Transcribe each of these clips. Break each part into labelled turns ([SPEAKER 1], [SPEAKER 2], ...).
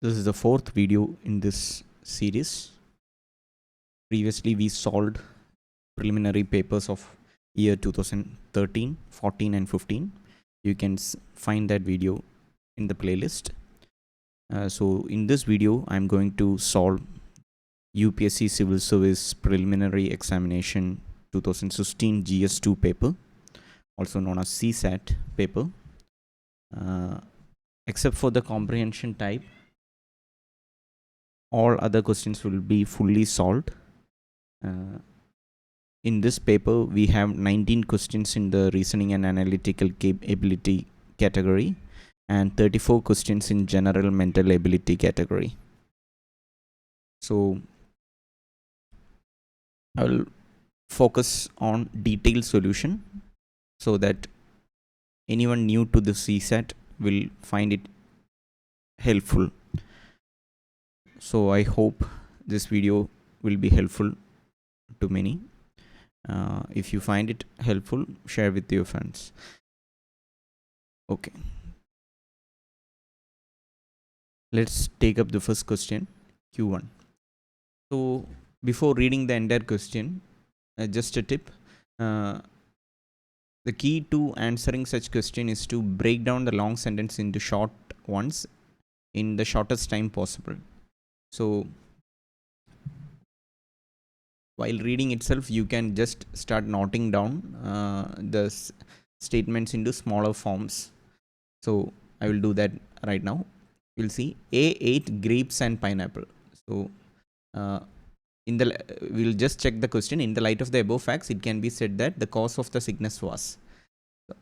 [SPEAKER 1] This is the fourth video in this series. Previously, we solved preliminary papers of year 2013, 14 and 15. You can find that video in the playlist. So in this video, I'm going to solve UPSC Civil Service Preliminary Examination 2016 GS2 paper, also known as CSAT paper. Except for the comprehension type, all other questions will be fully solved. In this paper, we have 19 questions in the reasoning and analytical ability category and 34 questions in general mental ability category. So I will focus on detailed solution so that anyone new to the CSAT will find it helpful. So I hope this video will be helpful to many. If you find it helpful, share with your friends. Okay. Let's take up the first question, Q1. So before reading the entire question, just a tip. The key to answering such question is to break down the long sentence into short ones in the shortest time possible. So while reading itself, you can just start noting down the statements into smaller forms. So I will do that right now. We'll see A ate grapes and pineapple. So we'll just check the question. In the light of the above facts, it can be said that the cause of the sickness was.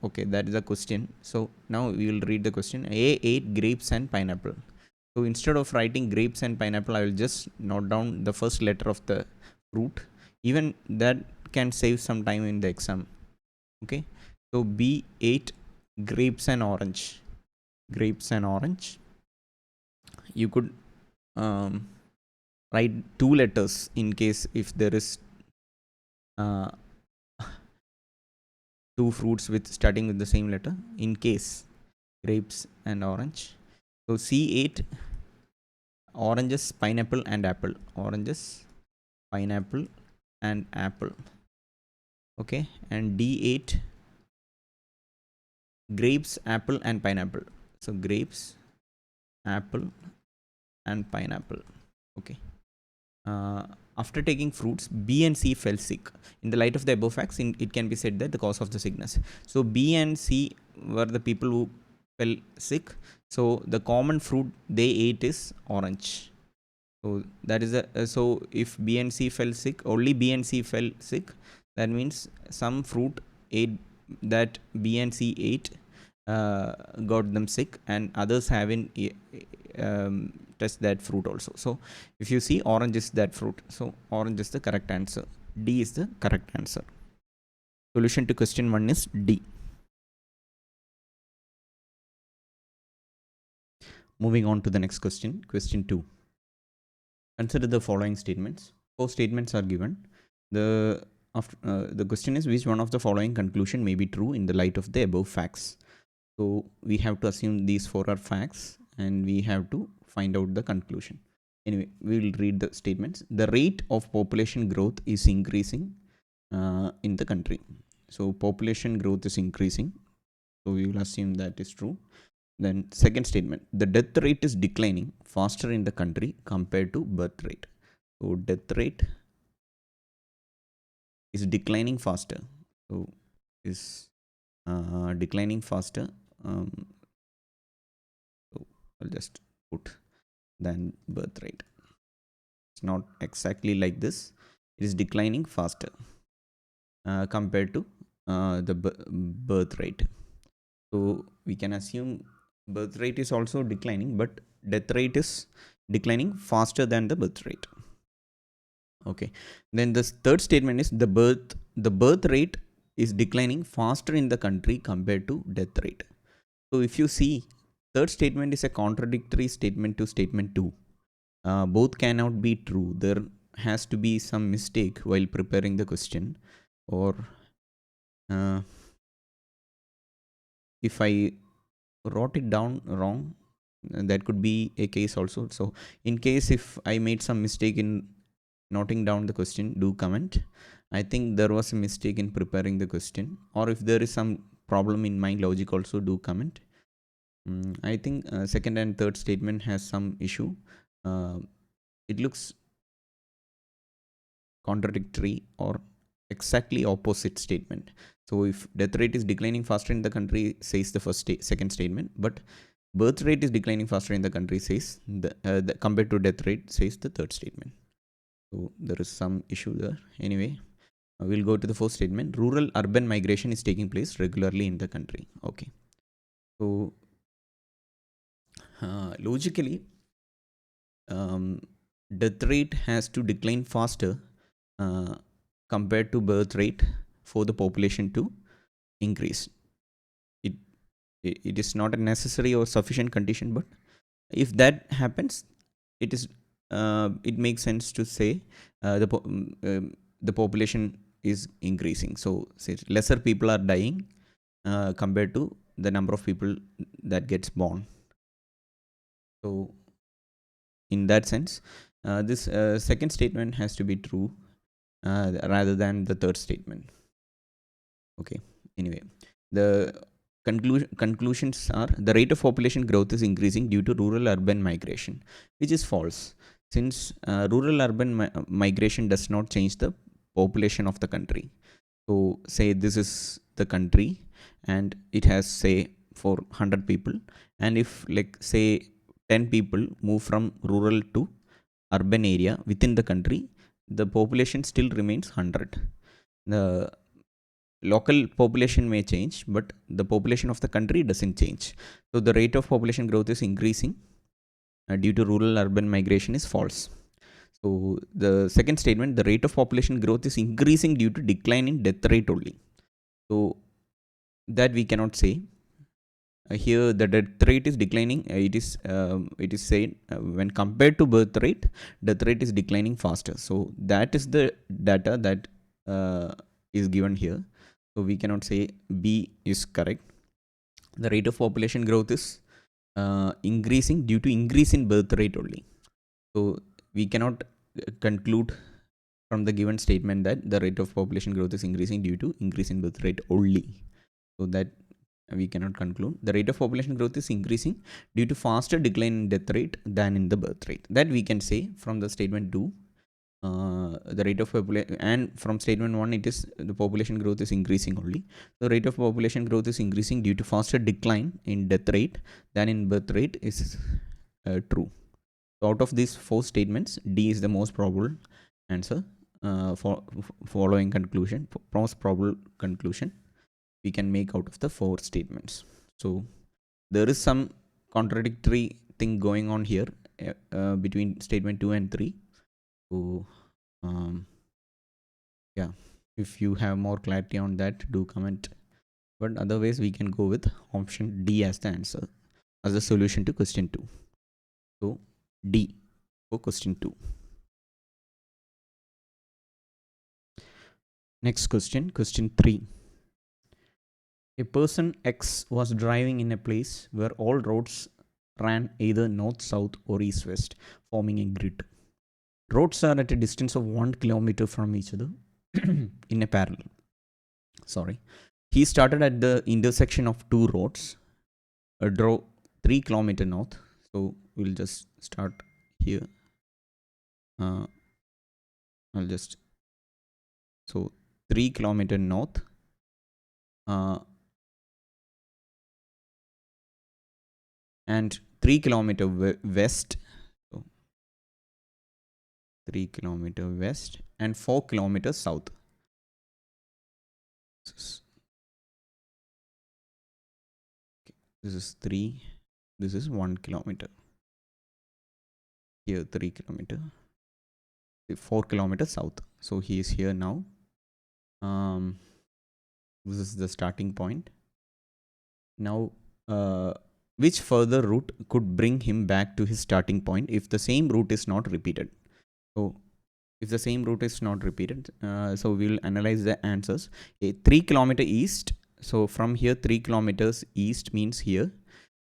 [SPEAKER 1] Okay, that is the question. So now we will read the question. A ate grapes and pineapple. So instead of writing grapes and pineapple, I will just note down the first letter of the fruit. Even that can save some time in the exam. Okay, so B ate grapes and orange. Grapes and orange. You could write two letters in case if there is two fruits with starting with the same letter, in case grapes and orange. So C8 oranges, pineapple and apple. Oranges, pineapple and apple. Okay, and D8 grapes, apple and pineapple. So grapes, apple and pineapple. Okay. After taking fruits, B and C fell sick. In the light of the above facts, it can be said that the cause of the sickness. So B and C were the people who fell sick. So the common fruit they ate is orange. So that is so if B and C fell sick, only B and C fell sick. That means some fruit ate that B and C ate got them sick, and others haven't test that fruit also. So if you see, orange is that fruit. So orange is the correct answer. D is the correct answer. Solution to question 1 is D. Moving on to the next question, question 2. Consider the following statements. 4 statements are given. The question is, which one of the following conclusion may be true in the light of the above facts? So we have to assume these 4 are facts and we have to find out the conclusion. Anyway, we will read the statements. The rate of population growth is increasing in the country. So population growth is increasing. So we will assume that is true. Then second statement, the death rate is declining faster in the country compared to birth rate. So death rate is declining faster. So is declining faster. So I'll just put than birth rate. It's not exactly like this. It is declining faster compared to the birth rate. So we can assume birth rate is also declining, but death rate is declining faster than the birth rate. Okay. Then the third statement is the birth rate is declining faster in the country compared to death rate. So if you see, third statement is a contradictory statement to statement 2. Both cannot be true. There has to be some mistake while preparing the question, or if I wrote it down wrong, that could be a case also. So in case if I made some mistake in noting down the question, do comment. I think there was a mistake in preparing the question, or if there is some problem in my logic also, do comment. I think second and third statement has some issue. It looks contradictory or exactly opposite statement. So if death rate is declining faster in the country, says the second statement, but birth rate is declining faster in the country, says the compared to death rate, says the third statement. So there is some issue there. Anyway, we'll go to the fourth statement. Rural urban migration is taking place regularly in the country. Okay. So logically, death rate has to decline faster compared to birth rate for the population to increase. It is not a necessary or sufficient condition, but if that happens, it makes sense to say the population is increasing. So say lesser people are dying compared to the number of people that gets born. So in that sense, this second statement has to be true rather than the third statement. Okay. Anyway, the conclusions are the rate of population growth is increasing due to rural urban migration, which is false, since rural urban migration does not change the population of the country. So say this is the country and it has say for 100 people, and if like say 10 people move from rural to urban area within the country, the population still remains 100. The local population may change, but the population of the country doesn't change. So the rate of population growth is increasing due to rural urban migration is false. So the second statement, the rate of population growth is increasing due to decline in death rate only. So that we cannot say. Here the death rate is declining. It is said when compared to birth rate, death rate is declining faster. So that is the data that is given here. So we cannot say B is correct. The rate of population growth is increasing due to increase in birth rate only. So we cannot conclude from the given statement that the rate of population growth is increasing due to increase in birth rate only. So that we cannot conclude. The rate of population growth is increasing due to faster decline in death rate than in the birth rate. That we can say from the statement 2. The rate of population, and from statement 1 it is the population growth is increasing only. The rate of population growth is increasing due to faster decline in death rate than in birth rate is true. So out of these 4 statements, D is the most probable answer for following conclusion, most probable conclusion we can make out of the 4 statements. So there is some contradictory thing going on here between statement 2 and 3. So yeah, if you have more clarity on that, do comment. But otherwise we can go with option D as the answer, as the solution to question 2. So D for question 2. Next question, question 3. A person X was driving in a place where all roads ran either north, south, or east, west, forming a grid. Roads are at a distance of 1 kilometer from each other in a parallel. Sorry. He started at the intersection of 2 roads, drove 3 kilometer north. So we'll just start here. I'll just, so 3 kilometer north. And 3 kilometer west. So 3 kilometer west and 4 kilometers south. This is 3. This is 1 kilometer. Here 3 kilometer. 4 kilometers south. So he is here now. This is the starting point. Now, which further route could bring him back to his starting point if the same route is not repeated? So if the same route is not repeated, so we will analyze the answers. A 3 kilometer east. So from here 3 kilometers east means here.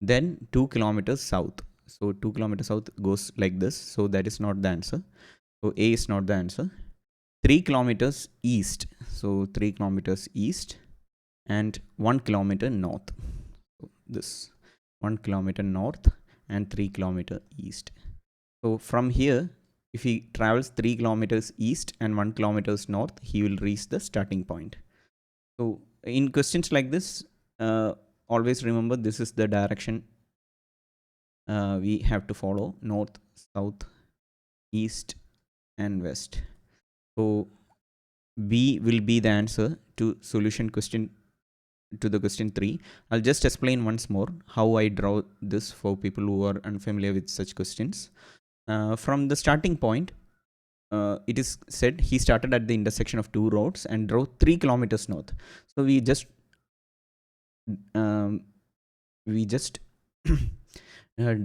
[SPEAKER 1] Then 2 kilometers south. So 2 kilometers south goes like this. So that is not the answer. So A is not the answer. 3 kilometers east. So 3 kilometers east and 1 kilometer north. So this 1 kilometer north and 3 kilometer east. So from here, if he travels 3 kilometers east and 1 kilometers north, he will reach the starting point. So in questions like this, always remember this is the direction we have to follow: north, south, east and west. So B will be the answer to solution question to the question 3. I'll just explain once more how I draw this for people who are unfamiliar with such questions. From the starting point, it is said he started at the intersection of two roads and drove 3 kilometers north. So we just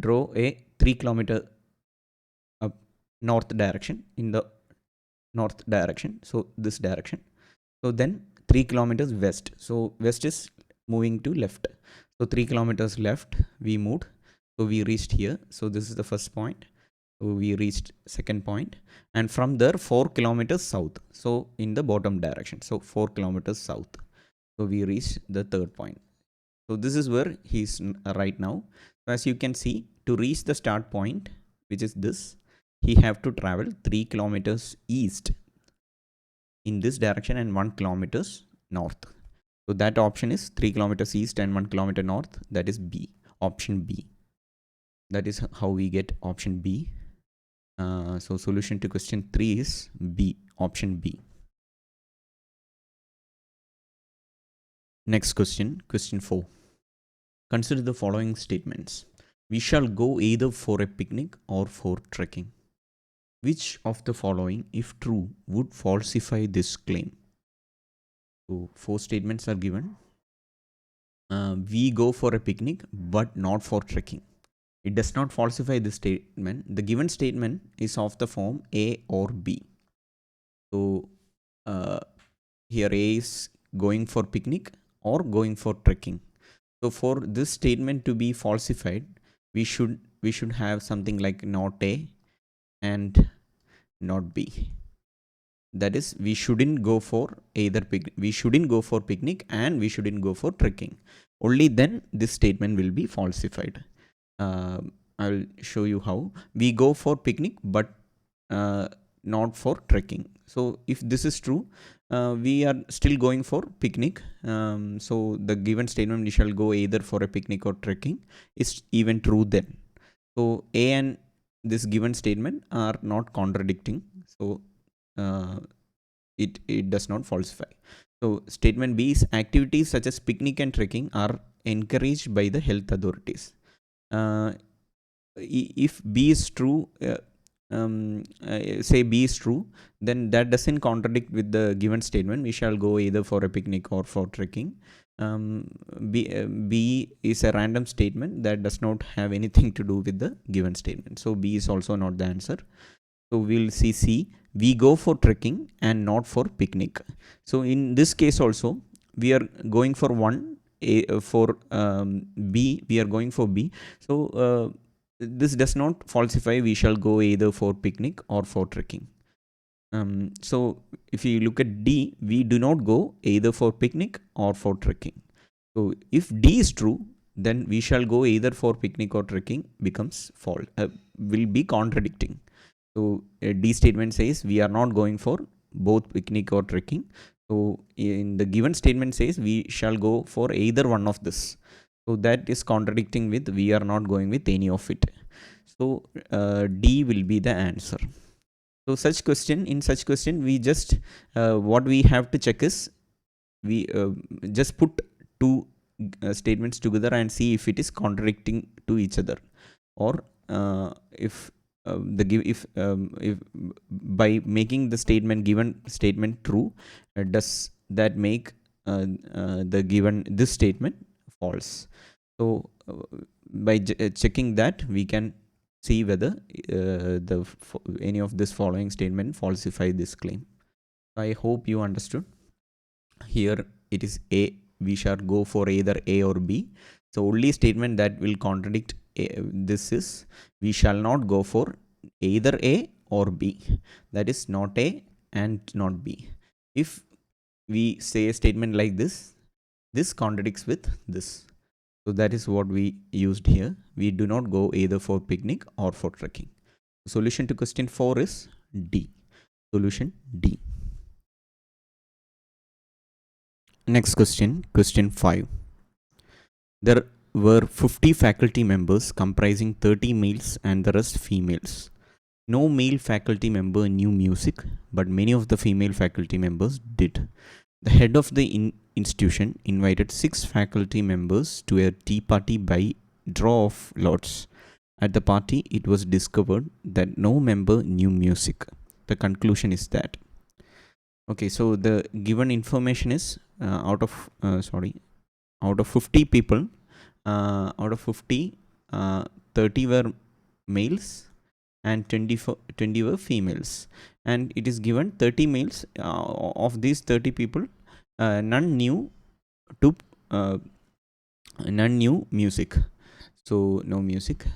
[SPEAKER 1] draw a 3 kilometer north direction, in the north direction. So this direction. So then 3 kilometers west. So west is moving to left. So 3 kilometers left we moved. So we reached here. So this is the first point. So we reached second point, and from there 4 kilometers south. So in the bottom direction. So 4 kilometers south. So we reached the third point. So this is where he's right now. So as you can see, to reach the start point, which is this, he have to travel 3 kilometers east in this direction and 1 kilometers north. So that option is 3 kilometers east and 1 kilometer north. That is B, option B. That is how we get option B. So solution to question 3 is B, option B. Next question, question 4. Consider the following statements. We shall go either for a picnic or for trekking. Which of the following, if true, would falsify this claim? So 4 statements are given. We go for a picnic but not for trekking. It does not falsify this statement. The given statement is of the form A or B. So here A is going for picnic or going for trekking. So for this statement to be falsified, we should have something like not A and not B. That is, we shouldn't go for either we shouldn't go for picnic and we shouldn't go for trekking. Only then this statement will be falsified. I'll show you how. We go for picnic but not for trekking. So if this is true, we are still going for picnic. So the given statement, we shall go either for a picnic or trekking, is even true then. So A and this given statement are not contradicting. So it does not falsify. So statement B is activities such as picnic and trekking are encouraged by the health authorities. If B is true, say B is true, then that doesn't contradict with the given statement. We shall go either for a picnic or for trekking. B is a random statement that does not have anything to do with the given statement. So B is also not the answer. So we'll see C. We go for trekking and not for picnic. So in this case also, we are going for B. We are going for B. So this does not falsify. We shall go either for picnic or for trekking. So if you look at D, we do not go either for picnic or for trekking. So if D is true, then we shall go either for picnic or trekking becomes false, will be contradicting. So a D statement says we are not going for both picnic or trekking. So in the given statement says we shall go for either one of this. So that is contradicting with we are not going with any of it. So D will be the answer. So in such question, we just what we have to check is we just put two statements together and see if it is contradicting to each other, or if by making the given statement true, does that make the given this statement false? So by checking that, we can see whether any of this following statement falsify this claim. I hope you understood. Here it is A. We shall go for either A or B. So only statement that will contradict this is, we shall not go for either A or B. That is not A and not B. If we say a statement like this contradicts with this. So that is what we used here. We do not go either for picnic or for trekking. Solution to question 4 is D. Solution D. Next question, question 5. There were 50 faculty members comprising 30 males and the rest females. No male faculty member knew music, but many of the female faculty members did. The head of the institution invited 6 faculty members to a tea party by draw of lots. At the party, it was discovered that no member knew music. The conclusion is that. Okay, so the given information is out of 50 people, out of 50, 30 were males and 20 were females, and it is given 30 males. Of these 30 people, none knew music, so no music.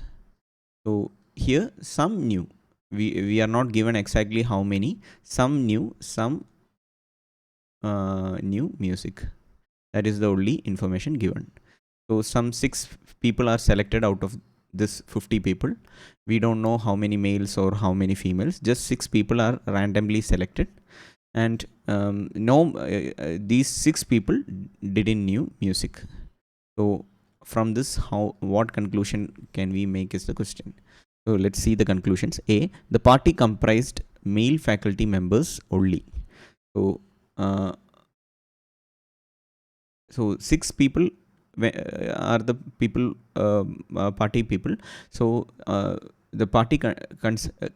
[SPEAKER 1] So here some knew. We are not given exactly how many. Some knew, some knew music. That is the only information given. So some 6 people are selected out of this 50 people. We don't know how many males or how many females. Just 6 people are randomly selected, and these 6 people didn't knew music. So from this, what conclusion can we make is the question. So let's see the conclusions. A, the party comprised male faculty members only. So 6 people are the people, party people. So the party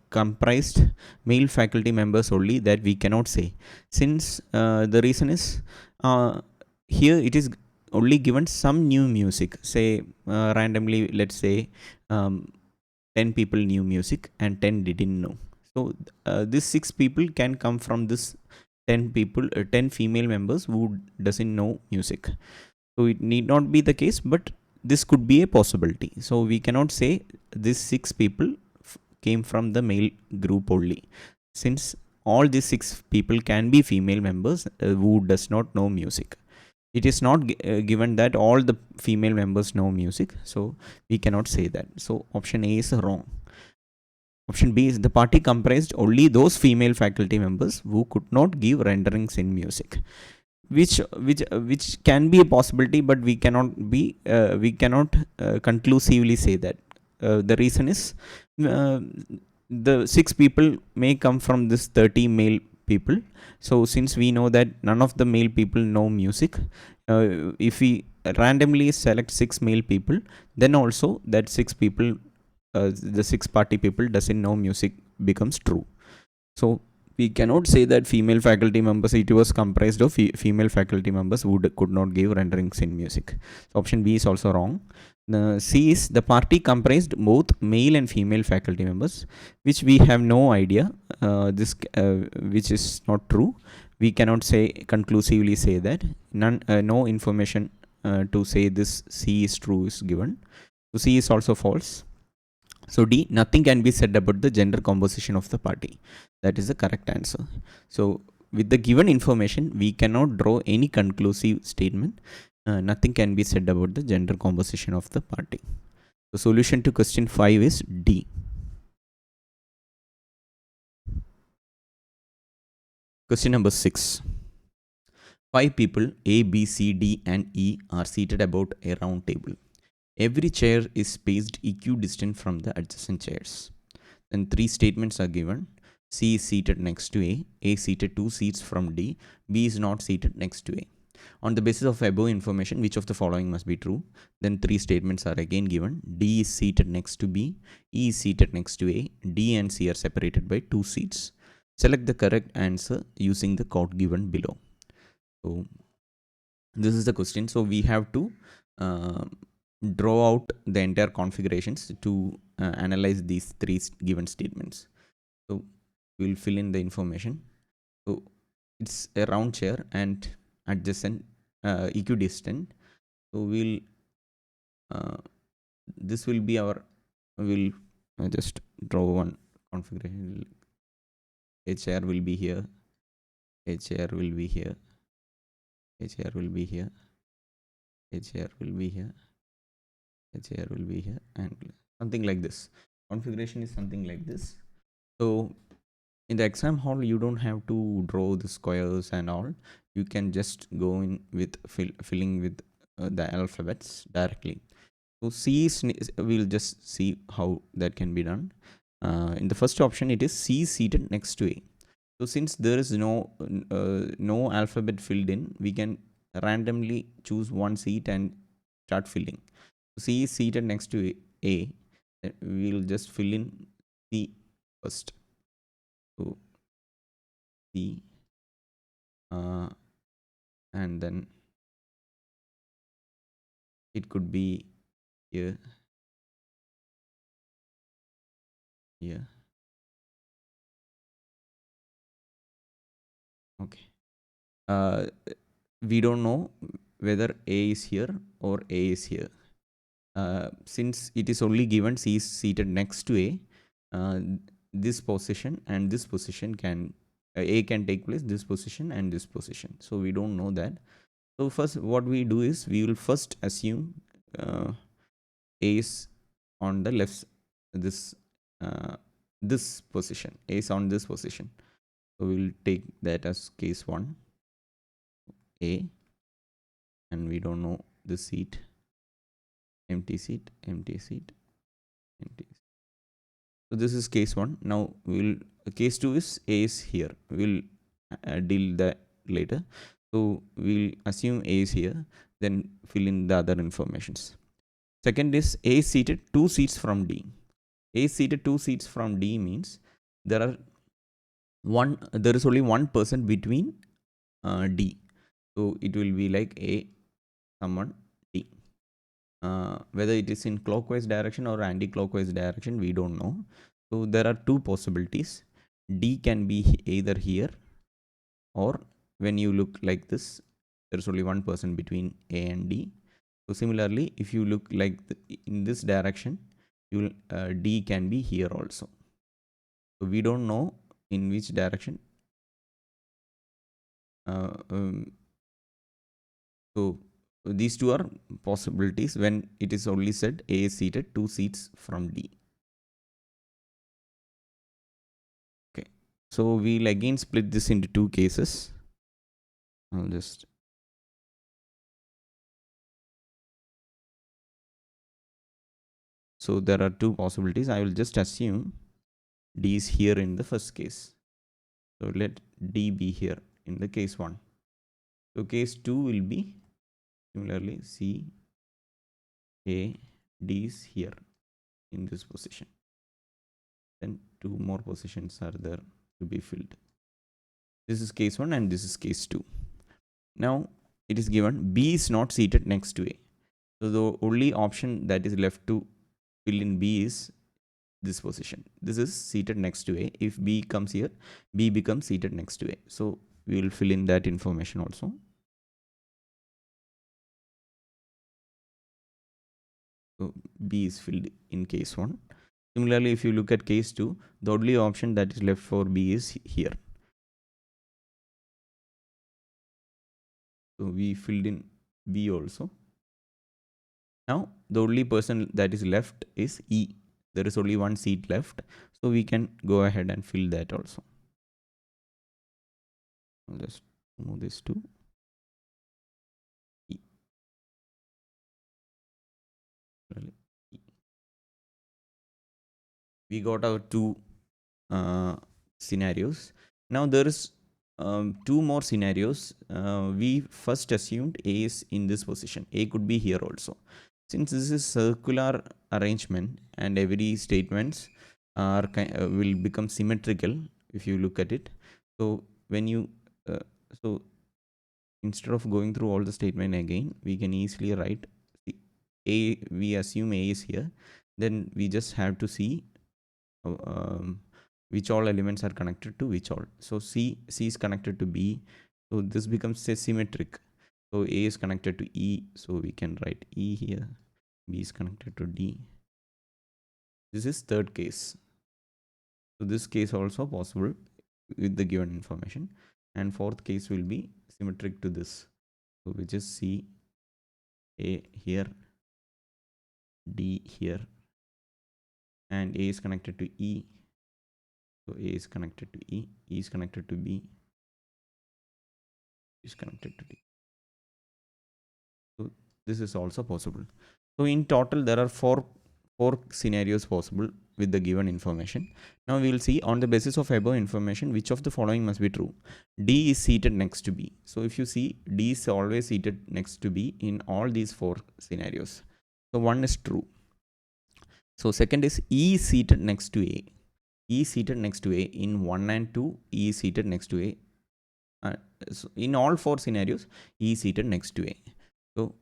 [SPEAKER 1] comprised male faculty members only. That we cannot say, since the reason is here it is only given some new music. Say randomly, let's say 10 people knew music and 10 didn't know. So these 6 people can come from this 10 people, 10 female members who doesn't know music. So it need not be the case, but this could be a possibility. So we cannot say these 6 people came from the male group only, since all these 6 people can be female members who does not know music. It is not given that all the female members know music, so we cannot say that. So option A is wrong. Option B is the party comprised only those female faculty members who could not give renderings in music, which can be a possibility, but we cannot conclusively say that. The reason is the 6 people may come from this 30 male people. So since we know that none of the male people know music, if we randomly select 6 male people, then also that 6 people, the 6 party people doesn't know music becomes true. So we cannot say that female faculty members, it was comprised of female faculty members who could not give renderings in music. So option B is also wrong. C is the party comprised both male and female faculty members, which we have no idea. Which is not true. We cannot say conclusively say that. No information to say this C is true is given. So C is also false. So D, nothing can be said about the gender composition of the party. That is the correct answer. So with the given information, we cannot draw any conclusive statement. Nothing can be said about the gender composition of the party. The solution to question 5 is D. Question number 6. 5 people A, B, C, D and E are seated about a round table. Every chair is spaced equidistant from the adjacent chairs. Then 3 statements are given. C is seated next to A seated 2 seats from D, B is not seated next to A. On the basis of above information, which of the following must be true? Then 3 statements are again given. D is seated next to B, E is seated next to A, D and C are separated by 2 seats. Select the correct answer using the code given below. So this is the question. So we have to draw out the entire configurations to analyze these 3 given statements. So we'll fill in the information. So it's a round chair and adjacent, equidistant. So we'll this will be our, will just draw one configuration. HR will be here, HR will be here, HR will be here, HR will be here, HR will be here, and something like this. Configuration is something like this. So in the exam hall, you don't have to draw the squares and all. You can just go in with filling with the alphabets directly. So we'll just see how that can be done. In the first option, it is C seated next to A. So since there is no alphabet filled in, we can randomly choose one seat and start filling. C is seated next to A. We'll just fill in C first. So C, and then it could be here, here. Okay. We don't know whether A is here or A is here. Since it is only given C is seated next to A, this position and this position can, A can take place, this position and this position. So we don't know that. So first what we do is we will first assume A is on the left, this this position, A is on this position. So we will take that as case 1, A, and we don't know the seat, empty seat, empty seat, empty seat. So this is case 1. Now we'll, case 2 is A is here. We'll deal that later. So we'll assume A is here, then fill in the other informations. Second is A is seated 2 seats from D. A is seated 2 seats from D means there is only one person between D. So it will be like A, someone, D. Whether it is in clockwise direction or anti-clockwise direction, we don't know. So there are two possibilities. D can be either here, or when you look like this, there's only one person between A and D. So similarly, if you look like in this direction, you will D can be here also. So we don't know in which direction. So these two are possibilities when it is only said A is seated 2 seats from D. Okay, so we'll again split this into 2 cases. I'll just, so there are 2 possibilities. I will just assume D is here in the first case. So let D be here in the case 1. So case 2 will be similarly C, A, D is here in this position. Then 2 more positions are there to be filled. This is case 1 and this is case 2. Now it is given B is not seated next to A. So the only option that is left to fill in B is this position. This is seated next to A. If B comes here, B becomes seated next to A. So we will fill in that information also. So B is filled in case 1. Similarly, if you look at case 2, the only option that is left for B is here. So we filled in B also. Now the only person that is left is E. There is only one seat left. So we can go ahead and fill that also. I'll just move this to E. We got our 2 scenarios. Now there is 2 more scenarios. We first assumed A is in this position. A could be here also. Since this is circular arrangement and every statements are will become symmetrical if you look at it. So when you so instead of going through all the statement again, we can easily write A. We assume A is here. Then we just have to see which all elements are connected to which all. So C is connected to B. So this becomes symmetric. So A is connected to E. So we can write E here. B is connected to D. This is third case. So this case also possible with the given information. And fourth case will be symmetric to this. So which is C, A here, D here, and A is connected to E. So A is connected to E is connected to B, is connected to D. So this is also possible. So in total, there are four scenarios possible with the given information. Now we will see on the basis of above information, which of the following must be true. D is seated next to B. So if you see, D is always seated next to B in all these four scenarios. So one is true. So second is E is seated next to A. E is seated next to A in 1 and 2. E is seated next to A. So in all four scenarios, E is seated next to A. So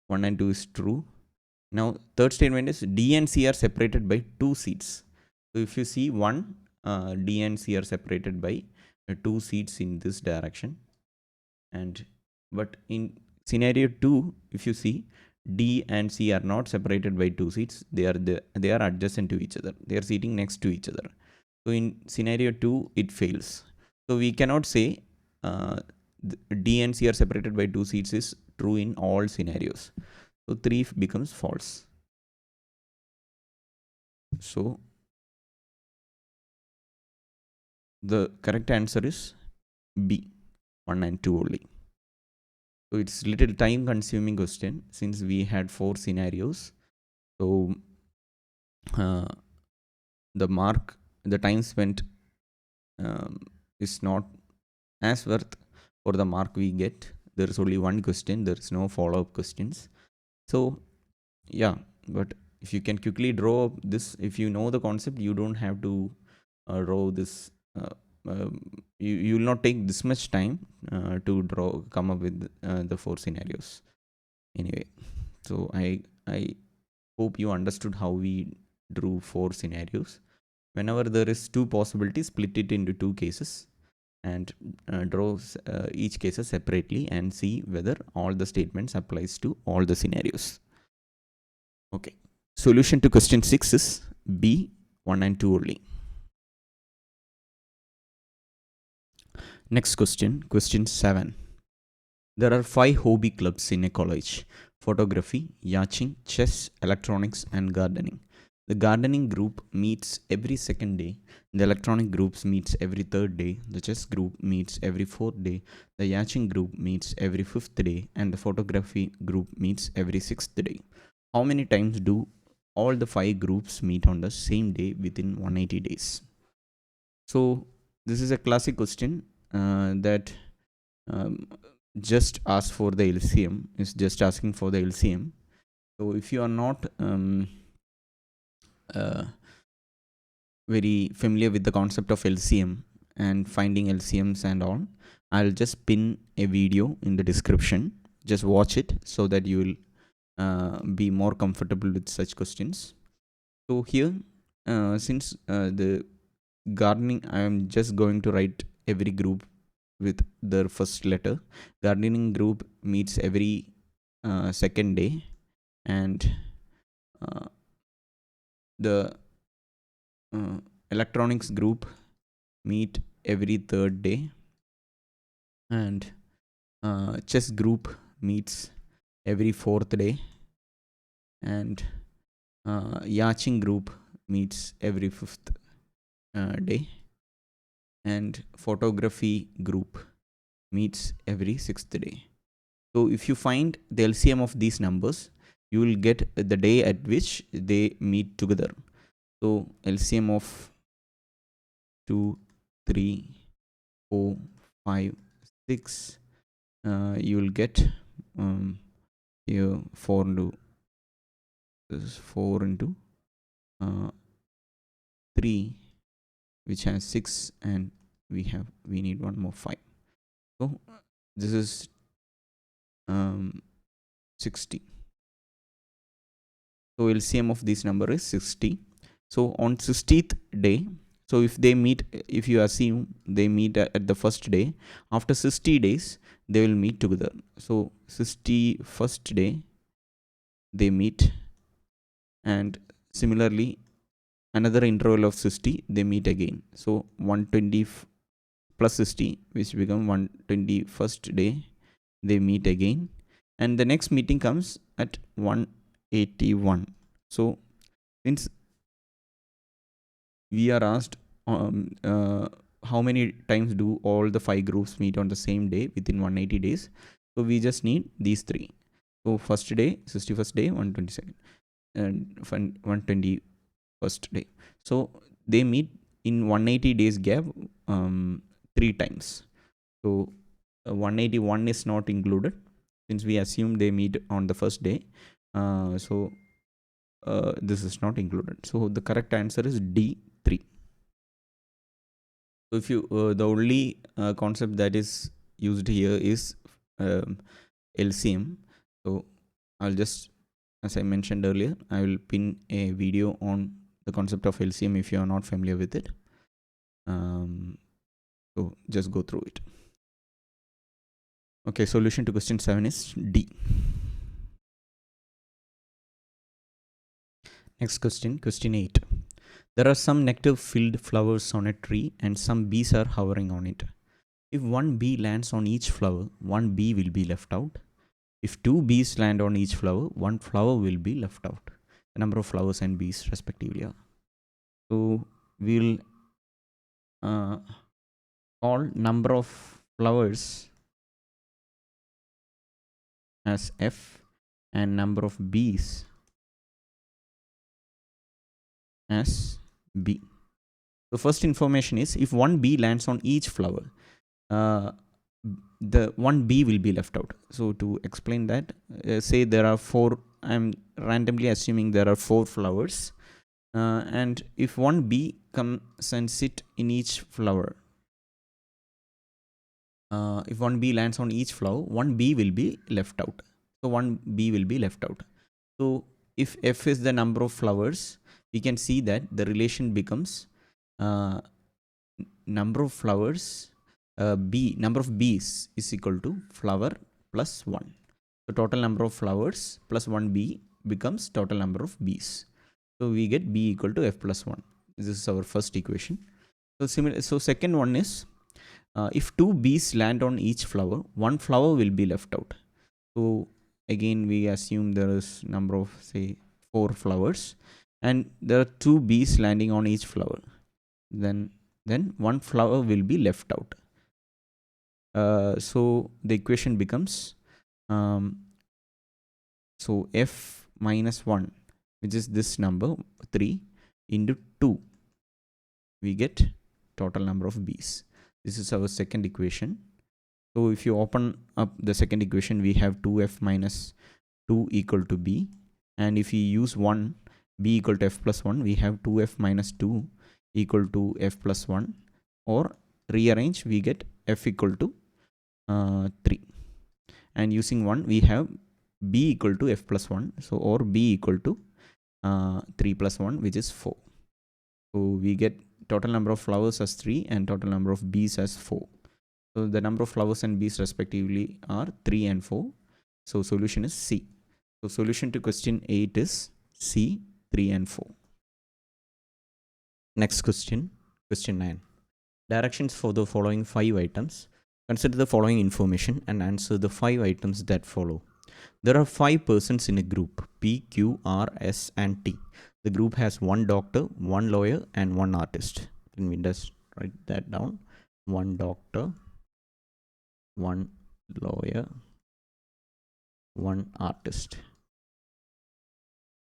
[SPEAKER 1] 1 and 2 is true. Now third statement is D and C are separated by 2 seats. So if you see one, D and C are separated by 2 seats in this direction. But in scenario 2, if you see, D and C are not separated by 2 seats. They are adjacent to each other. They are sitting next to each other. So in scenario 2, it fails. So we cannot say D and C are separated by 2 seats is true in all scenarios. So 3 becomes false. So the correct answer is B, 1 and 2 only. So it's little time consuming question since we had 4 scenarios. So the time spent is not as worth for the mark we get. There is only one question. There is no follow-up questions. So yeah, but if you can quickly draw this, if you know the concept, you don't have to draw this. You will not take this much time to come up with the 4 scenarios. Anyway, so I hope you understood how we drew 4 scenarios. Whenever there is 2 possibilities, split it into 2 cases and draw each case separately and see whether all the statements applies to all the scenarios. Okay. Solution to question 6 is B, 1 and 2 only. Next question, question 7. There are 5 hobby clubs in a college: photography, yachting, chess, electronics, and gardening. The gardening group meets every second day. The electronic groups meets every third day. The chess group meets every fourth day. The yachting group meets every fifth day. And the photography group meets every sixth day. How many times do all the 5 groups meet on the same day within 180 days? So this is a classic question that just ask for the LCM, is just asking for the LCM. So if you are not very familiar with the concept of LCM and finding LCMs and all, I'll just pin a video in the description. Just watch it so that you will be more comfortable with such questions. So here, since the gardening, I am just going to write every group with their first letter. Gardening group meets every second day, and the electronics group meet every third day, and chess group meets every fourth day, and yachting group meets every fifth day, and photography group meets every sixth day. So if you find the LCM of these numbers, you will get the day at which they meet together. So LCM of 2, 3, 4, 5, 6, you will get here 4 into this is 4 into 3, which has 6, and we need one more 5. So this is 60. So LCM of this number is 60. So on 60th day, so if you assume they meet at the first day, after 60 days they will meet together. So 61st day they meet and similarly another interval of 60 they meet again. So 120 plus 60, which become 121st day, they meet again, and the next meeting comes at 181. So since we are asked how many times do all the 5 groups meet on the same day within 180 days, so we just need these three. So first day, 61st day, 122nd, and 121st day. So they meet in 180 days gap 3 times. So 181 is not included since we assume they meet on the first day. So this is not included. So the correct answer is D3. So if you the only concept that is used here is LCM. So I'll just, as I mentioned earlier, I will pin a video on the concept of LCM if you are not familiar with it. So just go through it. Okay, solution to question 7 is D. Next question, question 8. There are some nectar-filled flowers on a tree and some bees are hovering on it. If one bee lands on each flower, one bee will be left out. If two bees land on each flower, one flower will be left out. The number of flowers and bees respectively are. So we'll call number of flowers as F and number of bees as B. The first information is if one bee lands on each flower, the one bee will be left out. So to explain that, say there are 4, I'm randomly assuming there are 4 flowers, and if one bee comes and sit in each flower, if one bee lands on each flower, one bee will be left out. So one bee will be left out. So if F is the number of flowers, we can see that the relation becomes number of flowers, number of bees is equal to flower plus 1. So total number of flowers plus 1 bee becomes total number of bees. So we get B equal to F plus 1. This is our first equation. So second one is if 2 bees land on each flower, one flower will be left out. So again we assume there is number of say 4 flowers and there are 2 bees landing on each flower. Then one flower will be left out. So the equation becomes so F minus 1, which is this number 3 into 2, we get total number of bees. This is our second equation. So if you open up the second equation, we have 2F minus 2 equal to B, and if we use 1, B equal to F plus 1, we have 2F minus 2 equal to F plus 1, or rearrange we get F equal to 3, and using 1 we have B equal to F plus 1, so or B equal to 3 plus 1, which is 4. So we get total number of flowers as 3 and total number of bees as 4. So the number of flowers and bees respectively are 3 and 4. So solution is C. So solution to question 8 is C, 3 and 4. Next question, question 9. Directions for the following 5 items. Consider the following information and answer the 5 items that follow. There are 5 persons in a group, P, Q, R, S and T. The group has 1 doctor, 1 lawyer and 1 artist. Let me just write that down. 1 doctor, 1 lawyer, 1 artist.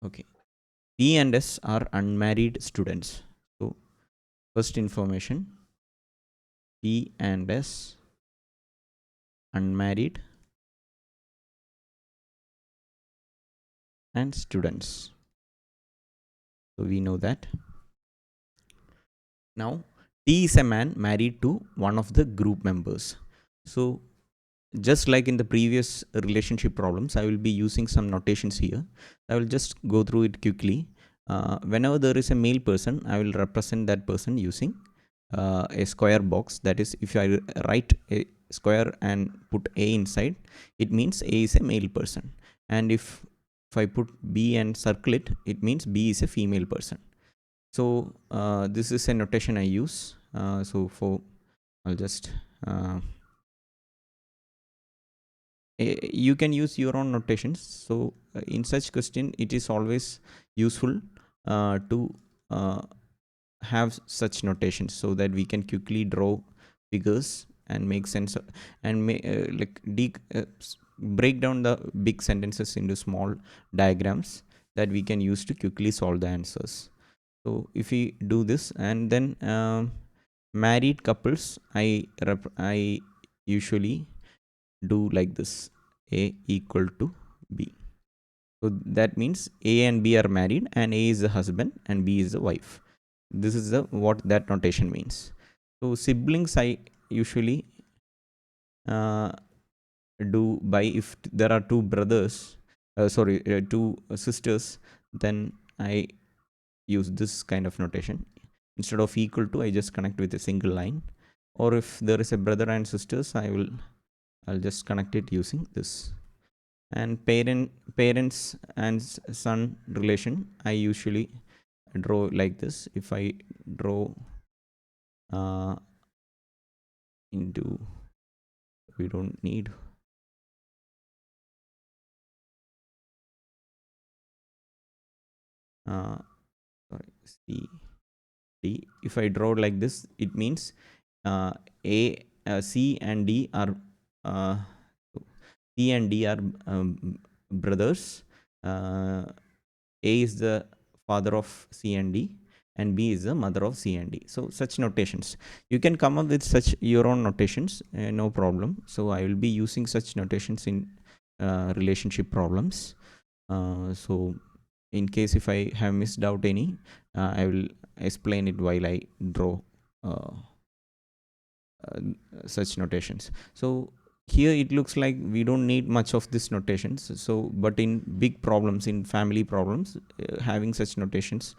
[SPEAKER 1] Okay. P and S are unmarried students. So first information, P and S unmarried and students. So we know that. Now T is a man married to one of the group members. So just like in the previous relationship problems, I will be using some notations here. I will just go through it quickly. Whenever there is a male person, I will represent that person using a square box. That is, if I write a square and put A inside, it means A is a male person. And if if I put B and circle it, it means B is a female person. So this is a notation I use. I'll just you can use your own notations. So in such question, it is always useful to have such notations so that we can quickly draw figures and make sense and break down the big sentences into small diagrams that we can use to quickly solve the answers. So if we do this, and then married couples, I usually do like this: A equal to B. So that means A and B are married, and A is the husband and B is the wife. This is the what that notation means. So siblings I usually do by, if there are two brothers, two sisters, then I use this kind of notation. Instead of equal to, I just connect with a single line. Or if there is a brother and sisters, I'll just connect it using this. And parents and son relation, I usually draw like this. If I draw into, we don't need sorry, C D. If I draw like this, it means C and D are C and D are brothers. A is the father of C and D, and B is the mother of C and D. So such notations, you can come up with such your own notations, no problem. So I will be using such notations in relationship problems. So in case if I have missed out any, I will explain it while I draw such notations. So here it looks like we don't need much of this notations. So but in big problems, in family problems, having such notations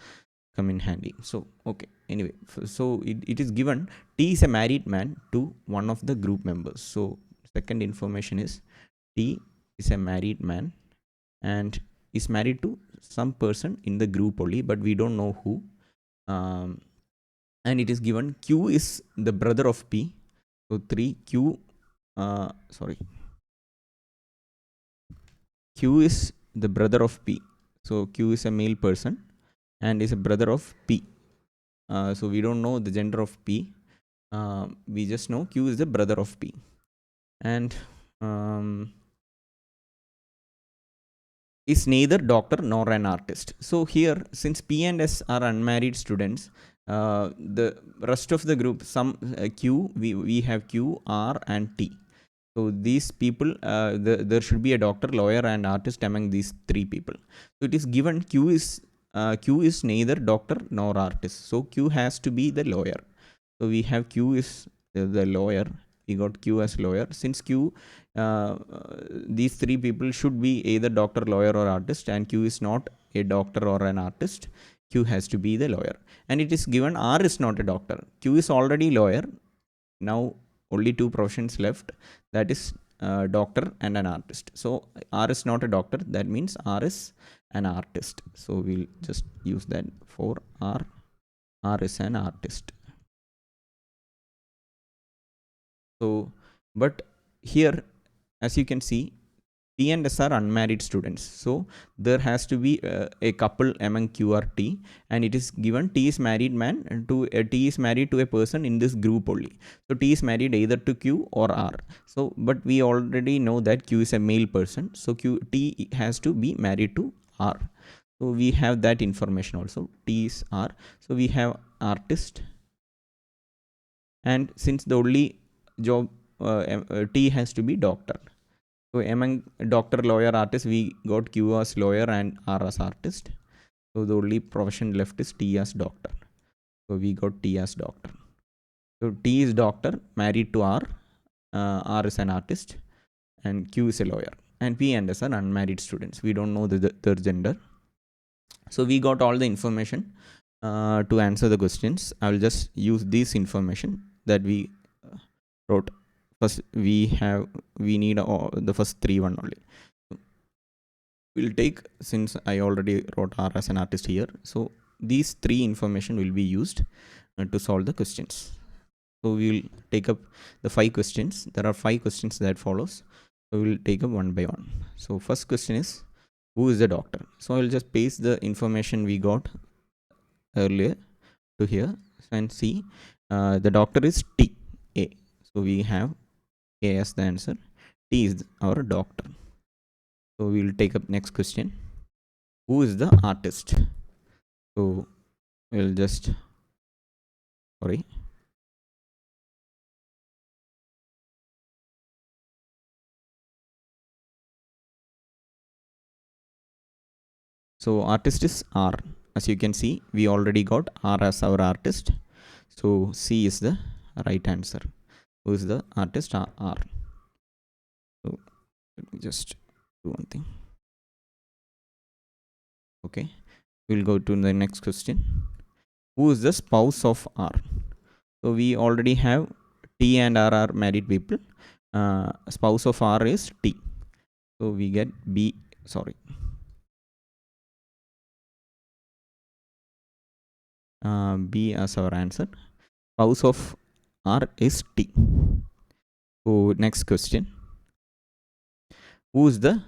[SPEAKER 1] come in handy. So okay, anyway, so it is given T is a married man to one of the group members. So second information is T is a married man and is married to some person in the group only, but we don't know who. And it is given Q is the brother of P. So 3 Q Q is the brother of P. So Q is a male person and is a brother of P. So we don't know the gender of P. We just know Q is the brother of P. And is neither doctor nor an artist. So here, since P and S are unmarried students, the rest of the group, some Q, we have Q, R and T. So these people, there should be a doctor, lawyer and artist among these three people. So it is given Q is neither doctor nor artist. So Q has to be the lawyer. So we have Q is the lawyer. We got Q as lawyer. Since Q, these three people should be either doctor, lawyer or artist, and Q is not a doctor or an artist. Q has to be the lawyer. And it is given R is not a doctor. Q is already lawyer. Now only two professions left, that is doctor and an artist. So R is not a doctor, that means R is an artist. So we'll just use that for R. R is an artist. So but here, as you can see, T and S are unmarried students. So there has to be a couple among Q or T, and it is given T is married man to T is married to a person in this group only. So T is married either to Q or R. So but we already know that Q is a male person. So T has to be married to R. So we have that information also. T is R. So we have artist, and since the only job T has to be doctor. So among doctor, lawyer, artist, we got Q as lawyer and R as artist. So the only profession left is T as doctor. So we got T as doctor. So T is doctor, married to R. R is an artist, and Q is a lawyer. And P and S are unmarried students. We don't know their gender. So we got all the information to answer the questions. I will just use this information that we wrote. First, we need the first three one only. We'll take, since I already wrote R as an artist here, so these three information will be used to solve the questions. So we will take up the 5 questions. There are 5 questions that follows. So we will take up one by one. So first question is, who is the doctor? So I will just paste the information we got earlier to here and see. The doctor is T A. So we have A as the answer. T is our doctor. So we will take up next question. Who is the artist? So we'll just, sorry. So artist is R. As you can see, we already got R as our artist. So C is the right answer. Who is the artist? R. So let me just do one thing. Okay. We'll go to the next question. Who is the spouse of R? So we already have T and R are married people. Spouse of R is T. So we get B. Sorry. B as our answer. Spouse of R is T. So next question. Who is the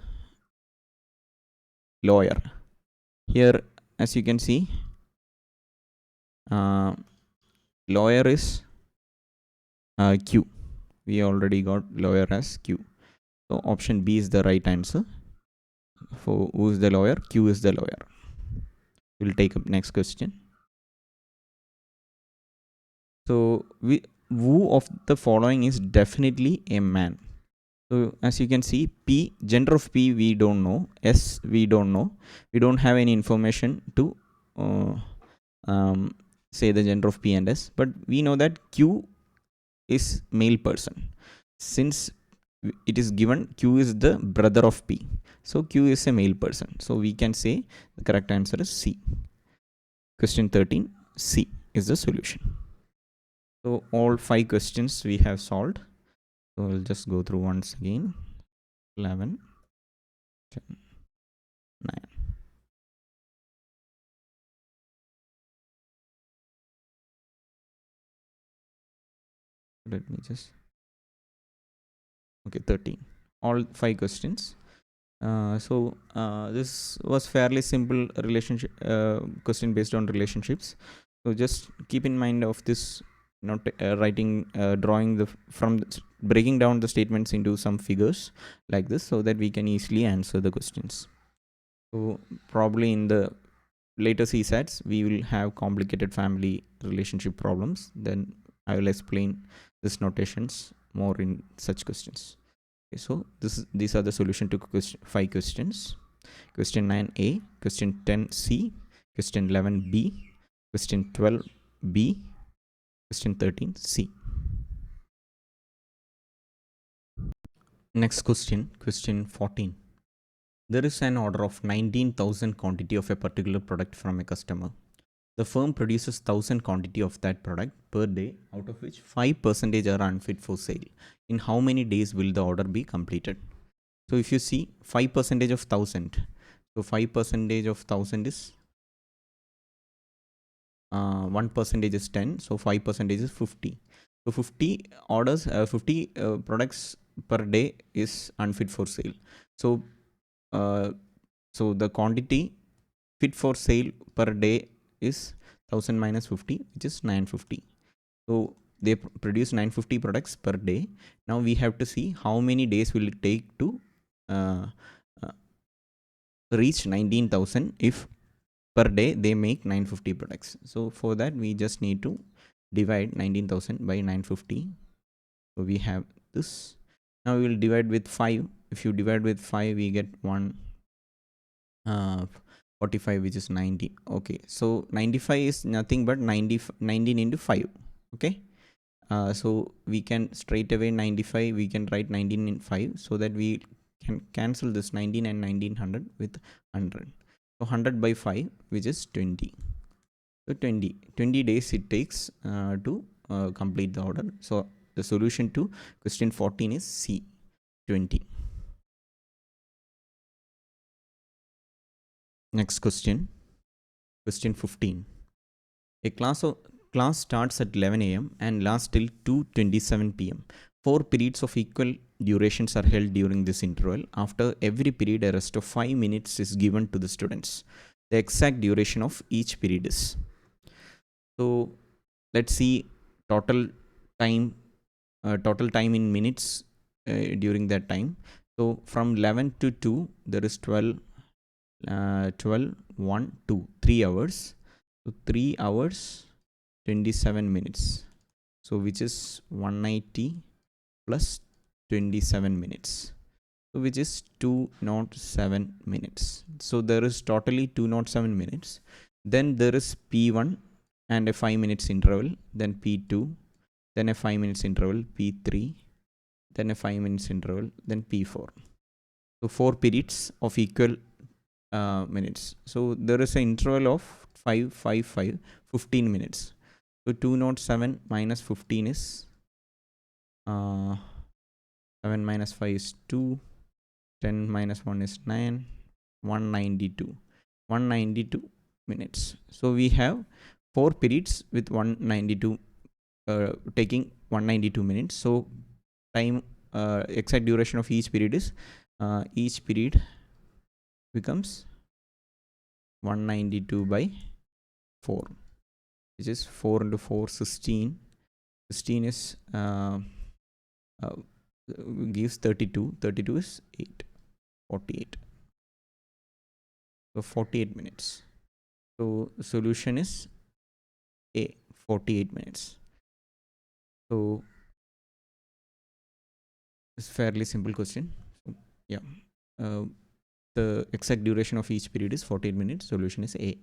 [SPEAKER 1] lawyer? Here, as you can see, lawyer is Q. We already got lawyer as Q. So option B is the right answer. For who is the lawyer? Q is the lawyer. We'll take up next question. So who of the following is definitely a man? So as you can see, P, gender of P we don't know. S we don't know. We don't have any information to say the gender of P and S. But we know that Q is male person. Since it is given Q is the brother of P. So Q is a male person. So we can say the correct answer is C. Question 13, C is the solution. So all 5 questions we have solved. So we'll just go through once again. 11, 10, 9. Let me just, okay, 13. All 5 questions. This was fairly simple relationship question based on relationships. So just keep in mind of this, not writing, drawing the breaking down the statements into some figures like this, so that we can easily answer the questions. So probably in the later CSATs we will have complicated family relationship problems. Then I will explain these notations more in such questions. Okay, so these are the solution to 5 questions. Question 9A, question 10C, question 11B, question 12B, question 13C. Next question, question 14. There is an order of 19,000 quantity of a particular product from a customer. The firm produces 1,000 quantity of that product per day, out of which 5% are unfit for sale. In how many days will the order be completed? So if you see 5% of 1,000, so 5% of 1,000 is 1% is 10, so 5% is 50. So 50 orders, 50 products per day is unfit for sale. So so the quantity fit for sale per day is 1,000 minus 50, which is 950. So they produce 950 products per day. Now we have to see how many days will it take to uh, reach 19,000 if per day they make 950 products. So for that we just need to divide 19,000 by 950. So we have this. Now we will divide with 5. If you divide with 5, we get 45, which is 90. Okay, so 95 is nothing but 19 into 5. Okay, so we can straight away 95, we can write 19 in 5, so that we can cancel this 19 and 1900 with 100. So 100 by 5, which is 20. So 20 days it takes to complete the order. So the solution to question 14 is C, 20. Next question. Question 15. A class starts at 11 a.m. and lasts till 2:27 p.m. 4 periods of equal durations are held during this interval. After every period, a rest of 5 minutes is given to the students. The exact duration of each period is. So let's see total time, in minutes during that time. So from 11 to 2, there is 12, 1, 2, 3 hours. So 3 hours, 27 minutes. So which is 190 plus 27 minutes. So which is 207 minutes. So there is totally 207 minutes. Then there is P1 and a 5 minutes interval. Then P2. Then a 5 minutes interval. P3. Then a 5 minutes interval. Then P4. So 4 periods of equal minutes. So there is an interval of 5, 5, 5, 15 minutes. So 207 minus 15 is 7 minus 5 is 2. 10 minus 1 is 9. 192. 192 minutes. So we have 4 periods with 192 taking 192 minutes. So time exact duration of each period is each period becomes 192 by 4, which is 4 into 4, 16. 16 is gives 32. 32 is 8. 48. So 48 minutes. So the solution is A, 48 minutes. So it's a fairly simple question. So, yeah. The exact duration of each period is 48 minutes. Solution is A.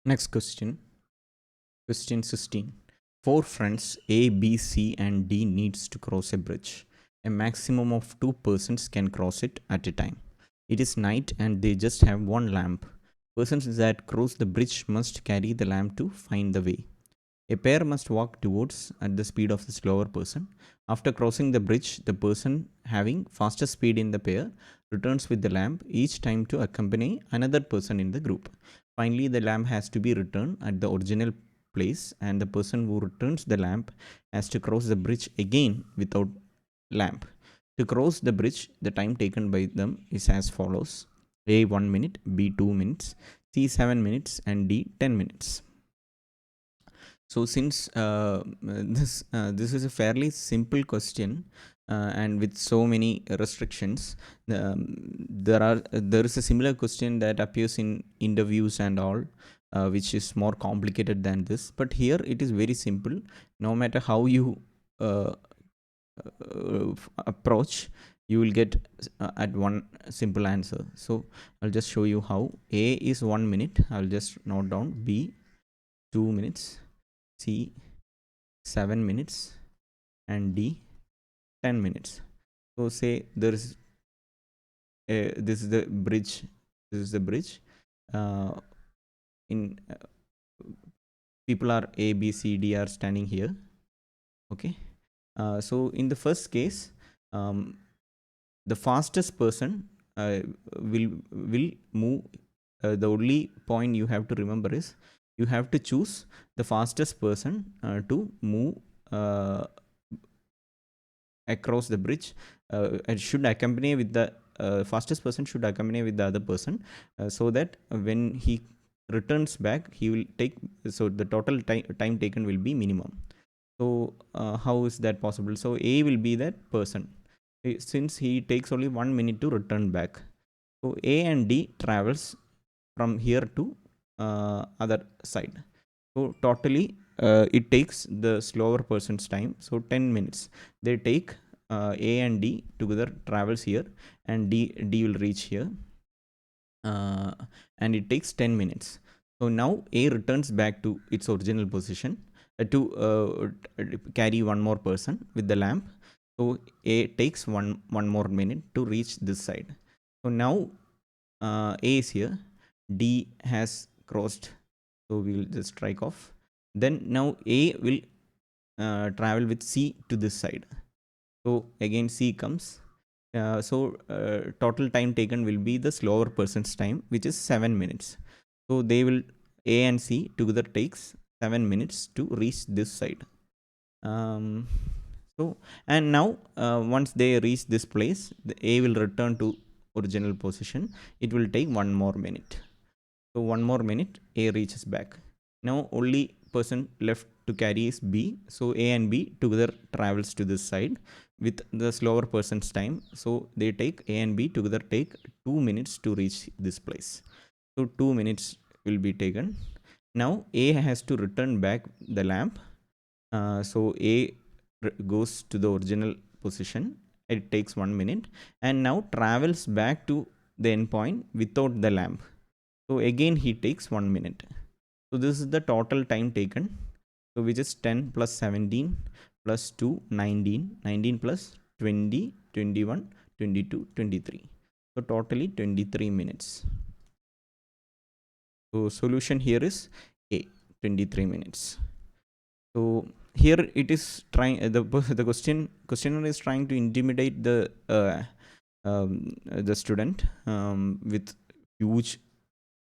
[SPEAKER 1] Next question. Question 16. 4 friends A, B, C and D needs to cross a bridge. A maximum of 2 persons can cross it at a time. It is night and they just have one lamp. Persons that cross the bridge must carry the lamp to find the way. A pair must walk towards at the speed of the slower person. After crossing the bridge, the person having faster speed in the pair returns with the lamp each time to accompany another person in the group. Finally, the lamp has to be returned at the original place and the person who returns the lamp has to cross the bridge again without lamp. To cross the bridge, the time taken by them is as follows: A 1 minute, B 2 minutes, C 7 minutes and D 10 minutes. So since this is a fairly simple question and with so many restrictions, there is a similar question that appears in interviews and all, which is more complicated than this. But here it is very simple. No matter how you approach, you will get at one simple answer. So I'll just show you how. A is 1 minute. I'll just note down. B 2 minutes. C 7 minutes and D 10 minutes. So say there is this is the bridge. This is the bridge. In people are A, B, C, D are standing here. Okay. So in the first case, the fastest person will move. The only point you have to remember is you have to choose the fastest person to move across the bridge. It should accompany with the fastest person should accompany with the other person, so that when he returns back, he will take, so the total time taken will be minimum. So how is that possible? So A will be that person, since he takes only 1 minute to return back. So A and D travels from here to other side. So totally it takes the slower person's time. So 10 minutes. They take A and D together travels here, and D will reach here. And it takes 10 minutes. So now A returns back to its original position to carry one more person with the lamp. So A takes one more minute to reach this side. So now A is here. D has crossed. So we will just strike off. Then now A will travel with C to this side. So again C comes. Total time taken will be the slower person's time, which is 7 minutes. So they will, A and C together takes 7 minutes to reach this side. um, so and now once they reach this place, the A will return to original position. It will take 1 more minute. So 1 more minute, A reaches back. Now only person left to carry is B. So A and B together travels to this side with the slower person's time. So they take, A and B together take 2 minutes to reach this place. So 2 minutes will be taken. Now A has to return back the lamp. So A goes to the original position. It takes 1 minute and now travels back to the endpoint without the lamp. So again he takes 1 minute. So this is the total time taken. So which is 10 plus 17 plus 2, 19, 19 plus 20, 21, 22, 23. So totally 23 minutes. So solution here is A, 23 minutes. So here it is trying, the questioner is trying to intimidate the student with huge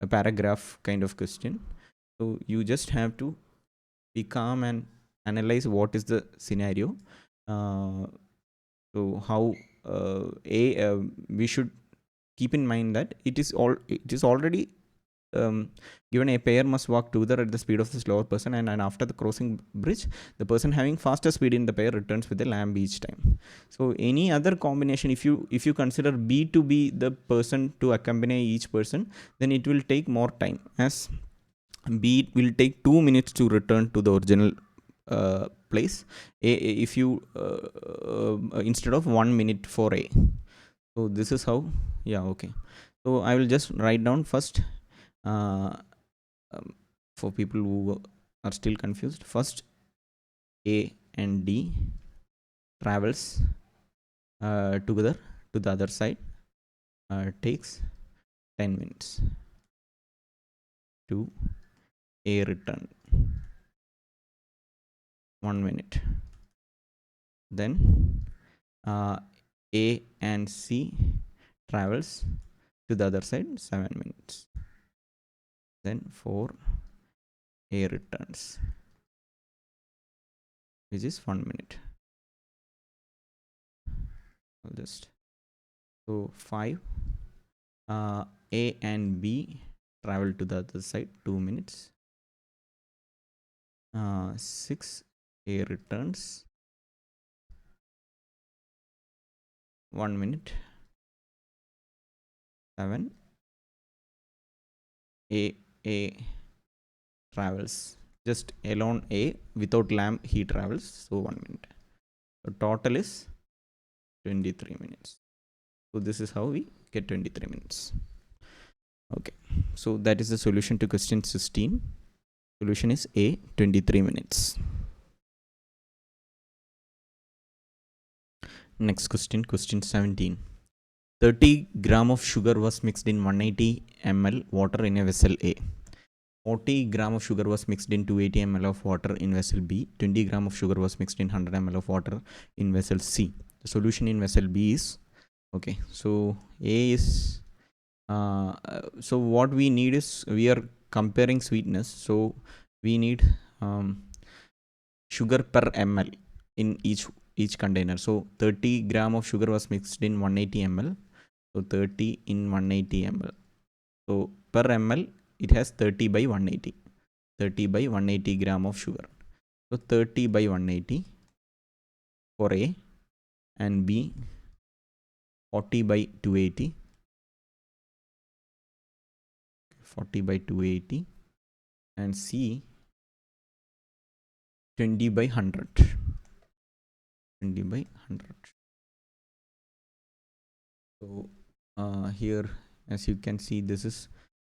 [SPEAKER 1] paragraph kind of question. So you just have to be calm and analyze what is the scenario. So how we should keep in mind that it is already given a pair must walk together at the speed of the slower person, and after the crossing bridge, the person having faster speed in the pair returns with a lamp each time. So any other combination, if you consider B to be the person to accompany each person, then it will take more time, as B will take 2 minutes to return to the original place. If you instead of 1 minute for A. So this is how, yeah, okay. So I will just write down first for people who are still confused. First, A and D travels together to the other side. Takes 10 minutes to A return. 1 minute. Then A and C travels to the other side, 7 minutes. Then 4, A returns, which is 1 minute. I'll just, so 5, A and B travel to the other side, 2 minutes. 6, A returns, 1 minute. 7, A travels, just alone A, without lamp he travels, so 1 minute. So total is 23 minutes. So this is how we get 23 minutes. Okay, so that is the solution to question 16. Solution is A, 23 minutes. Next question, question 17. 30 gram of sugar was mixed in 180 ml water in a vessel A. 40 gram of sugar was mixed in 280 ml of water in vessel B. 20 gram of sugar was mixed in 100 ml of water in vessel C. The solution in vessel B is, okay, so A is, so what we need is, we are comparing sweetness, so we need sugar per ml in each container. So 30 gram of sugar was mixed in 180 ml. So 30 in 180 ml. So per ml it has 30 by 180. 30 by 180 gram of sugar. So 30 by 180 for A, and B 40 by 280. 40 by 280, and C 20 by 100. 20 by 100. So here, as you can see, this is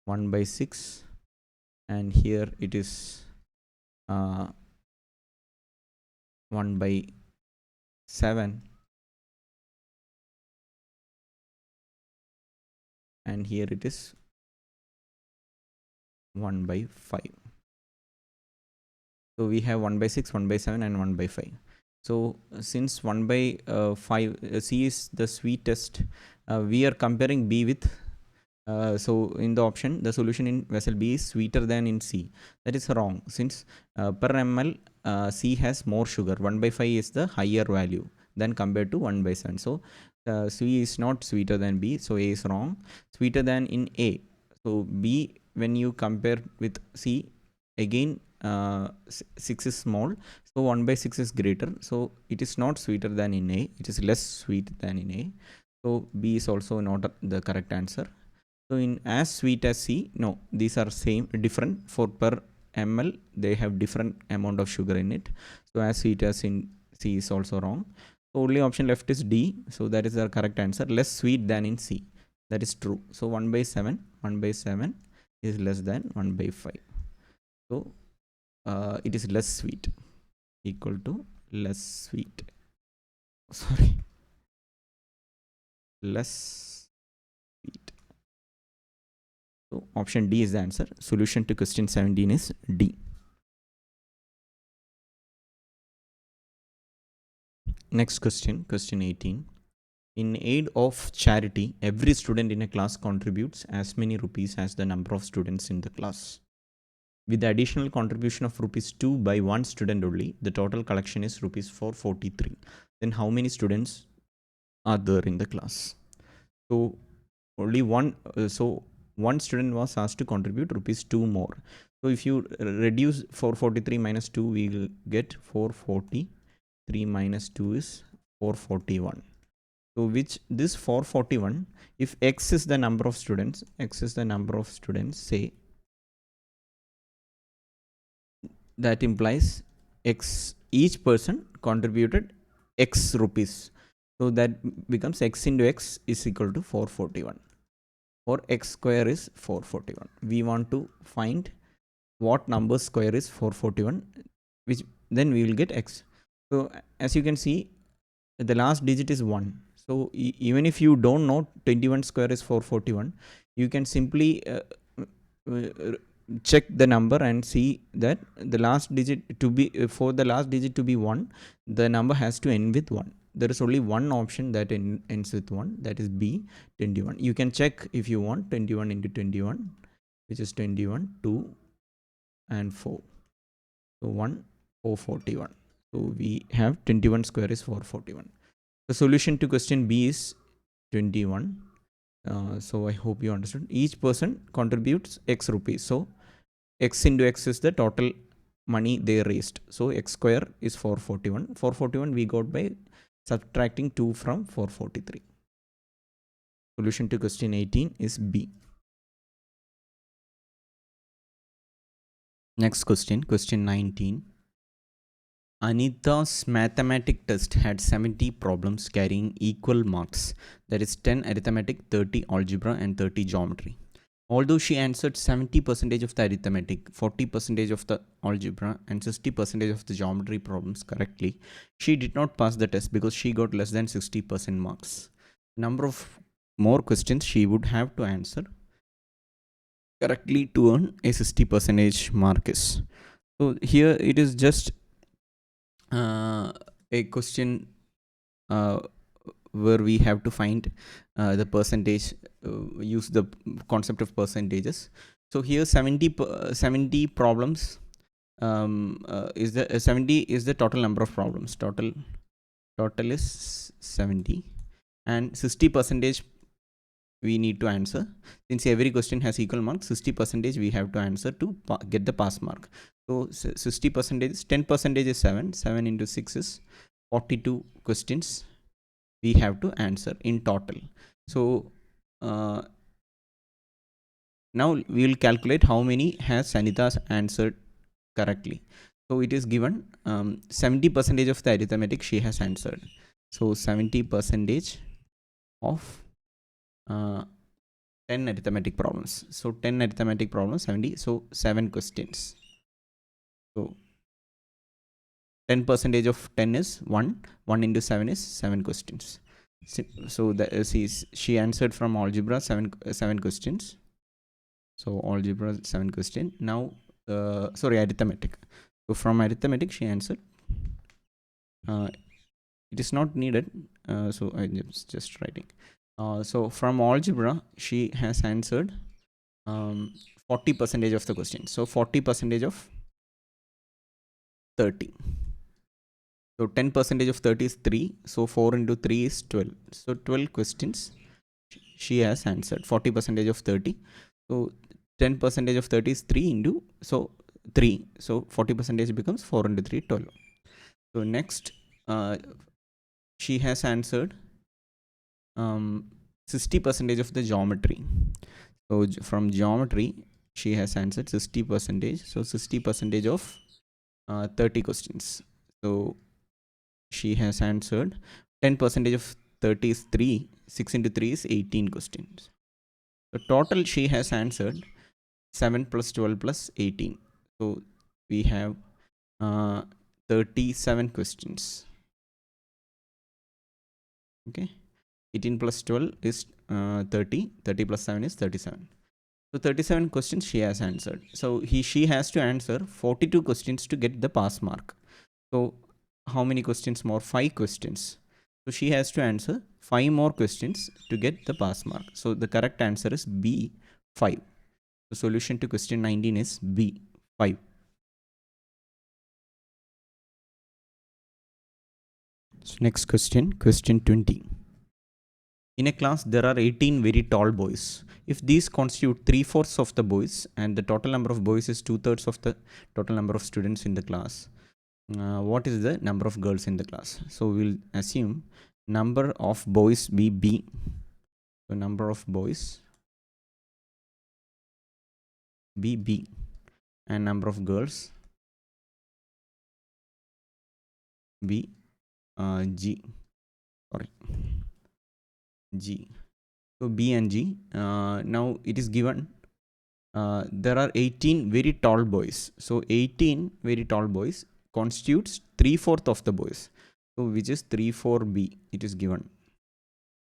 [SPEAKER 1] 1 by 6, and here it is 1 by 7, and here it is 1 by 5. So we have 1 by 6, 1 by 7, and 1 by 5. So since 1 by 5, C is the sweetest, we are comparing B with, so in the option, the solution in vessel B is sweeter than in C. That is wrong, since per ml C has more sugar. 1 by 5 is the higher value than compared to 1 by 7. So C is not sweeter than B, so A is wrong. Sweeter than in A. So B, when you compare with C, again 6 is small, so 1 by 6 is greater, so it is not sweeter than in A, it is less sweet than in A. So B is also not the correct answer. So in as sweet as C, no, these are same, different. For per ml, they have different amount of sugar in it. So as sweet as in C is also wrong. So only option left is D. So that is the correct answer. Less sweet than in C. That is true. So 1 by 7 is less than 1 by 5. So it is less sweet, equal to less sweet. Sorry, less sweet. So option D is the answer. Solution to question 17 is D. Next question, question 18. In aid of charity, every student in a class contributes as many rupees as the number of students in the class. With the additional contribution of rupees 2 by one student only, the total collection is rupees 443. Then how many students are there in the class? So only one, so one student was asked to contribute rupees 2 more. So if you reduce 443 minus 2, we will get 443 minus 2 is 441. So which this 441, if x is the number of students, say that implies x, each person contributed x rupees. So that becomes x into x is equal to 441, or x square is 441. We want to find what number square is 441, which then we will get x. So as you can see, the last digit is 1. So even if you don't know 21 square is 441, you can simply check the number and see that the last digit to be, for the last digit to be 1, the number has to end with 1. There is only one option that ends with 1, that is B, 21. You can check if you want. 21 into 21, which is 21, 2 and 4. So 1, 441. So we have 21 square is 441. The solution to question B is 21. So I hope you understood. Each person contributes x rupees. So x into x is the total money they raised. So x square is 441. 441 we got by subtracting 2 from 443. Solution to question 18 is B. Next question, question 19. Anita's mathematics test had 70 problems carrying equal marks, that is 10 arithmetic, 30 algebra and 30 geometry. Although she answered 70% of the arithmetic, 40% of the algebra and 60% of the geometry problems correctly, she did not pass the test because she got less than 60% marks. Number of more questions she would have to answer correctly to earn a 60% mark is. So here it is just a question where we have to find the percentage, use the concept of percentages. So here 70 problems is the 70 is the total number of problems. Total is 70, and 60% we need to answer. Since every question has equal marks, 60% we have to answer to get the pass mark. So 60% is 10% is 7 into 6 is 42 questions we have to answer in total. So now we will calculate how many has Sanita's answered correctly. So it is given 70% of the arithmetic she has answered. So 70% of 10 arithmetic problems. So 10 arithmetic problems, 70. So 7 questions. So 10% of 10 is 1. 1 into 7 is 7 questions. So that is, she answered from algebra 7 questions. So algebra 7 question. Now sorry, arithmetic. So from arithmetic she answered it is not needed, so I'm just writing. So from algebra she has answered 40% of the question. So 40% of 30. So 10% of 30 is 3. So 4 into 3 is 12. So 12 questions she has answered. 40% of 30. So 10% of 30 is 3 into, so 3. So 40% becomes 4 into 3, 12. So next, she has answered 60% of the geometry. So from geometry, she has answered 60%. So 60% of 30 questions. So she has answered 10% of 30 is 3. 6 into 3 is 18 questions. So total she has answered 7 plus 12 plus 18. So we have 37 questions. Okay. 18 plus 12 is 30. 30 plus 7 is 37. So 37 questions she has answered. So she has to answer 42 questions to get the pass mark. So how many questions more? 5 questions. So she has to answer 5 more questions to get the pass mark. So the correct answer is B, 5. The solution to question 19 is B, 5. So next question, question 20. In a class, there are 18 very tall boys. If these constitute 3/4 of the boys and the total number of boys is 2/3 of the total number of students in the class, what is the number of girls in the class? So we'll assume number of boys be B. So number of boys be B and number of girls be G. Sorry, G. So B and G. Now it is given there are 18 very tall boys. So 18 very tall boys constitutes 3/4 of the boys. So which is 3/4B. It is given.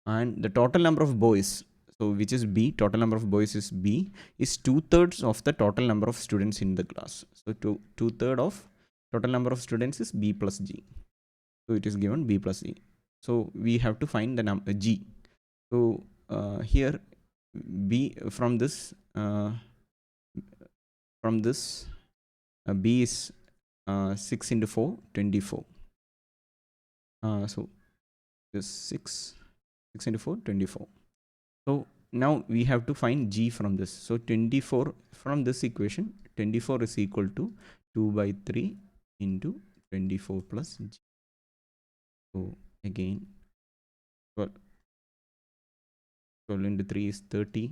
[SPEAKER 1] And the total number of boys, so which is B, total number of boys is B, is 2/3 of the total number of students in the class. So 2/3 of total number of students is B plus G. So it is given B plus G. So we have to find the number G. So here B from this B is 6 into 4, 24. So this 6 into 4, 24. So now we have to find G from this. So 24 from this equation, 24 is equal to 2 by 3 into 24 plus G. So again 12 into 3 is 30.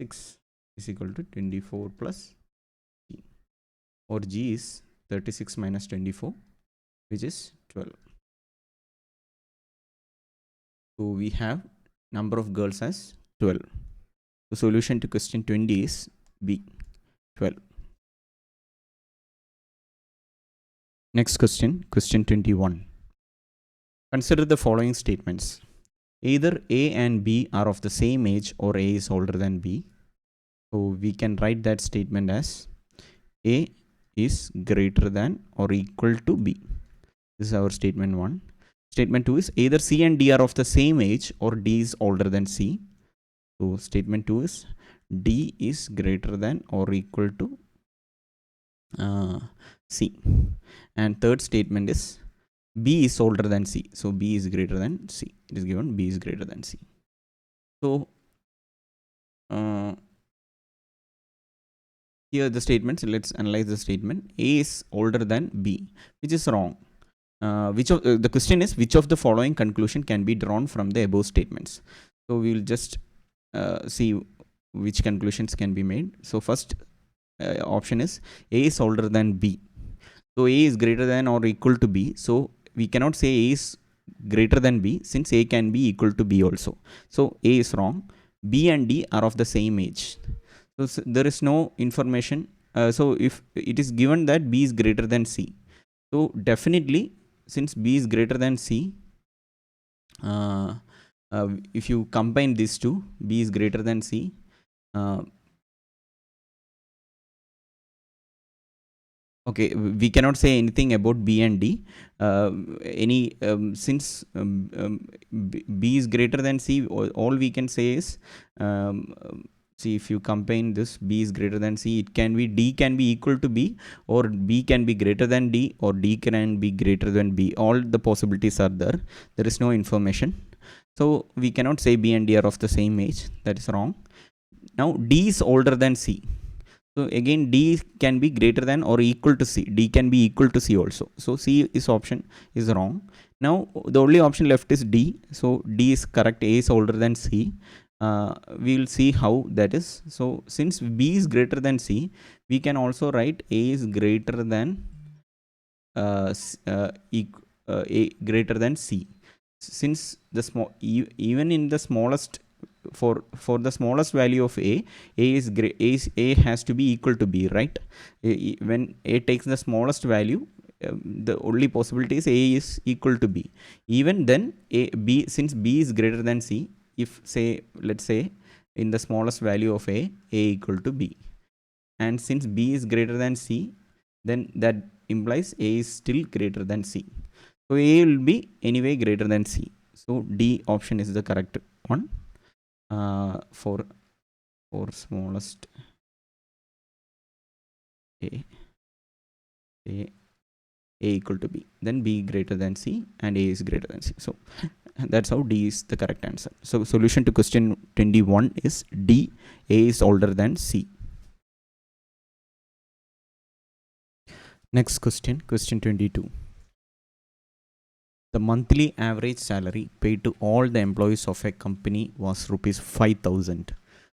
[SPEAKER 1] 6 is equal to 24 plus G, or G is 36 minus 24, which is 12. So we have number of girls as 12. The solution to question 20 is B, 12. Next question, question 21. Consider the following statements. Either A and B are of the same age or A is older than B. So we can write that statement as A is greater than or equal to B. This is our statement 1. Statement 2 is either C and D are of the same age or D is older than C. So statement 2 is D is greater than or equal to C. And third statement is B is older than C. So B is greater than C. It is given B is greater than C. So here the statements, let's analyze the statement. A is older than B, which is wrong. The question is which of the following conclusion can be drawn from the above statements. So we will just see which conclusions can be made. So first option is A is older than B. So A is greater than or equal to B. So we cannot say A is greater than B, since A can be equal to B also. So A is wrong. B and D are of the same age. So there is no information. So if it is given that B is greater than C, so definitely since B is greater than C, if you combine these two, B is greater than C, Okay, we cannot say anything about B and D. Since B is greater than C, all we can say is, see, if you combine this, B is greater than C, it can be D can be equal to B, or B can be greater than D, or D can be greater than B. All the possibilities are there. There is no information. So we cannot say B and D are of the same age. That is wrong. Now D is older than C. So again, D can be greater than or equal to C. D can be equal to C also. So C is option is wrong. Now the only option left is D. So D is correct. A is older than C. We will see how that is. So since B is greater than C, we can also write A is greater than A greater than C. Since the small even in the smallest, for the smallest value of A A has to be equal to B, right? When A takes the smallest value, the only possibility is A is equal to B. Even then, since B is greater than C, if let's say in the smallest value of A equal to B, and since B is greater than C, then that implies A is still greater than C. So A will be anyway greater than C. So D option is the correct one for smallest A equal to B. Then B greater than C and A is greater than C. So that's how D is the correct answer. So solution to question 21 is D. A is older than C. Next question, question 22. The monthly average salary paid to all the employees of a company was rupees 5,000.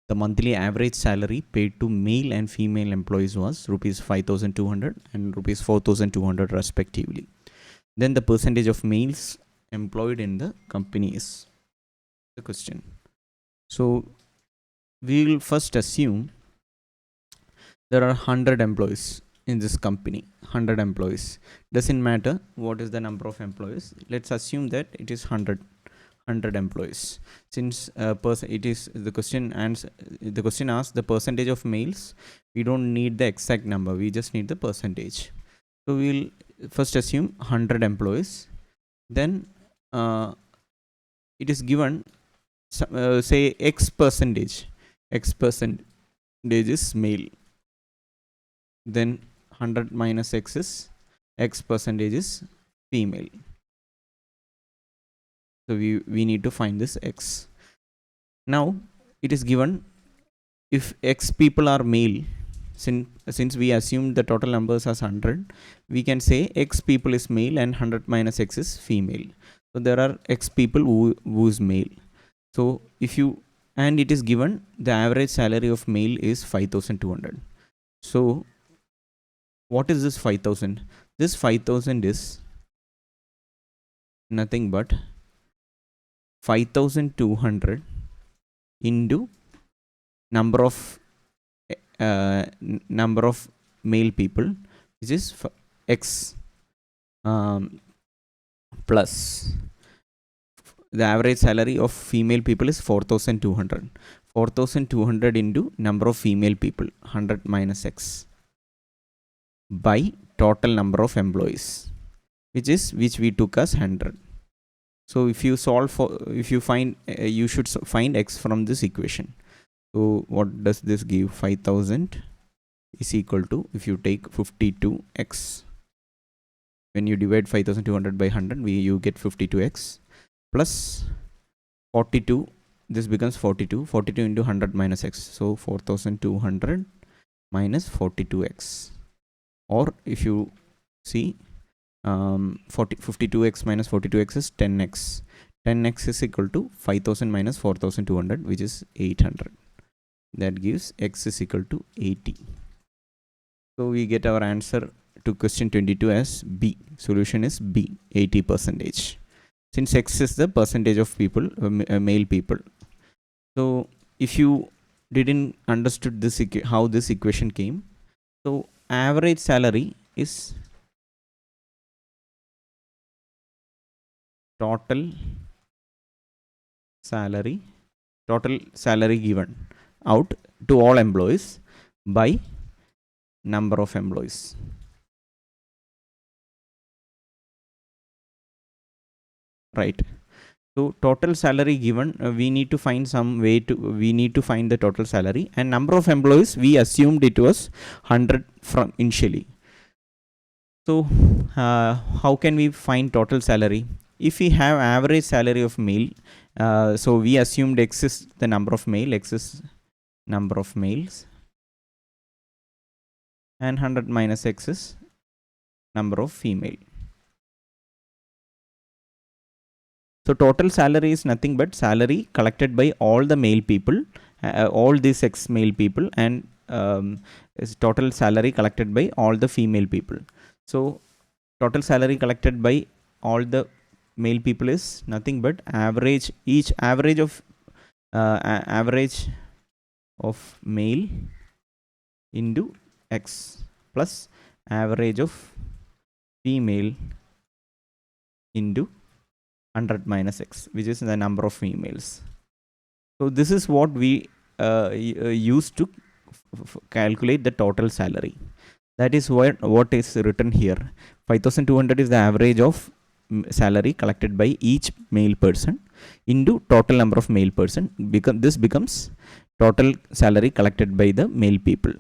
[SPEAKER 1] The monthly average salary paid to male and female employees was rupees 5,200 and rupees 4,200 respectively. Then the percentage of males employed in the company is the question. So we will first assume there are 100 employees in this company. 100 employees. Doesn't matter what is the number of employees. Let's assume that it is 100 employees. Since it is the question asks the percentage of males, we don't need the exact number, we just need the percentage. So we'll first assume 100 employees. Then it is given say X percentage is male. Then 100 minus X is X percentage is female. So we need to find this X. Now it is given if X people are male, since we assume the total numbers as 100, we can say X people is male and 100 minus X is female. So there are X people who is male. So and it is given the average salary of male is 5,200. So what is this 5,000? This 5,000 is nothing but 5,200 into number of male people, which is X, plus the average salary of female people is 4,200. 4,200 into number of female people, 100 minus X, by total number of employees, which we took as 100. So if you find you should find X from this equation. So what does this give? 5,000 is equal to, if you take 52X, when you divide 5,200 by 100, you get 52X plus 42. This becomes 42 into 100 minus X. So 4,200 minus 42X. Or if you see 52X minus 42X is 10X. 10X is equal to 5,000 minus 4,200, which is 800. That gives X is equal to 80. So we get our answer to question 22 as B. Solution is B, 80%. Since X is the percentage of people, male people. So if you didn't understood this how this equation came, so average salary is total salary given out to all employees by number of employees. right? So total salary given, we need to find some way to, we need to find the total salary, and number of employees, we assumed it was 100 from initially. So how can we find total salary? If we have average salary of male, so we assumed X is the number of male, X is number of males, and 100 minus X is number of female. So total salary is nothing but salary collected by all the male people, all these X male people, and is total salary collected by all the female people. So total salary collected by all the male people is nothing but average, each average of average of male into X plus average of female into 100 minus X, which is the number of females. So this is what we use to calculate the total salary. That is what is written here. 5,200 is the average of salary collected by each male person into total number of male person. This becomes total salary collected by the male people.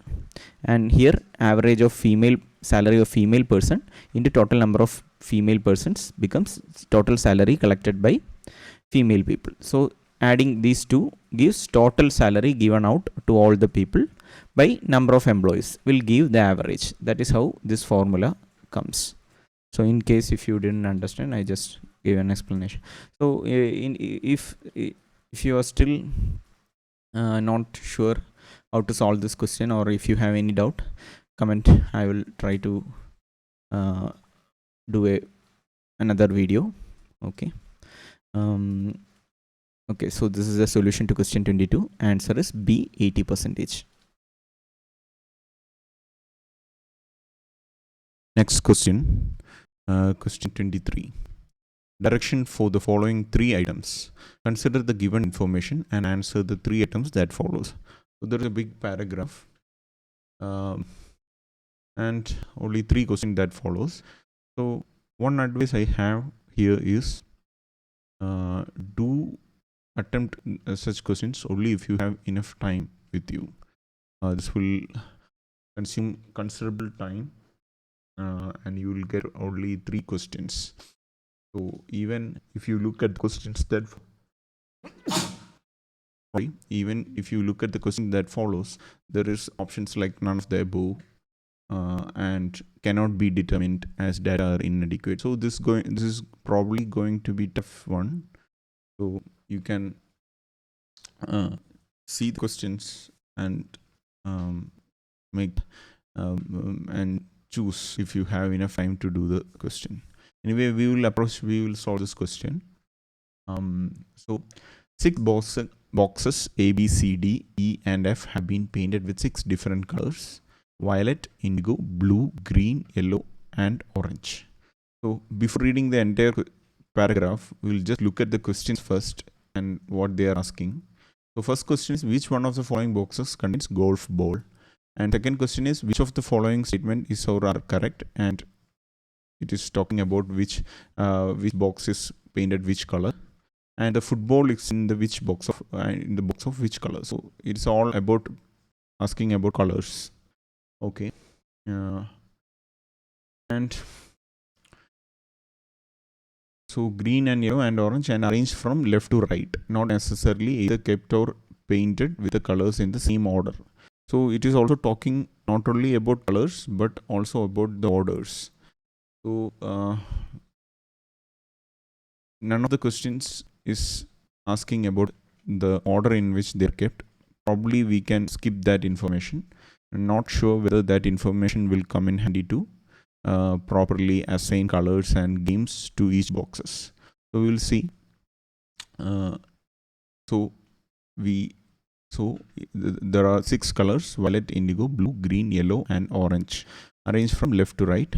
[SPEAKER 1] And here average of female salary of female person into total number of female persons becomes total salary collected by female people. So adding these two gives total salary given out to all the people by number of employees will give the average. That is how this formula comes. So in case if you didn't understand, I just gave an explanation. So if you are still not sure how to solve this question, or if you have any doubt, comment. I will try to do another video. Okay. Okay, so this is the solution to question 22. Answer is B, 80%. Next question, question 23. Direction for the following 3 items. Consider the given information and answer the 3 items that follows. So there is a big paragraph and only 3 questions that follows. So one advice I have here is do attempt such questions only if you have enough time with you. This will consume considerable time and you will get only 3 questions. So even if you look at the questions that even if you look at the question that follows, there is options like none of the above and cannot be determined as data are inadequate. So this is probably going to be tough one. So you can see the questions and make and choose if you have enough time to do the question. Anyway, we will solve this question. So 6 boxes A, B, C, D, E and F have been painted with 6 different colors: violet, indigo, blue, green, yellow and orange. So before reading the entire paragraph, we will just look at the questions first and what they are asking. So first question is, which one of the following boxes contains golf ball? And second question is, which of the following statement is or are correct? And it is talking about which box is painted which color, and the football is in the which box of in the box of which color. So it's all about asking about colors. Okay, and so green and yellow and orange and arranged from left to right, not necessarily either kept or painted with the colors in the same order. So it is also talking not only about colors but also about the orders. So none of the questions is asking about the order in which they are kept. Probably we can skip that information. I'm not sure whether that information will come in handy to properly assign colors and games to each boxes. So we'll see. There are 6 colors: violet, indigo, blue, green, yellow and orange, arranged from left to right.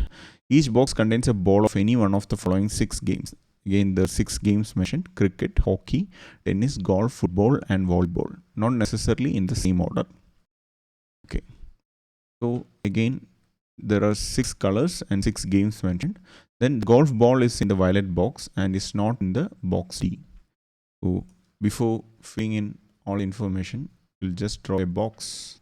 [SPEAKER 1] Each box contains a ball of any one of the following 6 games. Again, the 6 games mentioned: cricket, hockey, tennis, golf, football and volleyball, not necessarily in the same order. Okay, so again there are 6 colors and 6 games mentioned. Then the golf ball is in the violet box and is not in the box D. So before filling in all information, we'll just draw a box.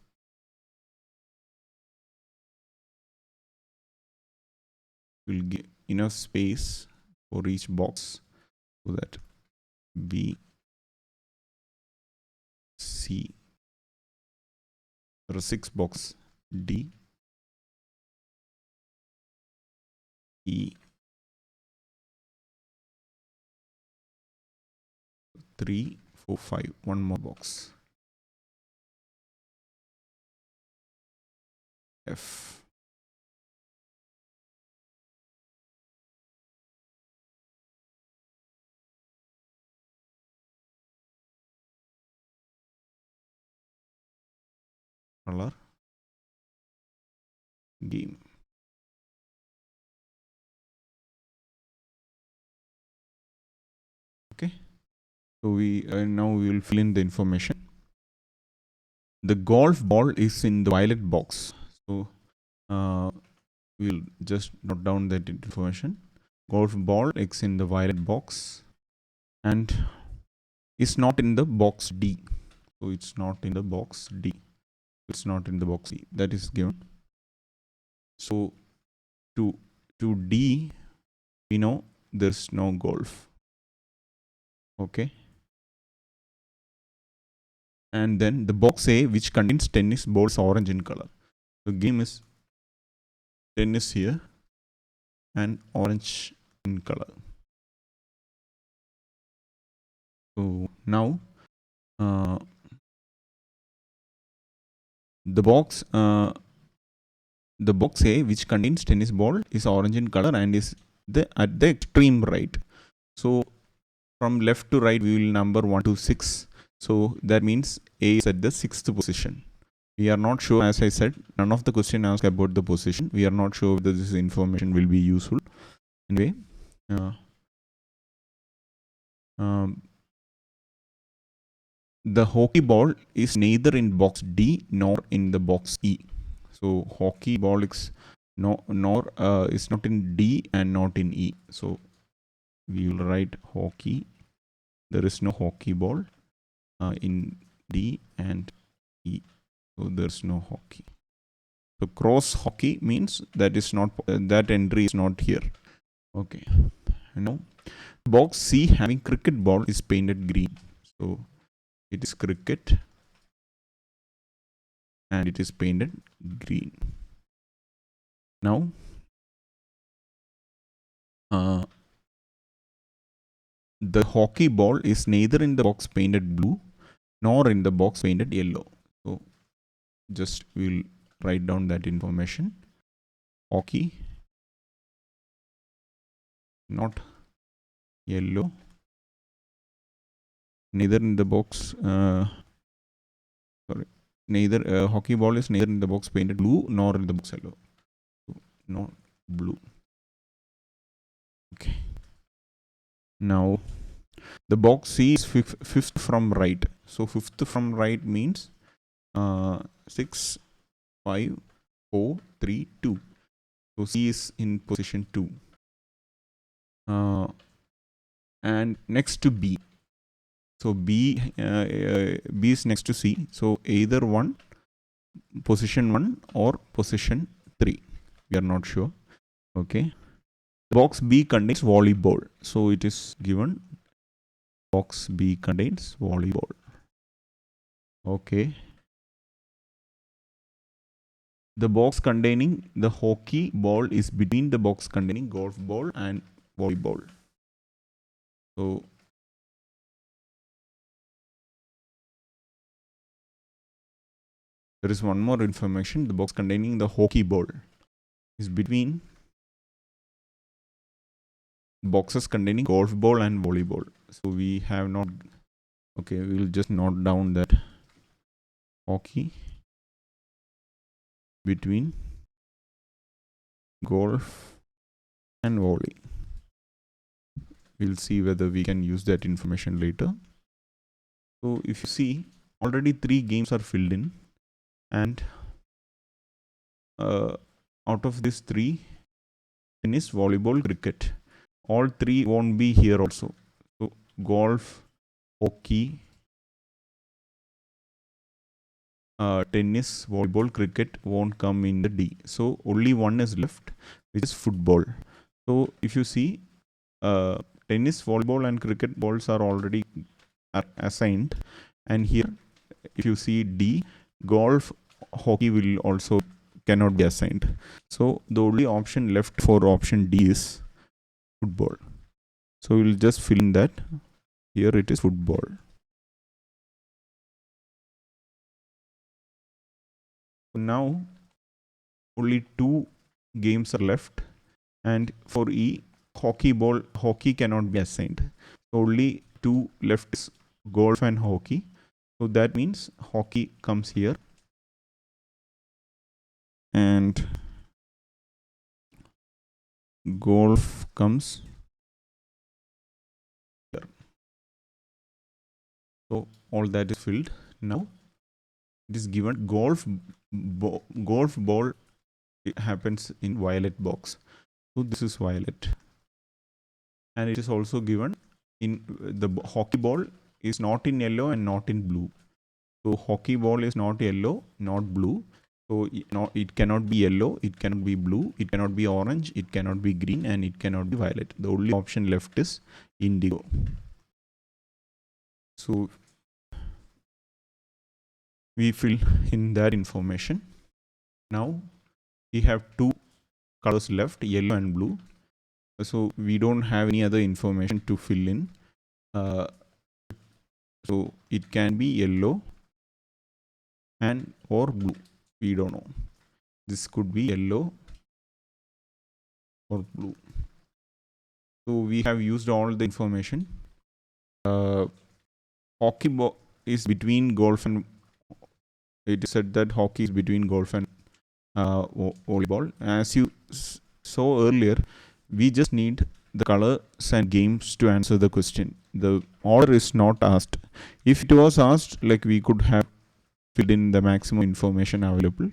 [SPEAKER 1] We'll give enough space for each box so that B, C, there are 6 boxes, D, E, 3, 4, 5, one more box, F. Color, game. Okay, so we now we will fill in the information. The golf ball is in the violet box, so we'll just note down that information. Golf ball is in the violet box and is not in the box D. So it's not in the box D. It's not in the box D. That is given. So to D, we know there's no golf. Okay. And then the box A, which contains tennis balls, orange in color. The game is tennis here and orange in color. So now the box A, which contains tennis ball, is orange in color and is at the extreme right. So from left to right, we will number 1 to 6. So that means A is at the 6th position. We are not sure, as I said, none of the question asked about the position. We are not sure whether this information will be useful. Anyway, the hockey ball is neither in box D nor in the box E. So hockey ball is is not in D and not in E. So we will write hockey. There is no hockey ball in D and E. So there's no hockey. So cross hockey means that is not that entry is not here. Okay. Now box C having cricket ball is painted green. So it is cricket and it is painted green. Now the hockey ball is neither in the box painted blue nor in the box painted yellow. So just we'll write down that information. Hockey, not yellow, neither in the box neither hockey ball is neither in the box painted blue nor in the box yellow. So, not blue. Okay. Now the box C is fifth from right. So fifth from right means 6, 5, 4, 3, 2. So C is in position 2. And next to B. So B is next to C. So either position 1 or position 3. We are not sure. Okay. Box B contains volleyball. So it is given box B contains volleyball. Okay. The box containing the hockey ball is between the box containing golf ball and volleyball. So there is one more information. The box containing the hockey ball is between boxes containing golf ball and volleyball. So we have not. Okay, we will just note down that hockey between golf and volley. We'll see whether we can use that information later. So if you see, already 3 games are filled in, and out of these 3,
[SPEAKER 2] tennis, volleyball, cricket. All three won't be here also. So golf, hockey, tennis, volleyball, cricket won't come in the D. So only one is left, which is football. So if you see, tennis, volleyball, and cricket balls are already assigned, and here if you see D, golf, hockey will also cannot be assigned. So the only option left for option D is football. So we'll just fill in that. Here it is football. Now only 2 games are left, and for E, hockey cannot be assigned. Only 2 left is golf and hockey. So that means hockey comes here, and golf comes here. So all that is filled. Now it is given golf ball, it happens in violet box. So this is violet, and it is also given in the hockey ball is not in yellow and not in blue. So hockey ball is not yellow, not blue. So it cannot be yellow, it cannot be blue, it cannot be orange, it cannot be green, and it cannot be violet. The only option left is indigo. So we fill in that information. Now we have 2 colors left, yellow and blue. So we don't have any other information to fill in. So it can be yellow and or blue. We don't know. This could be yellow or blue. So we have used all the information. Hockey ball is between golf and, it is said that hockey is between golf and volleyball. As you saw earlier, we just need the colors and games to answer the question. The order is not asked. If it was asked, like, we could have filled in the maximum information available.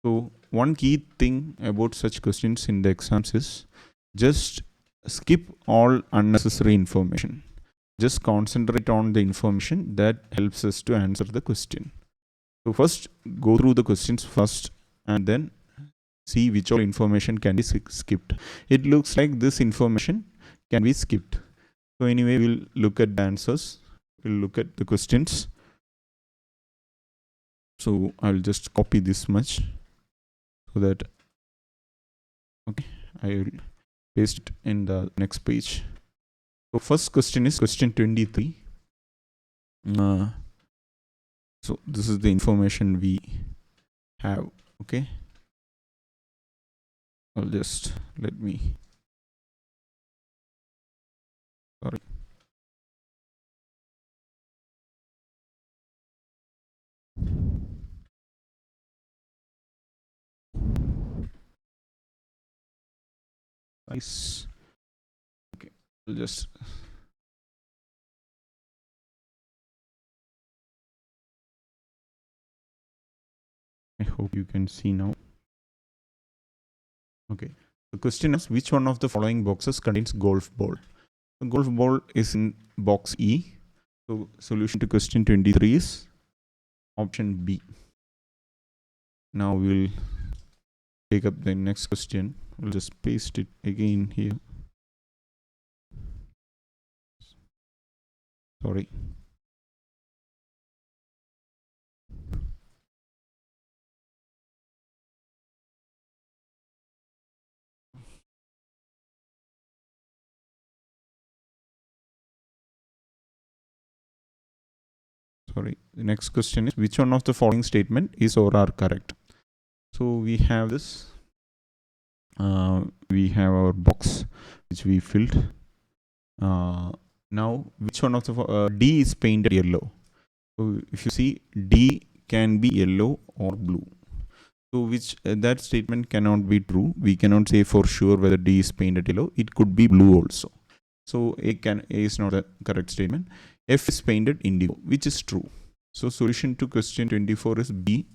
[SPEAKER 2] So one key thing about such questions in the exams is just skip all unnecessary information. Just concentrate on the information that helps us to answer the question. So first go through the questions first, and then see which all information can be skipped. It looks like this information can be skipped. So anyway, we'll look at the answers. We'll look at the questions. So I'll just copy this much so that, okay, I will paste it in the next page. So first question is question 23. So this is the information we have. Okay, I'll just let me, sorry. Nice. Okay, I'll just, I hope you can see now. Okay, the question is, which one of the following boxes contains golf ball? The golf ball is in box E. So solution to question 23 is option B. Now we'll take up the next question. We'll just paste it again here. Sorry. The next question is, which one of the following statement is or are correct? So we have this. We have our box which we filled. Now which one of the D is painted yellow? So if you see, D can be yellow or blue. So which that statement cannot be true. We cannot say for sure whether D is painted yellow. It could be blue also. So A is not a correct statement. F is painted indigo, which is true. So solution to question 24 is B.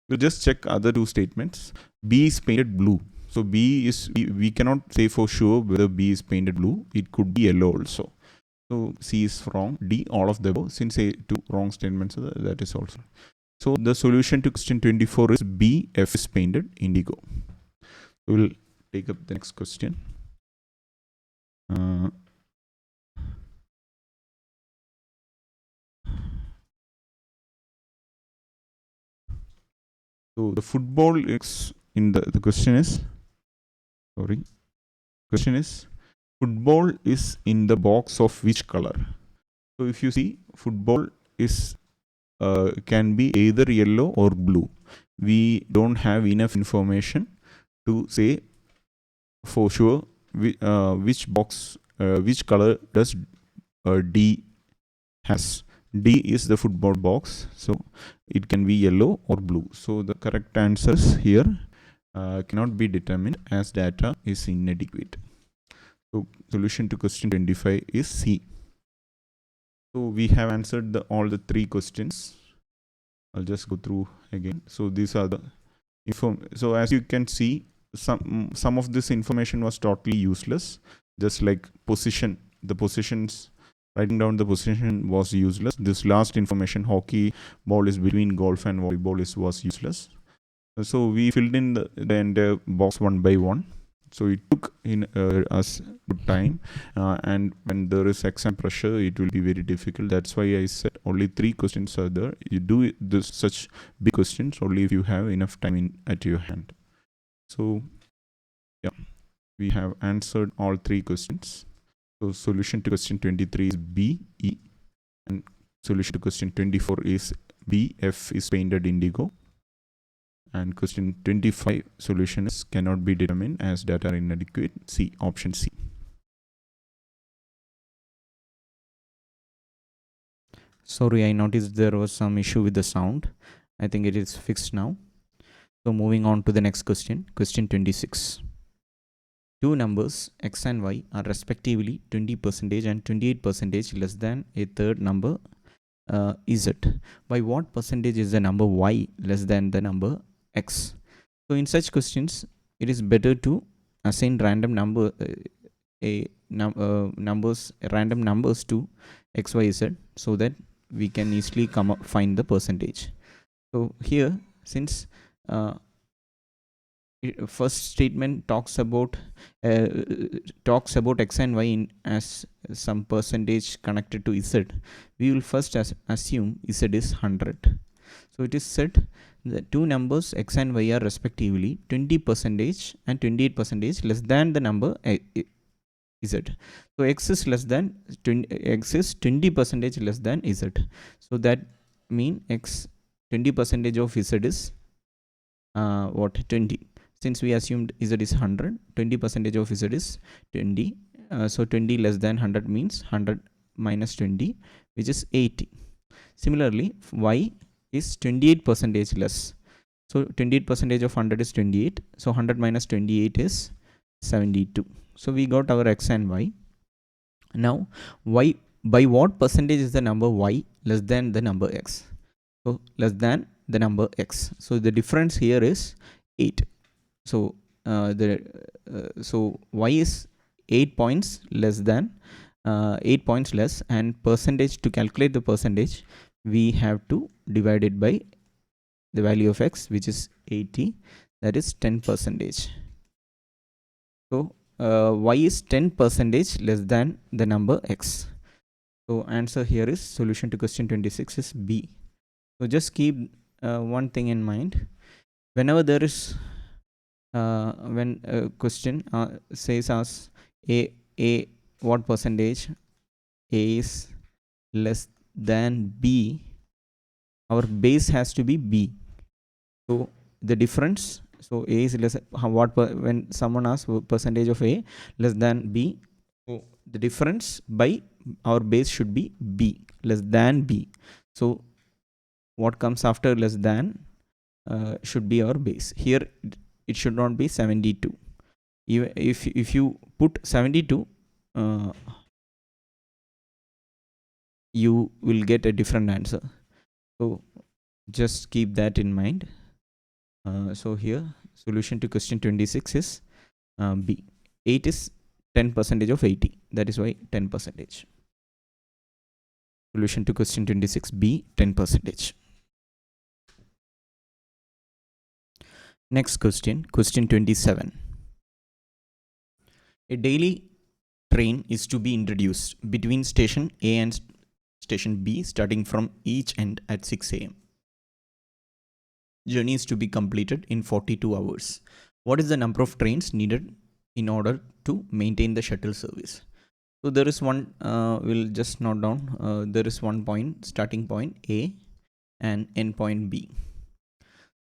[SPEAKER 2] We'll just check other two statements. B is painted blue. So B is, we cannot say for sure whether B is painted blue. It could be yellow also. So C is wrong. D, all of the above. Since two wrong statements, that is also. So the solution to question 24 is B, F is painted indigo. We will take up the next question. So the football is in the question is, sorry, question is, football is in the box of which color? So if you see, football is can be either yellow or blue. We don't have enough information to say for sure which box, which color does D has. D is the football box, so it can be yellow or blue. So the correct answers here cannot be determined as data is inadequate. So solution to question 25 is C. So we have answered all the three questions. I'll just go through again. So these are the so as you can see, some of this information was totally useless, just like position. The positions, writing down the position was useless. This last information, hockey ball is between golf and volleyball, was useless. So we filled in the entire box one by one. So it took in us good time, and when there is exam pressure, it will be very difficult. That's why I said only 3 questions are there. You do such big questions only if you have enough time at your hand. So yeah, we have answered all 3 questions. So solution to question 23 is B, E, and solution to question 24 is B, F is painted indigo. And question 25 solution is cannot be determined as data are inadequate. C, option C.
[SPEAKER 1] Sorry, I noticed there was some issue with the sound. I think it is fixed now. So moving on to the next question, question 26. Two numbers x and y are respectively 20% and 28% less than a third number z. By what percentage is the number y less than the number x? So in such questions, it is better to assign random number random numbers to x, y, z, so that we can easily find the percentage. So here, since first statement talks about x and y as some percentage connected to z, we will first assume z is 100. So it is said the two numbers x and y are respectively 20% and 28% less than the number z. So x is less than 20% less than z. So that mean x 20% of z is what, 20. Since we assumed z is 100, 20% of z is 20. So 20 less than 100 means 100 minus 20, which is 80. Similarly, y is 28% less. So 28% of 100 is 28. So 100 minus 28 is 72. So we got our x and y. Now, y, by what percentage is the number y less than the number x? So less than the number x. So the difference here is 8. So so y is 8 points less than 8 points less, and percentage, to calculate the percentage, we have to divide it by the value of x, which is 80, that is 10%. So y is 10% less than the number x. So answer here is, solution to question 26 is B. So just keep one thing in mind. Whenever there is when a question says us a what percentage a is less than b, our base has to be b. So the difference, so a is less, when someone asks percentage of a less than b, so the difference by our base should be b, less than b. So what comes after less than should be our base. Here it should not be 72. Even if you put 72, you will get a different answer. So just keep that in mind. So here, solution to question 26 is B. 8 is 10% of 80. That is why 10%. Solution to question 26, B, 10%. Next question, question 27. A daily train is to be introduced between station A and station B starting from each end at 6 a.m. Journey is to be completed in 42 hours. What is the number of trains needed in order to maintain the shuttle service? So there is one, we'll just note down, there is one point, starting point A and end point B.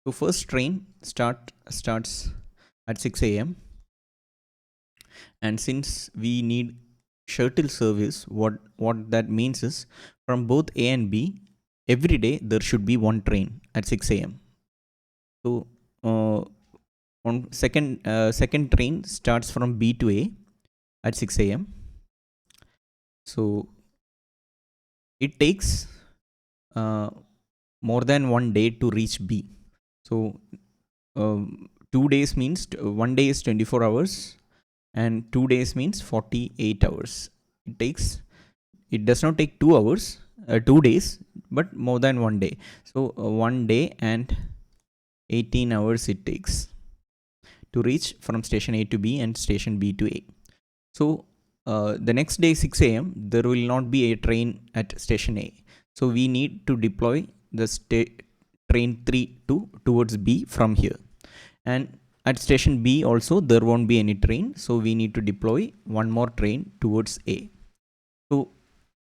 [SPEAKER 1] So first train starts at 6 a.m. and since we need shuttle service, what that means is from both A and B, every day there should be one train at 6 a.m. So on second train starts from B to A at 6 a.m. So it takes more than 1 day to reach B. So 2 days means 1 day is 24 hours and 2 days means 48 hours. It does not take 2 hours, 2 days, but more than 1 day. So 1 day and 18 hours it takes to reach from station A to B and station B to A. So the next day 6 a.m. there will not be a train at station A. So we need to deploy the train 3 towards B from here. And at station B also there won't be any train. So we need to deploy one more train towards A. So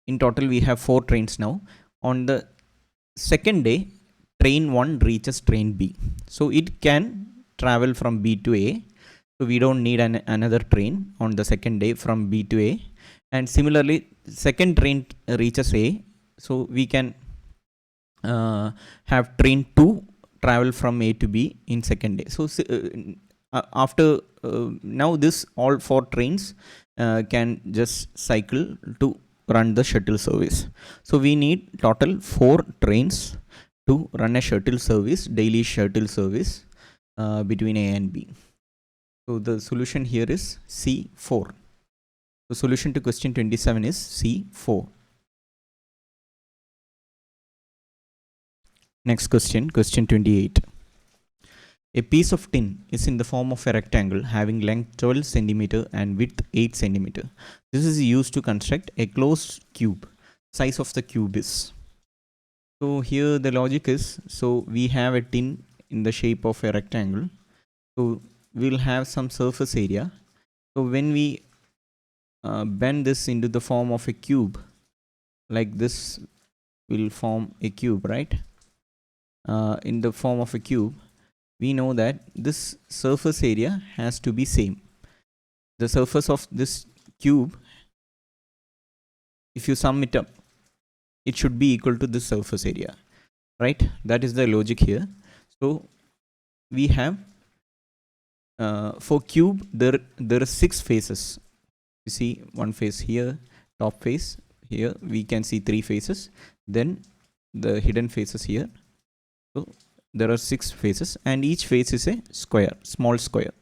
[SPEAKER 1] in total we have 4 trains now. On the second day, train 1 reaches train B. So it can travel from B to A. So we don't need another train on the second day from B to A. And similarly, second train reaches A. So we can have train 2 travel from A to B in second day. So after now this all 4 trains can just cycle to run the shuttle service. So we need total 4 trains to run a shuttle service, daily shuttle service between A and B. So the solution here is C4. The solution to question 27 is C4. Next question, question 28. A piece of tin is in the form of a rectangle having length 12 cm and width 8 cm. This is used to construct a closed cube. Size of the cube is. So here the logic is, so we have a tin in the shape of a rectangle. So we'll have some surface area. So when we bend this into the form of a cube, like this will form a cube, right? In the form of a cube, we know that this surface area has to be same. The surface of this cube, if you sum it up, it should be equal to this surface area, right? That is the logic here. So we have for cube there are 6 faces. You see one face here, top face here, we can see 3 faces, then the hidden faces here. So there are 6 faces and each face is a square, small square.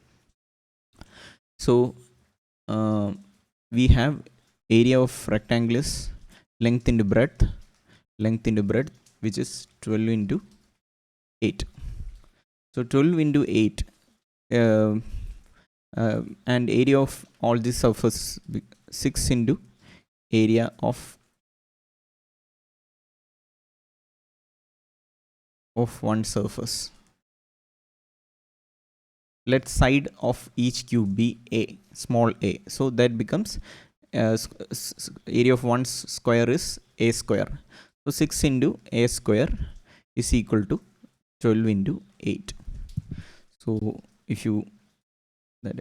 [SPEAKER 1] So we have area of rectangle is length into breadth, which is 12 into 8. So 12 into 8 and area of all this surface 6 into area of one surface. Let side of each cube be A, small a. So that becomes area of one square is A square. So 6 into A square is equal to 12 into 8. So if you, that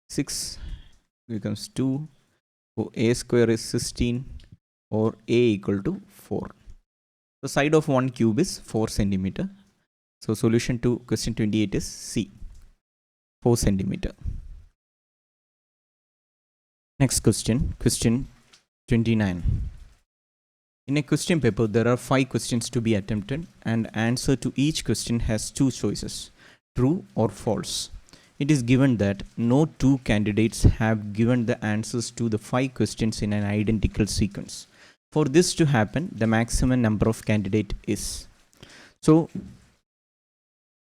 [SPEAKER 1] 6 becomes 2. So A square is 16 or A equal to 4. The side of one cube is 4 centimeter. So solution to question 28 is C, 4 centimeter. Next question, question 29. In a question paper, there are 5 questions to be attempted and answer to each question has 2 choices, true or false. it is given that no two candidates have given the answers to the 5 questions in an identical sequence. For this to happen, the maximum number of candidate is. So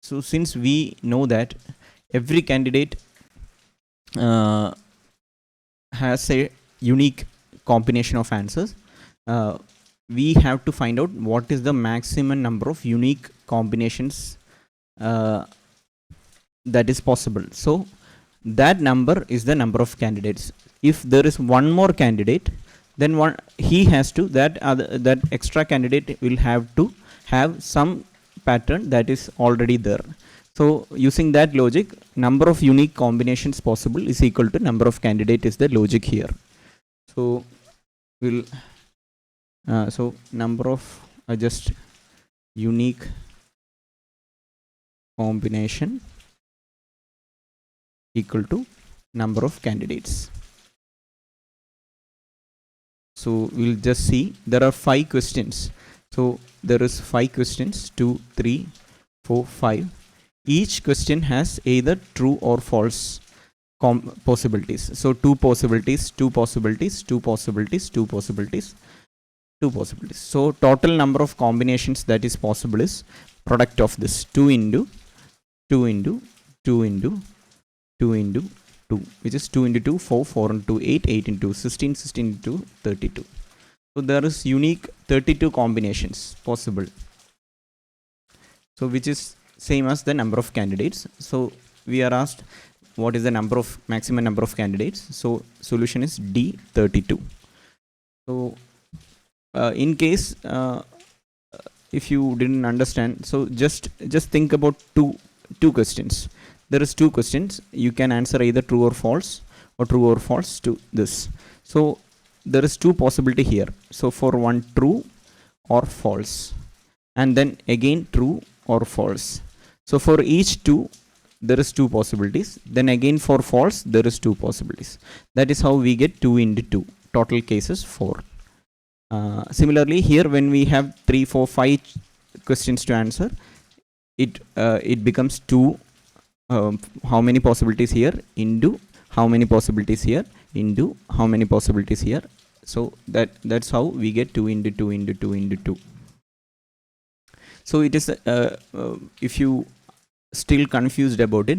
[SPEAKER 1] since we know that every candidate has a unique combination of answers, we have to find out what is the maximum number of unique combinations that is possible. So that number is the number of candidates. If there is one more candidate, then he has to, that extra candidate will have to have some pattern that is already there. So using that logic, number of unique combinations possible is equal to number of candidate is the logic here. So we'll so number of just unique combination equal to number of candidates. So we'll just see there are 5 questions. So there is 5 questions, 2, 3, 4, 5. Each question has either true or false possibilities. So 2 possibilities, 2 possibilities, 2 possibilities, 2 possibilities, 2 possibilities. So total number of combinations that is possible is product of this 2 into 2 into 2 into 2 into 2, which is 2 into 2, 4, 4 into 8, 8 into 16, 16 into 32. So there is unique 32 combinations possible. So which is same as the number of candidates. So we are asked what is the number of maximum number of candidates. So solution is D, 32. So in case if you didn't understand, so just think about two questions. There is 2 questions. You can answer either true or false to this. So there is 2 possibility here. So for one, true or false, and then again true or false. So for each 2 there is 2 possibilities. Then again for false there is 2 possibilities. That is how we get 2 into 2. Total cases 4. Similarly here, when we have 3, 4, 5 questions to answer, it becomes 2. How many possibilities here into how many possibilities here into how many possibilities here. So that's how we get 2 into 2 into 2 into 2. So it is if you still confused about it,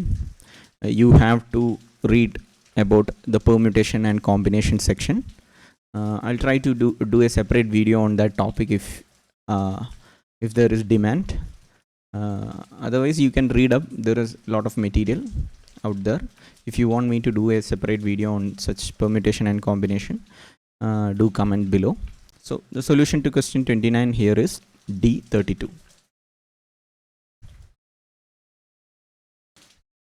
[SPEAKER 1] you have to read about the permutation and combination section. I'll try to do a separate video on that topic if there is demand. Otherwise you can read up. There is a lot of material out there. If you want me to do a separate video on such permutation and combination, do comment below. So the solution to question 29 here is D, 32.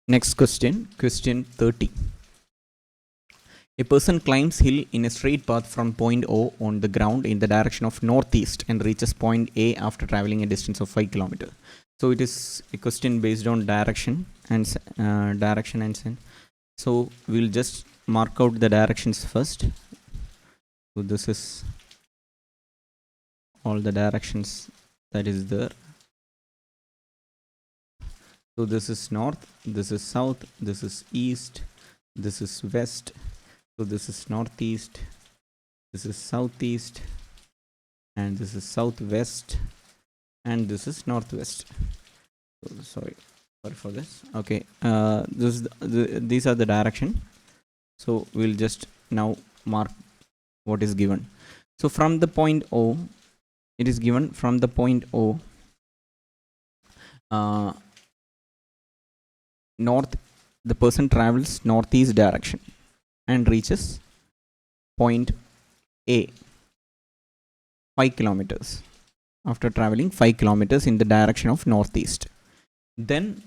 [SPEAKER 1] Next question, question 30. A person climbs hill in a straight path from point O on the ground in the direction of northeast and reaches point A after traveling a distance of 5 kilometers. So it is a question based on direction and sense. So we'll just mark out the directions first. So this is all the directions that is there. So this is north, this is south, this is east, this is west. So this is northeast, this is southeast, and this is southwest, and this is northwest. So, sorry for this. Okay, these are the direction. So we'll just now mark what is given. So from the point O, it is given from the point O, north. The person travels northeast direction and reaches point A 5 kilometers after traveling 5 kilometers in the direction of northeast. Then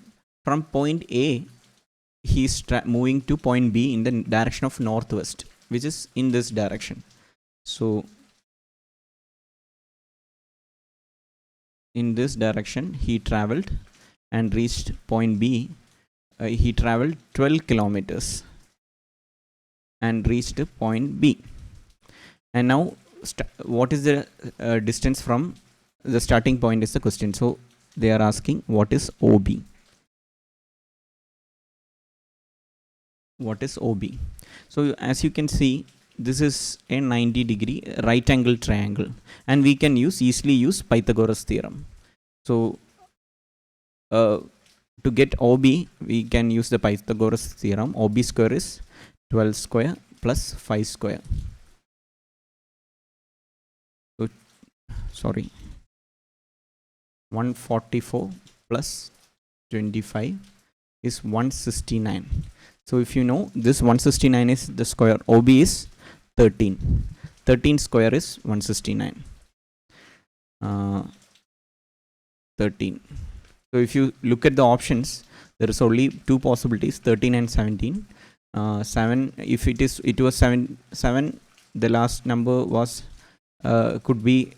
[SPEAKER 1] from point A he is moving to point B in the direction of northwest, which is in this direction. So in this direction he traveled and reached point B. He traveled 12 kilometers and reached point B. And now what is the distance from the starting point is the question. So they are asking what is OB. what is OB. So as you can see, this is a 90-degree right angle triangle, and we can easily use Pythagoras theorem. So to get OB, we can use the Pythagoras theorem. OB square is 12 square plus 5 square. So, sorry, 144 plus 25 is 169. So if you know, this 169 is the square. OB is 13. 13 square is 169. 13. So if you look at the options, there is only two possibilities, 13 and 17. 7, if it was 7, the last number was could be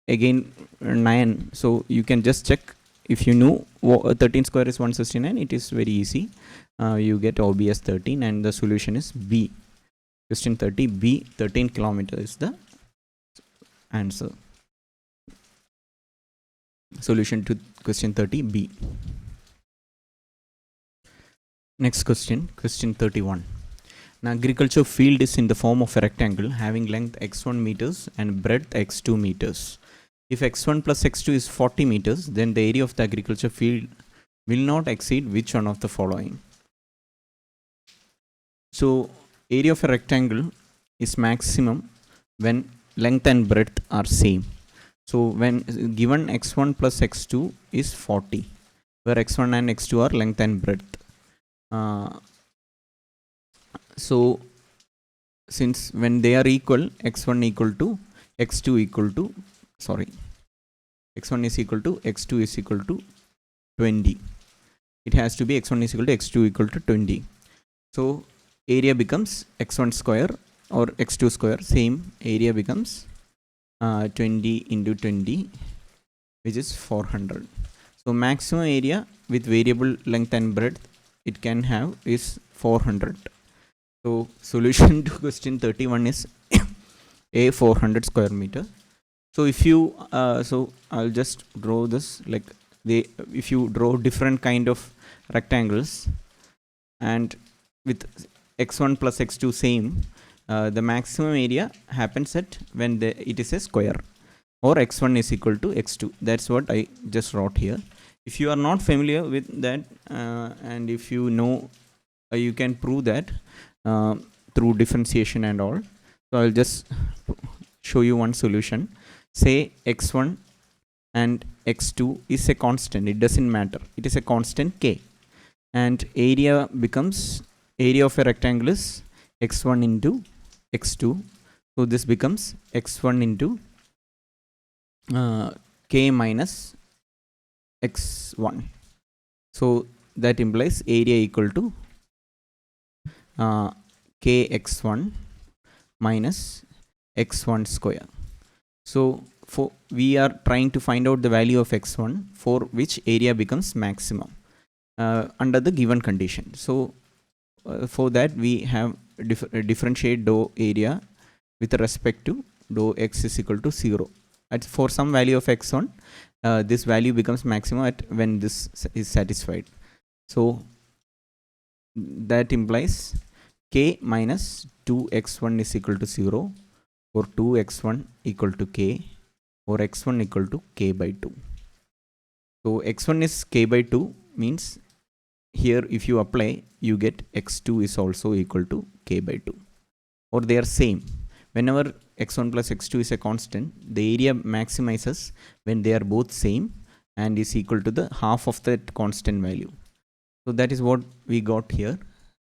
[SPEAKER 1] again 9. So you can just check. If you know 13 square is 169, it is very easy. You get OB as 13, and the solution is B. Question 30, B, 13 kilometers is the answer. Solution to question 30, B. Next question, question 31. An agriculture field is in the form of a rectangle having length x1 meters and breadth x2 meters. If x1 plus x2 is 40 meters, then the area of the agriculture field will not exceed which one of the following? So area of a rectangle is maximum when length and breadth are same. So when given x1 plus x2 is 40, where x1 and x2 are length and breadth. So since when they are equal, x1 equal to x2 equal to, x1 is equal to x2 is equal to 20. It has to be x1 is equal to x2 equal to 20. So area becomes x1 square or x2 square, same area becomes 20 into 20, which is 400. So maximum area with variable length and breadth it can have is 400. So solution to question 31 is a 400 square meter. So if you so I'll just draw this like if you draw different kind of rectangles and with x1 plus x2 same, the maximum area happens at when it is a square or x1 is equal to x2. That's what I just wrote here. If you are not familiar with that and if you know, you can prove that through differentiation and all. So I'll just show you one solution. Say x1 and x2 is a constant. It doesn't matter. It is a constant k, and area becomes, area of a rectangle is x1 into x2. So this becomes x1 into k minus x1. So that implies area equal to kx1 minus x1 square. So for we are trying to find out the value of x1 for which area becomes maximum under the given condition. So for that we have differentiate dou area with respect to dou x is equal to 0. For some value of x1, this value becomes maximum at when this is satisfied. So that implies k minus 2x1 is equal to 0, or 2x1 equal to k, or x1 equal to k by 2. So x1 is k by 2 means here if you apply, you get x2 is also equal to k by 2, or they are same. Whenever x1 plus x2 is a constant, the area maximizes when they are both same and is equal to the half of that constant value. So that is what we got here.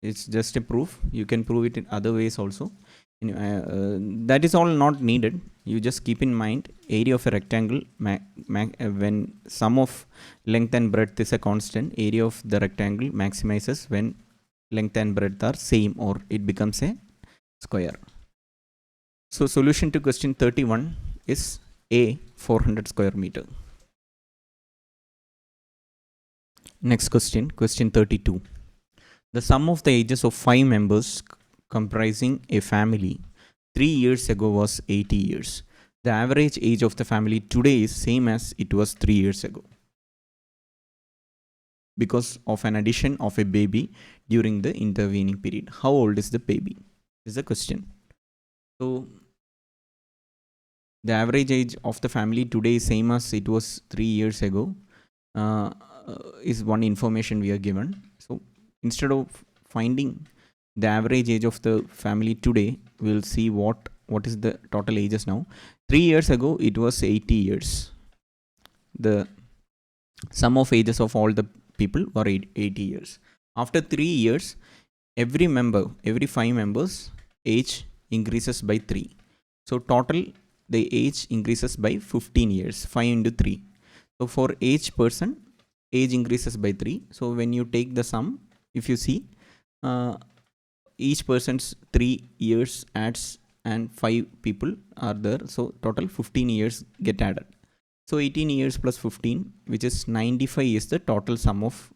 [SPEAKER 1] It's just a proof. You can prove it in other ways also. That is all not needed. You just keep in mind area of a rectangle when sum of length and breadth is a constant, area of the rectangle maximizes when length and breadth are same or it becomes a square. So solution to question 31 is A, 400 square meter. Next question, question 32. The sum of the ages of 5 members comprising a family 3 years ago was 80 years. The average age of the family today is same as it was 3 years ago. because of an addition of a baby during the intervening period. How old is the baby? Is the question. So the average age of the family today is same as it was 3 years ago. Is one information we are given. So instead of finding the average age of the family today, we'll see what is the total ages now. 3 years ago it was 80 years. The sum of ages of all the people were 80 years. After 3 years, every 5 members age increases by 3. So total the age increases by 15 years, 5 into 3. So for each person, age increases by 3. So when you take the sum, if you see, each person's 3 years adds and 5 people are there. So total 15 years get added. So 18 years plus 15, which is 95, is the total sum of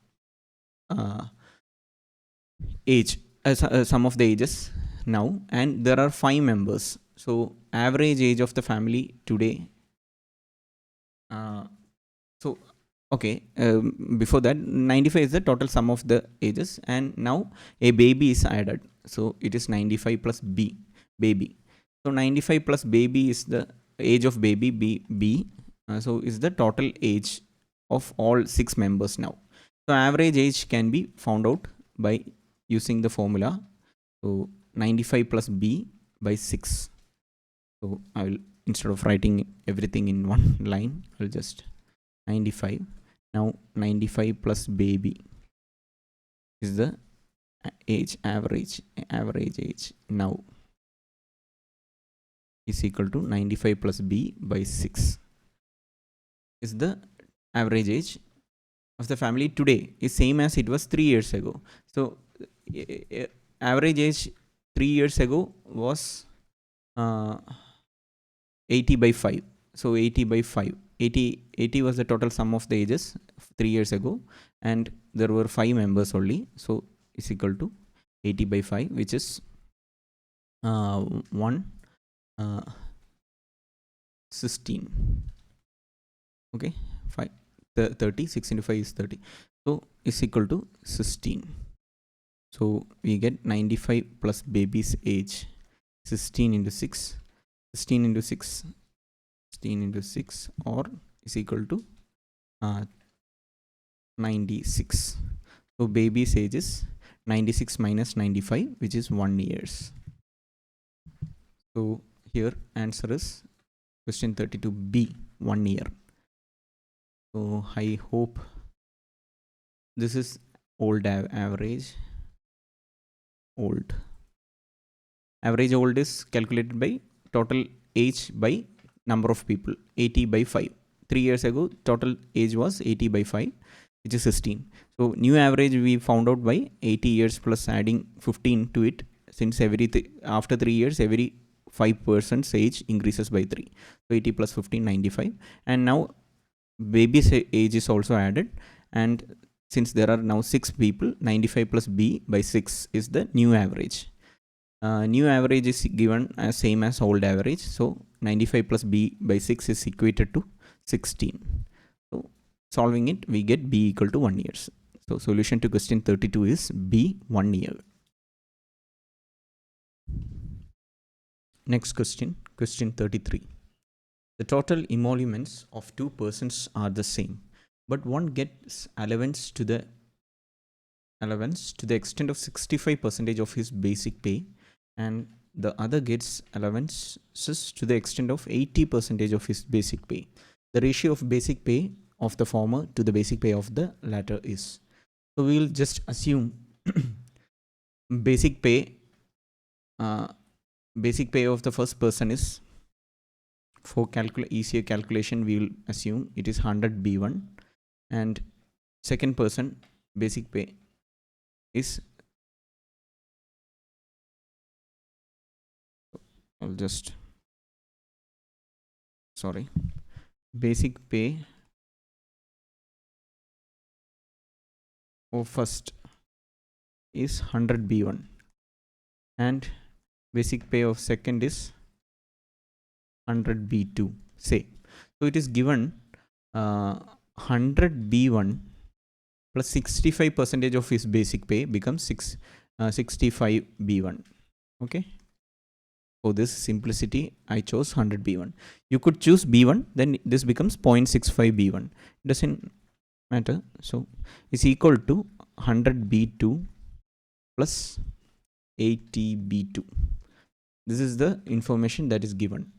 [SPEAKER 1] age, sum of the ages now. And there are 5 members. So average age of the family today. So okay, before that 95 is the total sum of the ages, and now a baby is added. So it is 95 plus baby. So 95 plus baby is the age of baby b. So is the total age of all 6 members now. So average age can be found out by using the formula. So 95 plus b by 6. So I will, instead of writing everything in one line, I'll just 95. Now 95 plus baby is the age, average age now is equal to 95 plus b by 6 is the average age of the family today, is same as it was 3 years ago. So average age 3 years ago was 80 by 5. So 80 by 5. 80 was the total sum of the ages 3 years ago, and there were 5 members only. So is equal to 80 by 5, which is 16. Okay, 5 30, 6 into 5 is 30. So is equal to 16. So we get 95 plus baby's age, 16 into 6, 16 into 6, 16 into 6, or is equal to 96. So baby's age is 96 minus 95, which is 1 years. So here answer is question 32b, 1 year. So I hope this is old average. Old average old is calculated by total age by number of people, 80 by 5. 3 years ago total age was 80 by 5, which is 16. So new average we found out by 80 years plus adding 15 to it, since after 3 years every 5% age increases by 3. So 80 plus 15, 95. And now baby's age is also added, and since there are now 6 people, 95 plus b by 6 is the new average. New average is given as same as old average. So 95 plus b by 6 is equated to 16. So solving it, we get b equal to 1 year. So solution to question 32 is b, 1 year. Next question, question 33. The total emoluments of 2 persons are the same, but one gets allowance to the extent of 65% of his basic pay, and the other gets allowances to the extent of 80% of his basic pay. The ratio of basic pay of the former to the basic pay of the latter is. So we will just assume basic pay of the first person is, for easier calculation, we will assume it is 100 B1, and second person basic pay is, I'll just, sorry, basic pay of first is 100 B1, and basic pay of second is 100 B2, say. So it is given 100 B1 plus 65% of his basic pay becomes 65 B1. Okay. For this simplicity, I chose 100 B1. You could choose B1, then this becomes 0.65 B1. Doesn't matter. So is equal to 100 B2 plus 80 B2. This is the information that is given.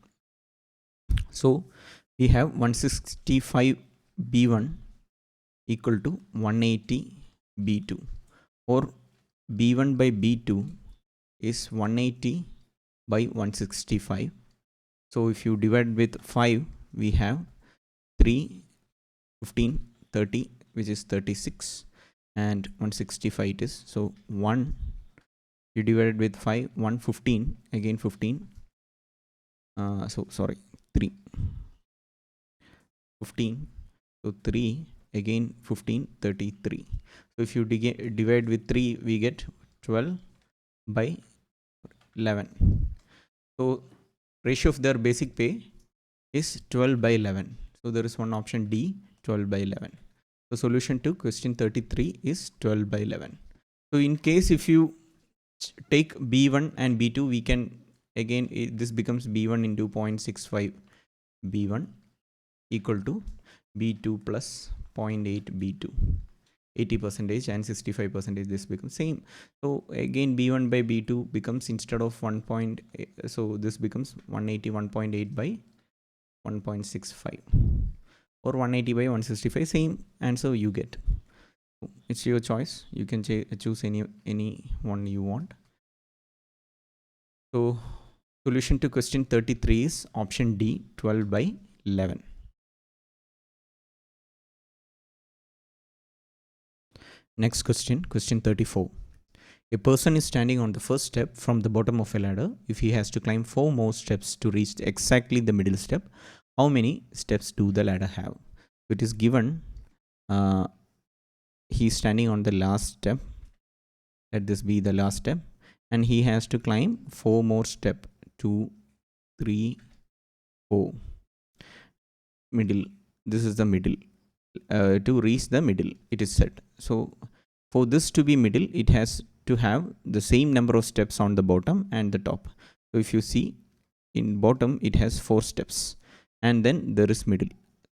[SPEAKER 1] So we have 165 B1 equal to 180 B2, or B1 by B2 is 180 by 165. So if you divide with 5, we have 3, 15, 30, which is 36, and 165 it is. So 1 you divided with 5, 115, again 15. So sorry, 3, 15. So 3, again 15, 33. So if you divide with 3, we get 12 by 11. So ratio of their basic pay is 12 by 11. So there is one option D, 12 by 11. The solution to question 33 is 12 by 11. So in case if you take B1 and B2, we can again, this becomes B1 into 0.65 B1 equal to B2 plus 0.8 B2. 80% and 65%, this becomes same. So again, B1 by B2 becomes, instead of 1. So this becomes 181.8 by 1.65, or 180 by 165. Same answer you get. It's your choice. You can choose any one you want. So solution to question 33 is option D, 12 by 11. Next question, question 34. A person is standing on the first step from the bottom of a ladder. If he has to climb 4 more steps to reach exactly the middle step, how many steps do the ladder have? It is given he is standing on the last step. Let this be the last step, and he has to climb 4 more steps. 2, 3, 4. Middle. This is the middle. To reach the middle, it is said. So for this to be middle, it has to have the same number of steps on the bottom and the top. So if you see, in bottom it has 4 steps, and then there is middle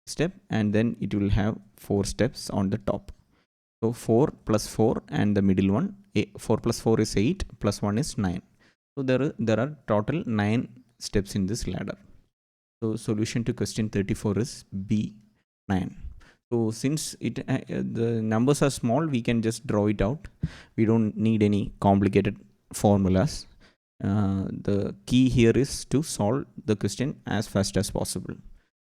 [SPEAKER 1] step, and then it will have 4 steps on the top. So 4 plus 4 and the middle one, 4 plus 4 is 8, plus 1 is 9. So there are total 9 steps in this ladder. So solution to question 34 is B, 9. So since the numbers are small, we can just draw it out. We don't need any complicated formulas. The key here is to solve the question as fast as possible.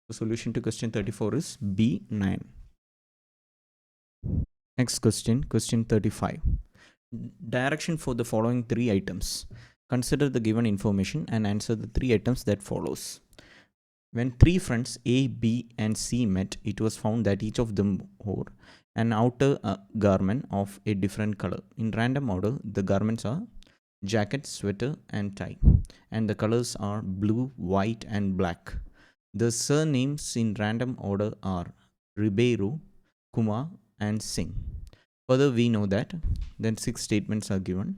[SPEAKER 1] The solution to question 34 is B, 9. Next question, question 35. Direction for the following 3 items. Consider the given information and answer the 3 items that follows. When 3 friends A, B, and C met, it was found that each of them wore an outer garment of a different color. In random order, the garments are jacket, sweater, and tie, and the colors are blue, white, and black. The surnames in random order are Ribeiro, Kumar, and Singh. Further, we know that then 6 statements are given.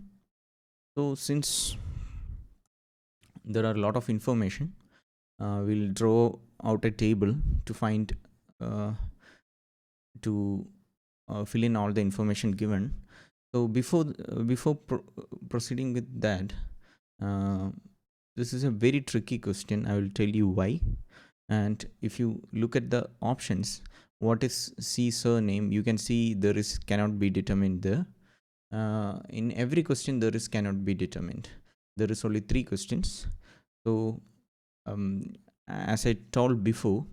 [SPEAKER 1] So since there are a lot of information, we'll draw out a table to find fill in all the information given. So before proceeding with that, this is a very tricky question. I will tell you why. And if you look at the options, what is C surname, you can see there is cannot be determined there. In every question there is cannot be determined. There is only 3 questions. So as I told before,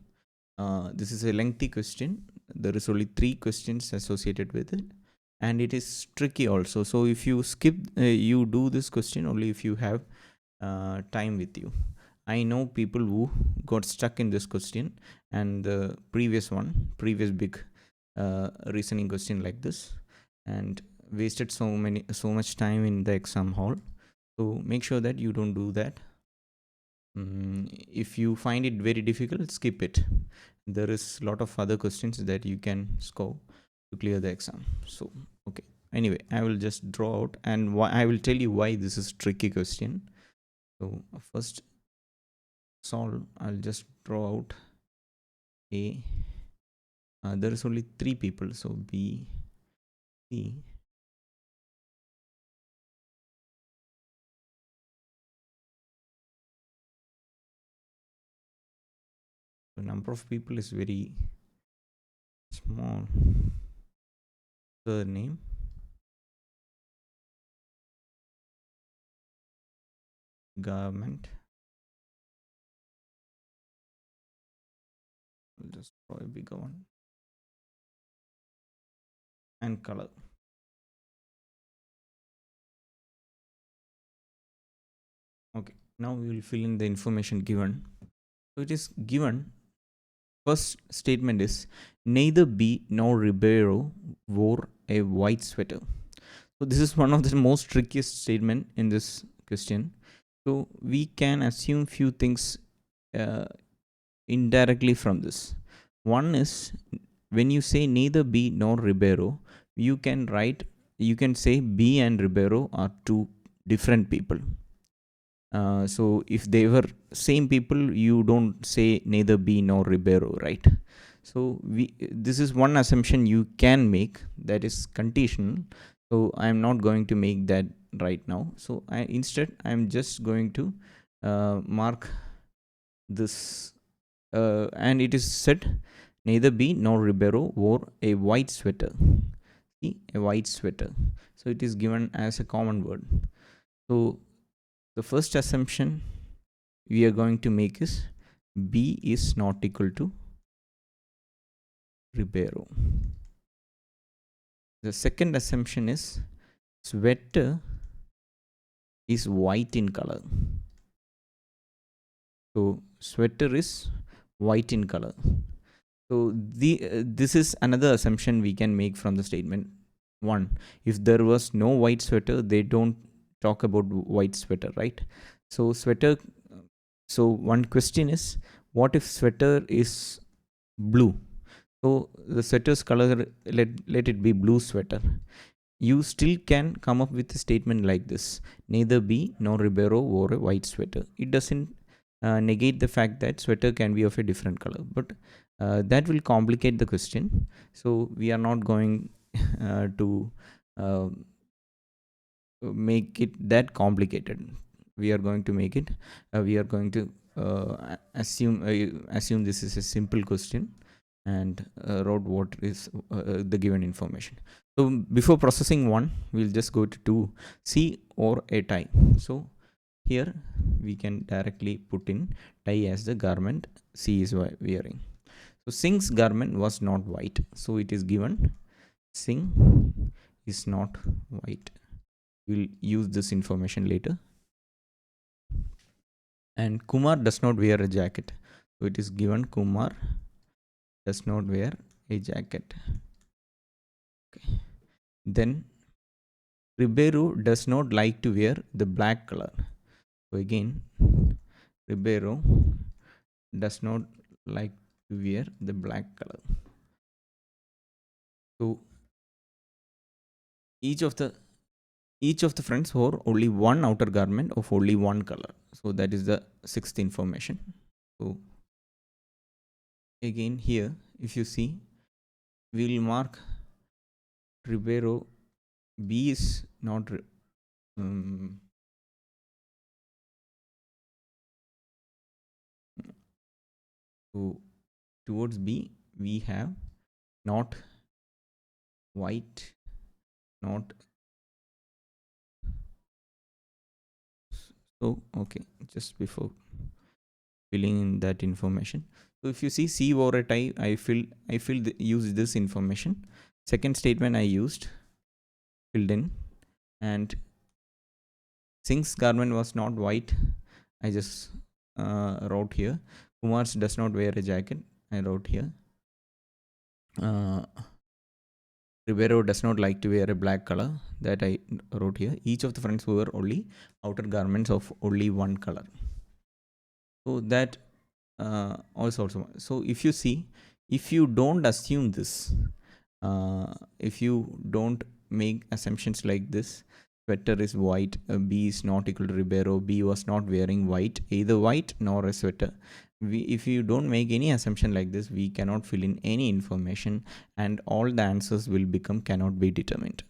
[SPEAKER 1] this is a lengthy question. There is only 3 questions associated with it, and it is tricky also. So if you skip, you do this question only if you have time with you. I know people who got stuck in this question and the previous big reasoning question like this, and wasted so much time in the exam hall. So make sure that you don't do that. If you find it very difficult, skip it. There is a lot of other questions that you can score to clear the exam. So okay, anyway, I will just draw out, and I will tell you why this is tricky question. So first solve, I'll just draw out a there is only 3 people, so B, C, the number of people is very small. The name, government, I'll just draw a bigger one, and color. Okay, now we will fill in the information given. So it is given, first statement is neither B nor Ribeiro wore a white sweater. So this is one of the most trickiest statement in this question. So we can assume few things indirectly from this. One is, when you say neither B nor Ribeiro, you can say B and Ribeiro are two different people. So if they were same people, you don't say neither B nor Ribeiro, right? So this is one assumption you can make, that is conditional. So I'm not going to make that right now. So instead I'm just going to mark this, and it is said neither B nor Ribeiro wore a white sweater. See, a white sweater. So it is given as a common word. So the first assumption we are going to make is B is not equal to Ribeiro. The second assumption is sweater is white in color. So sweater is white in color. So this is another assumption we can make from the statement. One, if there was no white sweater, they don't talk about white sweater, right? So sweater. So one question is, what if sweater is blue? So the sweater's color, let it be blue sweater. You still can come up with a statement like this: neither B nor Ribeiro wore a white sweater. It doesn't negate the fact that sweater can be of a different color, but that will complicate the question. So we are not going to make it that complicated. We are going to make it. We are going to assume this is a simple question, and wrote what is the given information. So before processing 1, we'll just go to 2, C or a tie. So here we can directly put in tie as the garment C is wearing. So Singh's garment was not white. So it is given Singh is not white. We'll use this information later. And Kumar does not wear a jacket. So it is given Kumar does not wear a jacket. Okay. Then Ribeiro does not like to wear the black color. So again, Ribeiro does not like to wear the black color. So each of the friends wore only one outer garment of only one color. So that is the 6th information. So again here, if you see, we will mark Ribeiro. B is not so towards B we have not white, not. So okay, just before filling in that information, so if you see C wore a tie, I use this information. Second statement I used, filled in, and Singh's garment was not white, I just wrote here. Kumar's does not wear a jacket, I wrote here. Ribeiro does not like to wear a black color, that I wrote here. Each of the friends wore only outer garments of only one color. So that also. So if you see, if you don't assume this, if you don't make assumptions like this, sweater is white, B is not equal to Ribeiro, B was not wearing white, either white nor a sweater. If you don't make any assumption like this, we cannot fill in any information, and all the answers will become cannot be determined.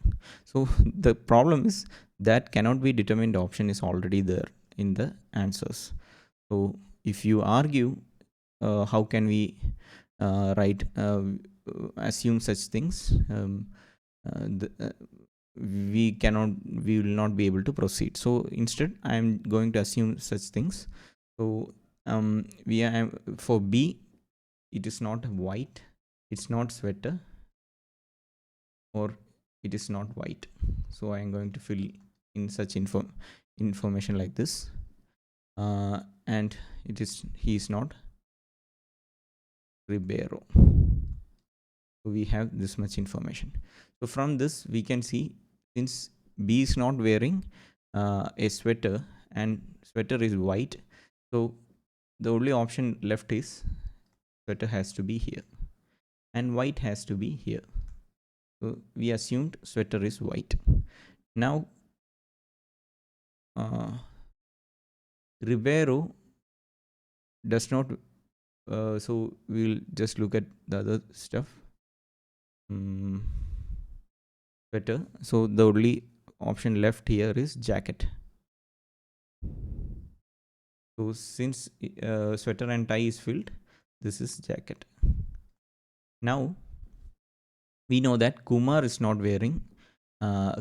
[SPEAKER 1] So the problem is that cannot be determined option is already there in the answers. So if you argue, how can we assume such things? We will not be able to proceed. So instead I am going to assume such things. So we are for B, it is not white, it's not sweater, or it is not white. So I am going to fill in such information like this, and he is not Ribeiro. So we have this much information. So from this we can see, since B is not wearing a sweater and sweater is white, so the only option left is sweater has to be here and white has to be here. So we assumed sweater is white. Now Ribeiro does not, so we'll just look at the other stuff. Sweater, so the only option left here is jacket. So since sweater and tie is filled, this is jacket. Now we know that Kumar is not wearing,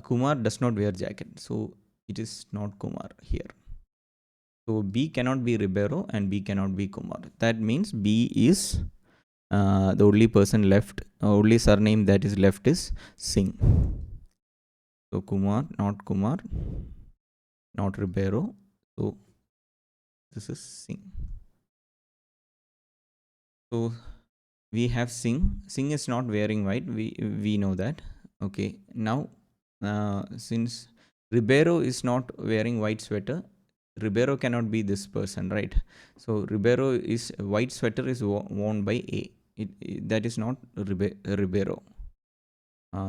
[SPEAKER 1] Kumar does not wear jacket, so it is not Kumar here. So B cannot be Ribeiro and B cannot be Kumar. That means B is the only person left, only surname that is left is Singh. So Kumar, not Ribeiro. So this is Singh. So we have Singh. Singh is not wearing white. We know that. Okay. Now, since Ribeiro is not wearing white sweater, Ribeiro cannot be this person, right? So Ribeiro is white sweater is worn by A. That is not Ribeiro.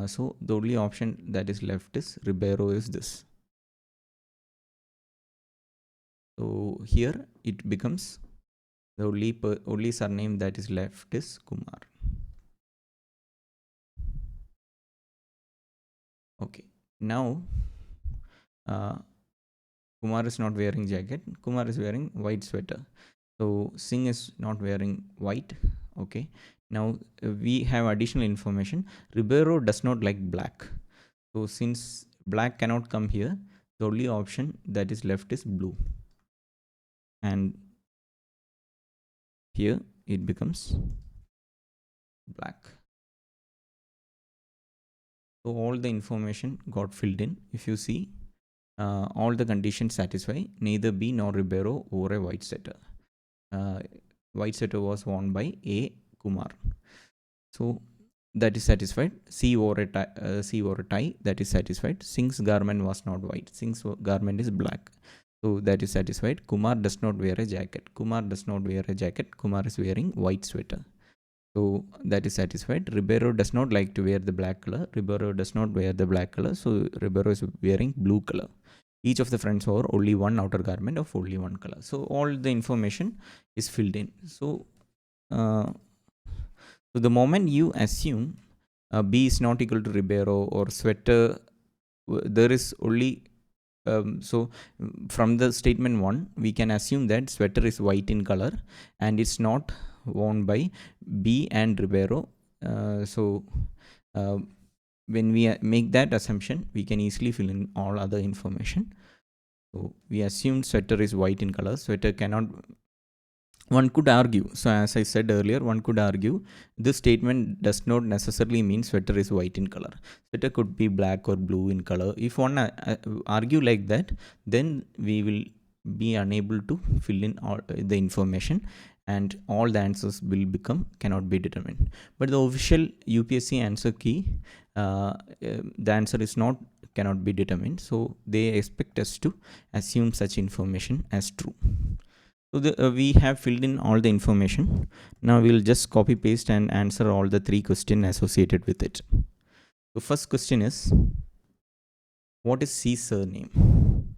[SPEAKER 1] So the only option that is left is Ribeiro is this. So here it becomes the only surname that is left is Kumar. Okay. Now Kumar is not wearing jacket. Kumar is wearing white sweater. So Singh is not wearing white. Okay. Now we have additional information. Ribeiro does not like black. So since black cannot come here, the only option that is left is blue. And here it becomes black. So all the information got filled in. If you see, all the conditions satisfy. Neither B nor Ribeiro wore a white sweater. White sweater was worn by A. Kumar. So that is satisfied. C wore a tie. That is satisfied. Singh's garment was not white. Singh's garment is black. So that is satisfied. Kumar does not wear a jacket. Kumar does not wear a jacket. Kumar is wearing white sweater. So that is satisfied. Ribeiro does not like to wear the black color. Ribeiro does not wear the black color. So Ribeiro is wearing blue color. Each of the friends wore only one outer garment of only one color. So all the information is filled in. So the moment you assume B is not equal to Ribeiro or sweater, there is only so from the statement 1 we can assume that sweater is white in color and it's not worn by B and Ribeiro. When we make that assumption, we can easily fill in all other information. So we assume sweater is white in color. Sweater cannot. One could argue. So as I said earlier, one could argue this statement does not necessarily mean sweater is white in color. Sweater could be black or blue in color. If one argue like that, then we will be unable to fill in all the information and all the answers will become cannot be determined. But the official UPSC answer key, the answer is not cannot be determined. So they expect us to assume such information as true. So we have filled in all the information. Now we'll just copy paste and answer all the 3 questions associated with it. The first question is, what is C surname?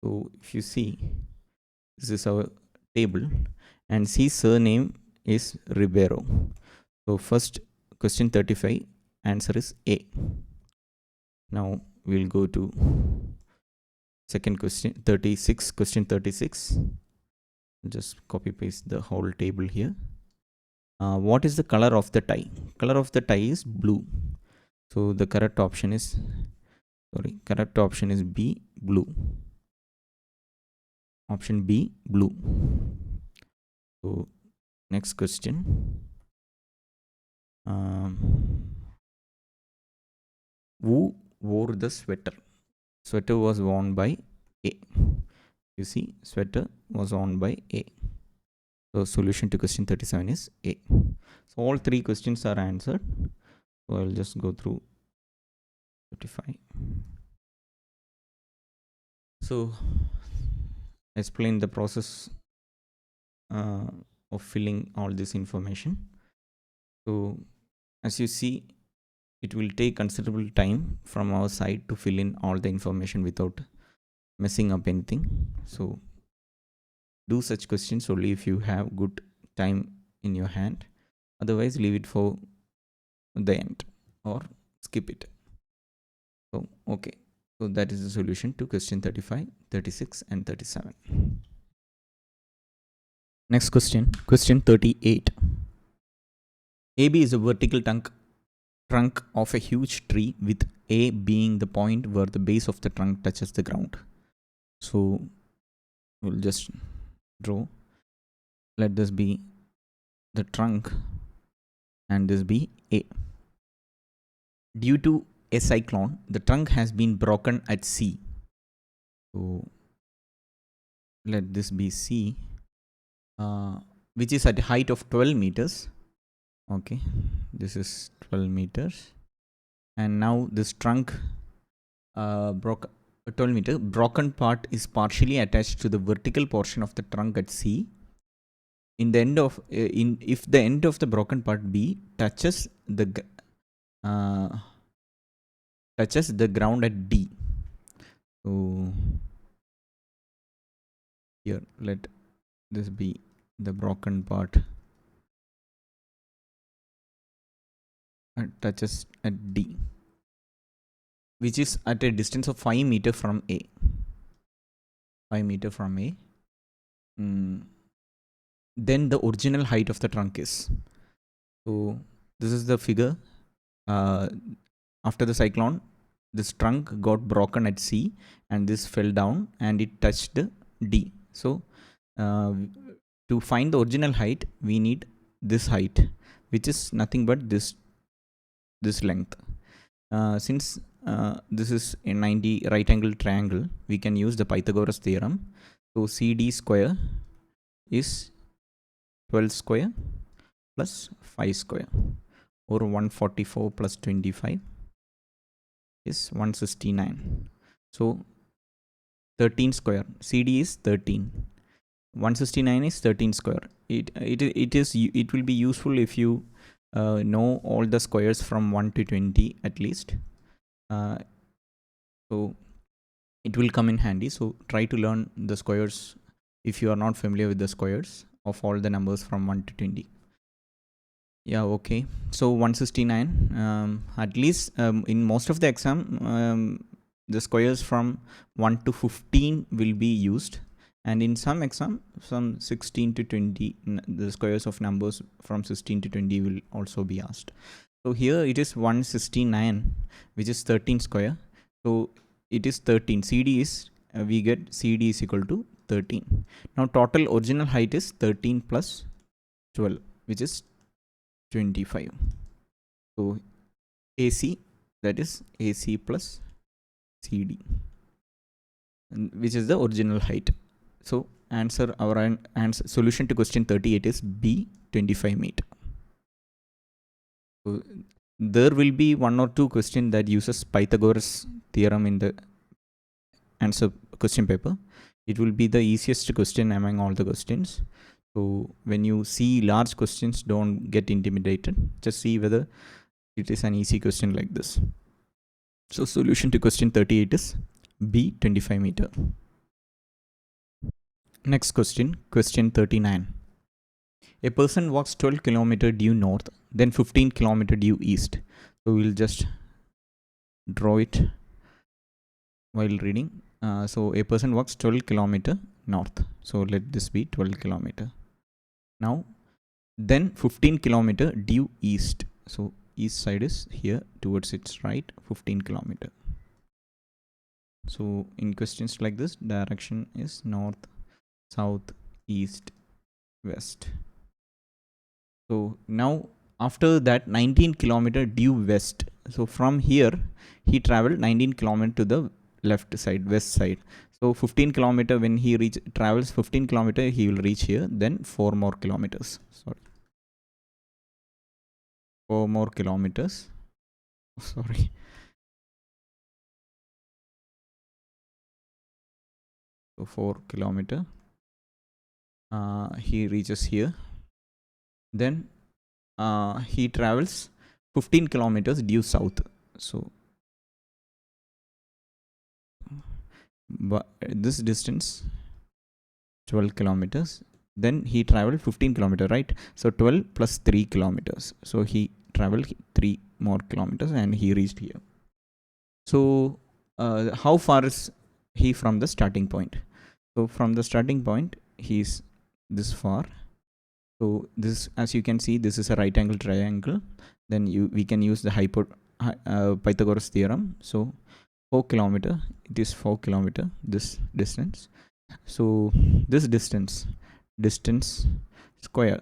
[SPEAKER 1] So if you see, this is our table and C surname is Ribeiro. So first question 35, answer is A. Now we'll go to second question 36, question 36. Just copy paste the whole table here. What is the color of the tie? Color of the tie is blue. So the correct option is B, blue. Option B, blue. So next question. Who wore the sweater? Sweater was worn by A. You see, sweater was worn by A. So solution to question 37 is A. So all 3 questions are answered. So I'll just go through 35. So explain the process of filling all this information. So as you see, it will take considerable time from our side to fill in all the information without messing up anything. So do such questions only if you have good time in your hand. Otherwise, leave it for the end or skip it. So okay, so that is the solution to question 35, 36 and 37. Next question, question 38. AB is a vertical trunk of a huge tree, with A being the point where the base of the trunk touches the ground. So we'll just draw. Let this be the trunk and this be A. Due to a cyclone, the trunk has been broken at C. So let this be C, which is at a height of 12 meters. Okay, this is 12 meters. And now this trunk broke 12 meter. Broken part is partially attached to the vertical portion of the trunk at C. In the end of if the end of the broken part B touches the ground at D. So here let this be the broken part touches at D, which is at a distance of 5 meters from A. 5 meters from A. Then the original height of the trunk is. So this is the figure. After the cyclone, this trunk got broken at C and this fell down and it touched D. So to find the original height, we need this height, which is nothing but this length. Since this is a 90 right angle triangle, we can use the Pythagoras theorem. So CD square is 12 square plus 5 square, or 144 plus 25 is 169. So 13 square. CD is 13. 169 is 13 square. It will be useful if you know all the squares from 1 to 20 at least. So it will come in handy. So try to learn the squares if you are not familiar with the squares of all the numbers from 1 to 20. Yeah, okay. So 169. At least in most of the exam, the squares from 1 to 15 will be used. And in some exam, some 16 to 20, the squares of numbers from 16 to 20 will also be asked. So here it is 169, which is 13 square. So it is 13. CD is, we get CD is equal to 13. Now total original height is 13 plus 12, which is 25. So AC, that is AC plus CD, which is the original height. So our answer solution to question 38 is B, 25 meter. So there will be 1 or 2 questions that uses Pythagoras theorem in the answer question paper. It will be the easiest question among all the questions. So when you see large questions, don't get intimidated. Just see whether it is an easy question like this. So solution to question 38 is B, 25 meter. Next question, question 39. A person walks 12 kilometer due north, then 15 kilometer due east. So we'll just draw it while reading. So a person walks 12 kilometer north. So let this be 12 kilometer. Now, then 15 kilometer due east. So east side is here towards its right, 15 kilometer. So in questions like this, direction is north, south, east, west. So now after that 19 kilometer due west. So from here he traveled 19 kilometer to the left side, west side. So 15 kilometer, when he travels 15 kilometer, he will reach here. Then 4 more kilometers. Sorry, 4 more kilometers. Sorry. So 4 kilometer. He reaches here. Then he travels 15 kilometers due south. So but this distance 12 kilometers. Then he traveled 15 kilometers, right? So 12 plus 3 kilometers. So he traveled 3 more kilometers and he reached here. So how far is he from the starting point? So from the starting point, he's this far. So this, as you can see, this is a right angle triangle. Then we can use the Pythagoras theorem. So 4 kilometer, it is 4 kilometer, this distance. So this distance square.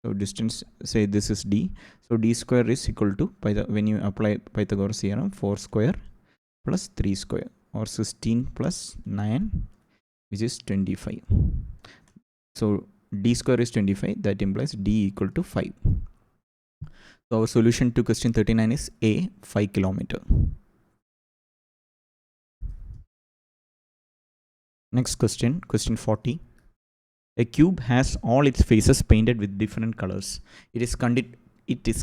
[SPEAKER 1] So distance, say this is d. So d square is equal to, when you apply Pythagoras theorem, 4 square plus 3 square, or 16 plus 9, which is 25. So d square is 25. That implies d equal to 5. So our solution to question 39 is A, 5 kilometer. Next question, question 40. A cube has all its faces painted with different colors. It is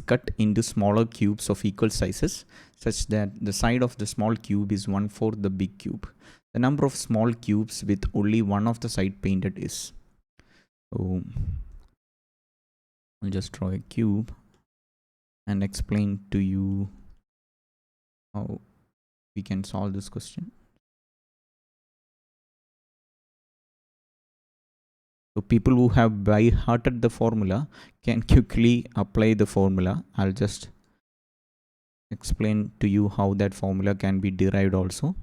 [SPEAKER 1] cut into smaller cubes of equal sizes, such that the side of the small cube is 1/4 the big cube. The number of small cubes with only one of the side painted is. So I'll just draw a cube and explain to you how we can solve this question. So people who have by-hearted the formula can quickly apply the formula. I'll just explain to you how that formula can be derived also.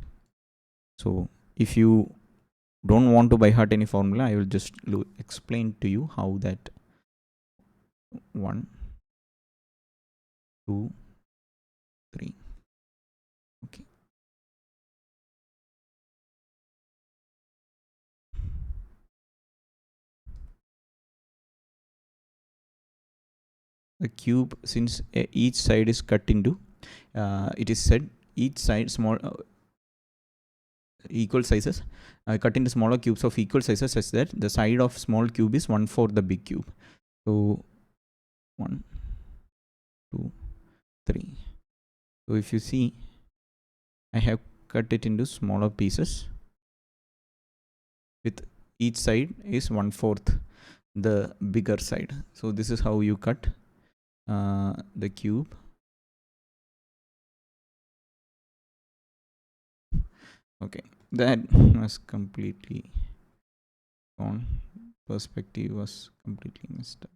[SPEAKER 1] So if you don't want to by heart any formula, I will just explain to you how that 1, 2, 3. Okay. The cube, since each side is cut into, it is said each side small equal sizes, cut into smaller cubes of equal sizes, such that the side of small cube is 1/4 the big cube. So 1, 2, 3. So if you see, I have cut it into smaller pieces with each side is 1/4 the bigger side. So this is how you cut the cube. Okay, that was completely gone. Perspective was completely messed up.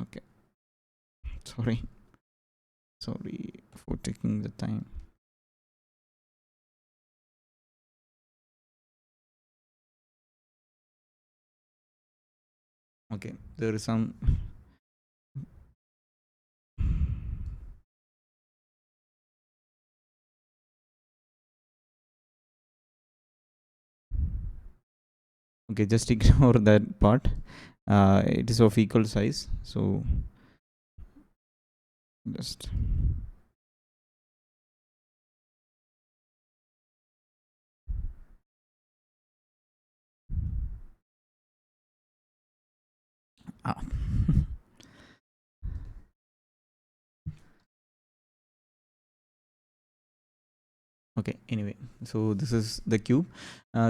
[SPEAKER 1] Okay, sorry for taking the time. Okay, there is some okay, just ignore that part. It is of equal size, so just Ah. Okay, anyway, so this is the cube.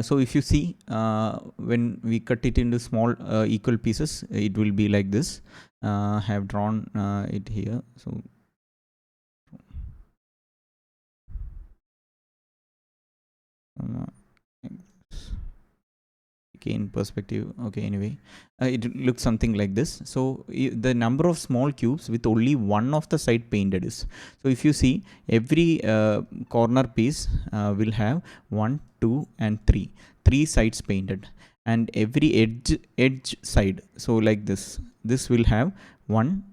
[SPEAKER 1] So if you see, when we cut it into small equal pieces, it will be like this. Have drawn it here. So okay, in perspective. Okay, anyway, it looks something like this. So the number of small cubes with only one of the side painted is, so if you see, every corner piece will have 1, 2 and 3 sides painted, and every edge side, so like this will have 1,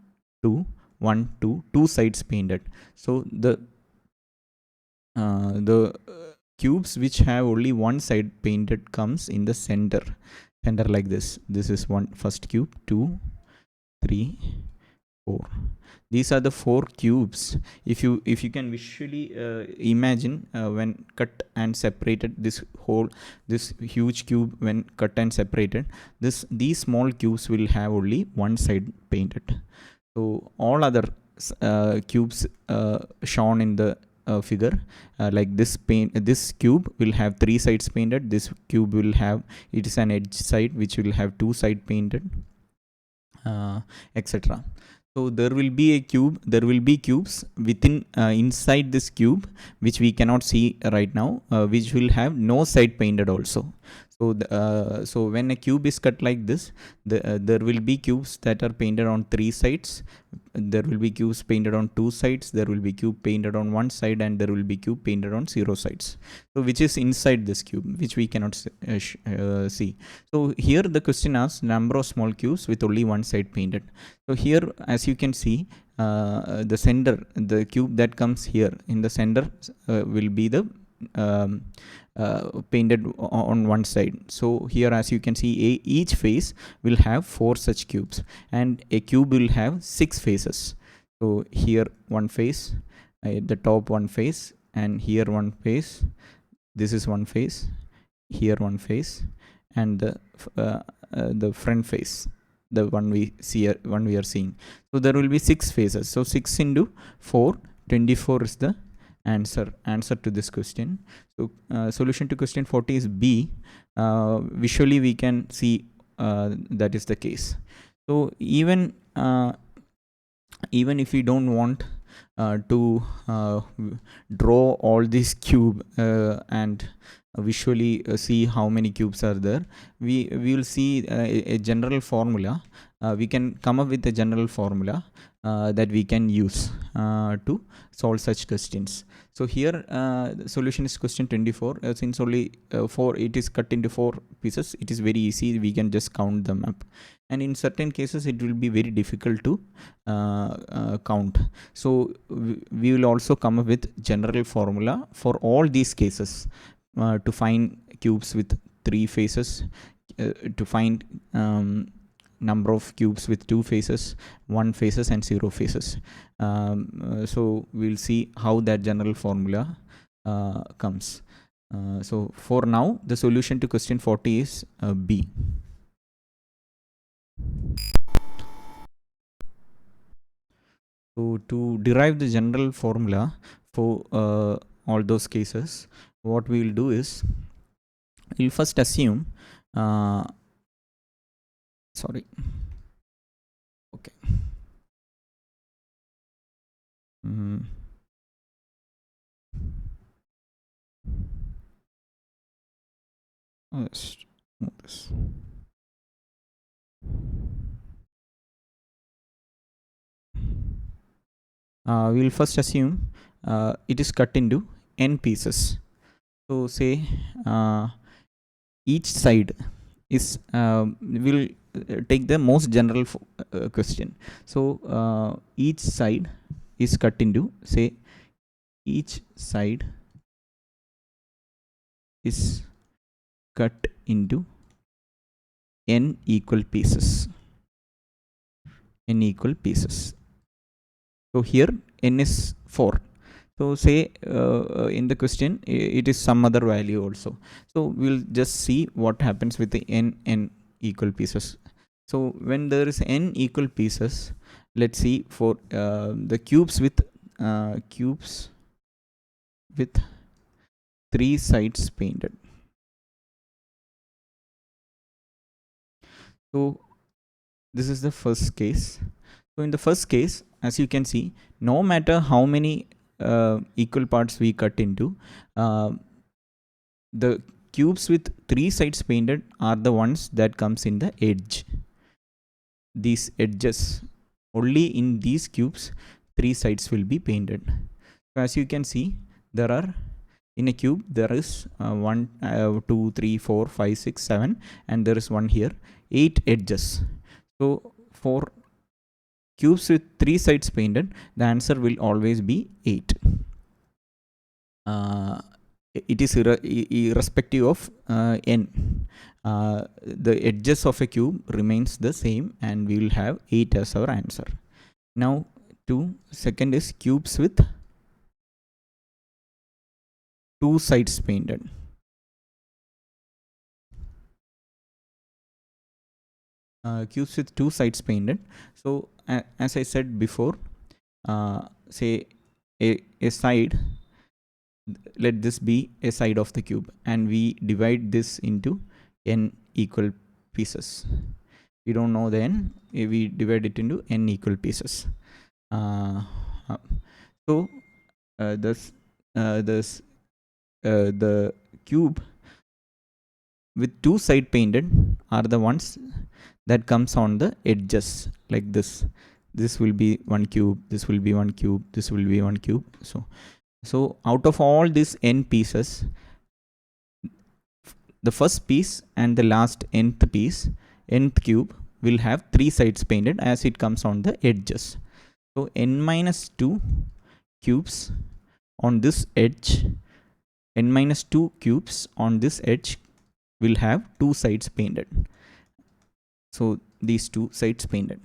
[SPEAKER 1] 2, 1, 2, 2 sides painted. So the cubes which have only one side painted comes in the center like this. This is one first cube, 2, 3, 4. These are the 4 cubes. If you can visually imagine, when cut and separated, this huge cube when cut and separated, these small cubes will have only one side painted. So all other cubes shown in the figure, like this cube will have 3 sides painted. This cube will have, it is an edge side which will have 2 side painted, etc. So there will be cubes within inside this cube which we cannot see right now, which will have no side painted also. So so when a cube is cut like this, there will be cubes that are painted on 3 sides. There will be cubes painted on 2 sides. There will be cube painted on 1 side, and there will be cube painted on 0 sides. So which is inside this cube, which we cannot see. So here the question asks number of small cubes with only one side painted. So here, as you can see, the center, the cube that comes here in the center will be the painted on one side. So here, as you can see, each face will have 4 such cubes, and a cube will have 6 faces. So here one face, at the top one face, and here one face. This is one face, here one face, and the front face, the one we are seeing. So there will be 6 faces. So 6 into 4, 24 is the answer to this question. So solution to question 40 is B. Visually we can see that is the case. So even if we don't want to draw all this cube and visually see how many cubes are there, we will see a general formula. We can come up with a general formula that we can use to solve such questions. So here the solution is question 24. Since only 4, it is cut into 4 pieces, it is very easy. We can just count them up, and in certain cases it will be very difficult to count. So we will also come up with general formula for all these cases to find cubes with 3 faces, to find number of cubes with 2 faces, 1 faces, and 0 faces. So we'll see how that general formula comes. So for now, the solution to question 40 is B. So to derive the general formula for all those cases, what we will do is, we'll first assume sorry, okay, let's move this. We will first assume it is cut into n pieces. So say each side is, will take the most general question. So each side is cut into, say, each side is cut into n equal pieces. So here n is 4. So say in the question it is some other value also. So we'll just see what happens with the n equal pieces. So when there is n equal pieces, let's see for the cubes with 3 sides painted. So this is the first case. So in the first case, as you can see, no matter how many equal parts we cut into, the cubes with 3 sides painted are the ones that comes in the edge. These edges, only in these cubes 3 sides will be painted. So as you can see, there are in a cube there is 1 2 3 4 5 6 7, and there is one here, 8 edges. So for cubes with 3 sides painted, the answer will always be 8. It is irrespective of n. The edges of a cube remains the same, and we will have 8 as our answer. Now second is cubes with 2 sides painted. Cubes with 2 sides painted. So as I said before, say a side, let this be a side of the cube, and we divide this into n equal pieces. We don't know the n, we divide it into n equal pieces. So the cube with 2 side painted are the ones that comes on the edges, like this. This will be one cube, this will be one cube, this will be one cube. So out of all these n pieces, the first piece and the last nth piece, nth cube, will have 3 sides painted as it comes on the edges. So n minus 2 cubes on this edge, n minus 2 cubes on this edge will have 2 sides painted. So these 2 sides painted.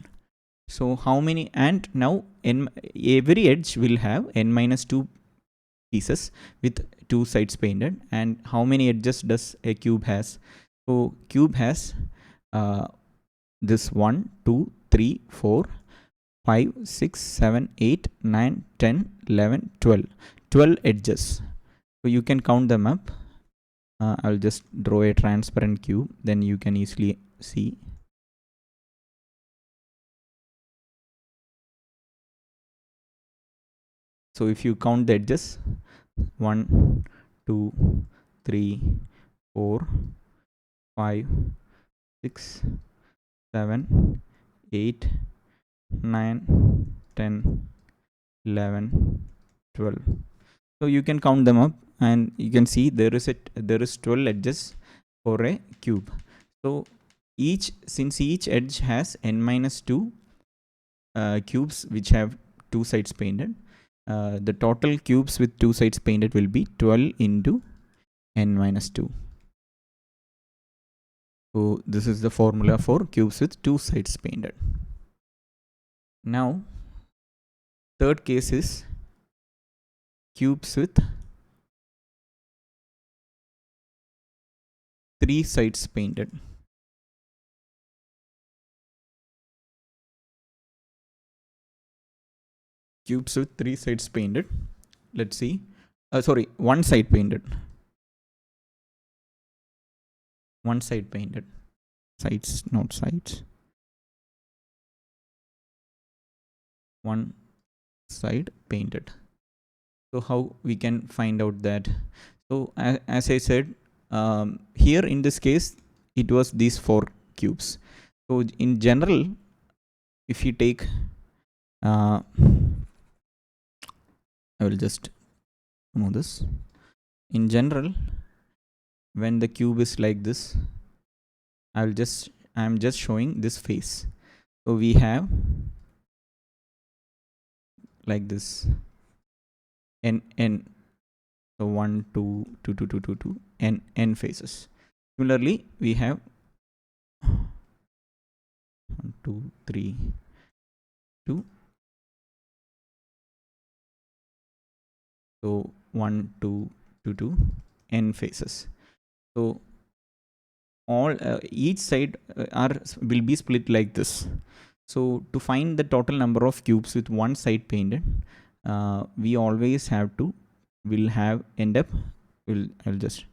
[SPEAKER 1] So how many, and now every edge will have n minus 2 pieces with 2 sides painted. And how many edges does a cube has? So cube has this 1 2 3 4 5 6 7 8 9 10 11 12 edges. So you can count them up. I'll just draw a transparent cube, then you can easily see. So if you count the edges, 1 2 3 4 5 6 7 8 9 10 11 12. So you can count them up, and you can see there is 12 edges for a cube. So since each edge has n minus 2 cubes which have 2 sides painted, the total cubes with 2 sides painted will be 12 into n minus 2. So this is the formula for cubes with 2 sides painted. Now third case is cubes with 3 sides painted. Cubes with 3 sides painted. Let's see. Sorry, one side painted. One side painted. Sides, not sides. One side painted. So how we can find out that? So as I said, here in this case, it was these 4 cubes. So in general, if you take, I will just remove this. In general, when the cube is like this, I'm just showing this face. So we have like this n. So 1 2 2 2 2 2 2 n faces. Similarly, we have 1 2 3 2. So 1 2 2 2 n faces. So all each side will be split like this. So to find the total number of cubes with one side painted, we always have to I'll just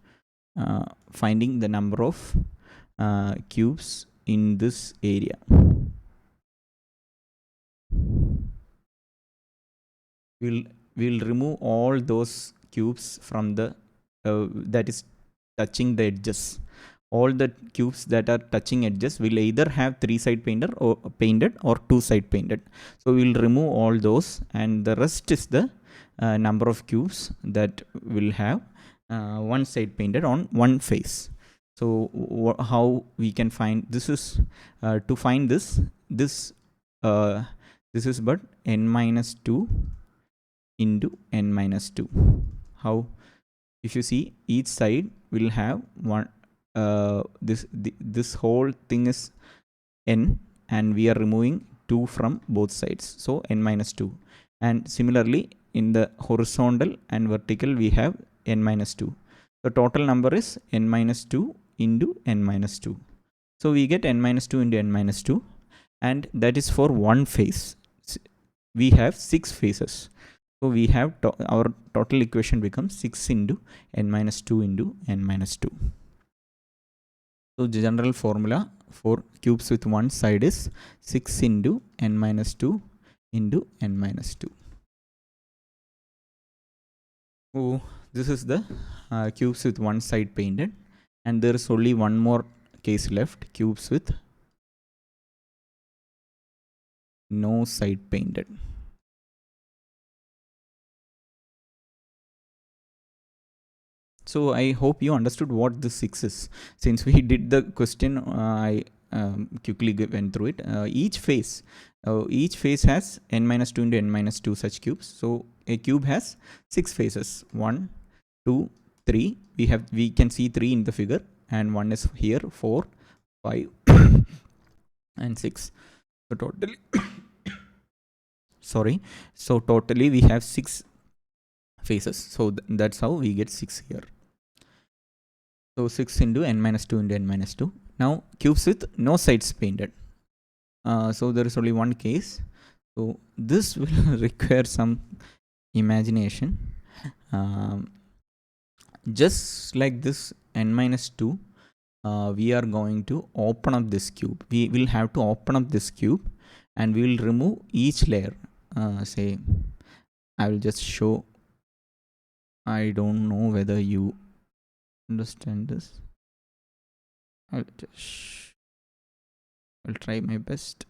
[SPEAKER 1] finding the number of cubes in this area. We'll remove all those cubes from the that is touching the edges. All the cubes that are touching edges will either have three side painted or two side painted. So we'll remove all those, and the rest is the number of cubes that will have one side painted on one face. So how we can find this is to find this is but n minus 2 into n minus 2. How? If you see, each side will have one this whole thing is n, and we are removing 2 from both sides, so n minus 2. And similarly in the horizontal and vertical we have n minus 2. The total number is n minus 2 into n minus 2. So we get n minus 2 into n minus 2, and that is for one face. We have 6 faces. So we have our total equation becomes 6 into n minus 2 into n minus 2. So the general formula for cubes with one side is 6 into n minus 2 into n minus 2. So this is the cubes with one side painted, and there is only one more case left, cubes with no side painted. So I hope you understood what this 6 is. Since we did the question, I quickly went through it. Each face has n minus 2 into n minus 2 such cubes. So a cube has 6 faces. 1, 2, 3. We can see 3 in the figure, and 1 is here, 4, 5, and 6. So totally, So totally we have 6 faces. So that's how we get 6 here. So 6 into n minus 2 into n minus 2. Now cubes with no sides painted. So there is only one case. So this will require some imagination. Just like this n minus 2, we are going to open up this cube. We will have to open up this cube, and we will remove each layer. Say, I will just show. I don't know whether you understand this. I'll try my best.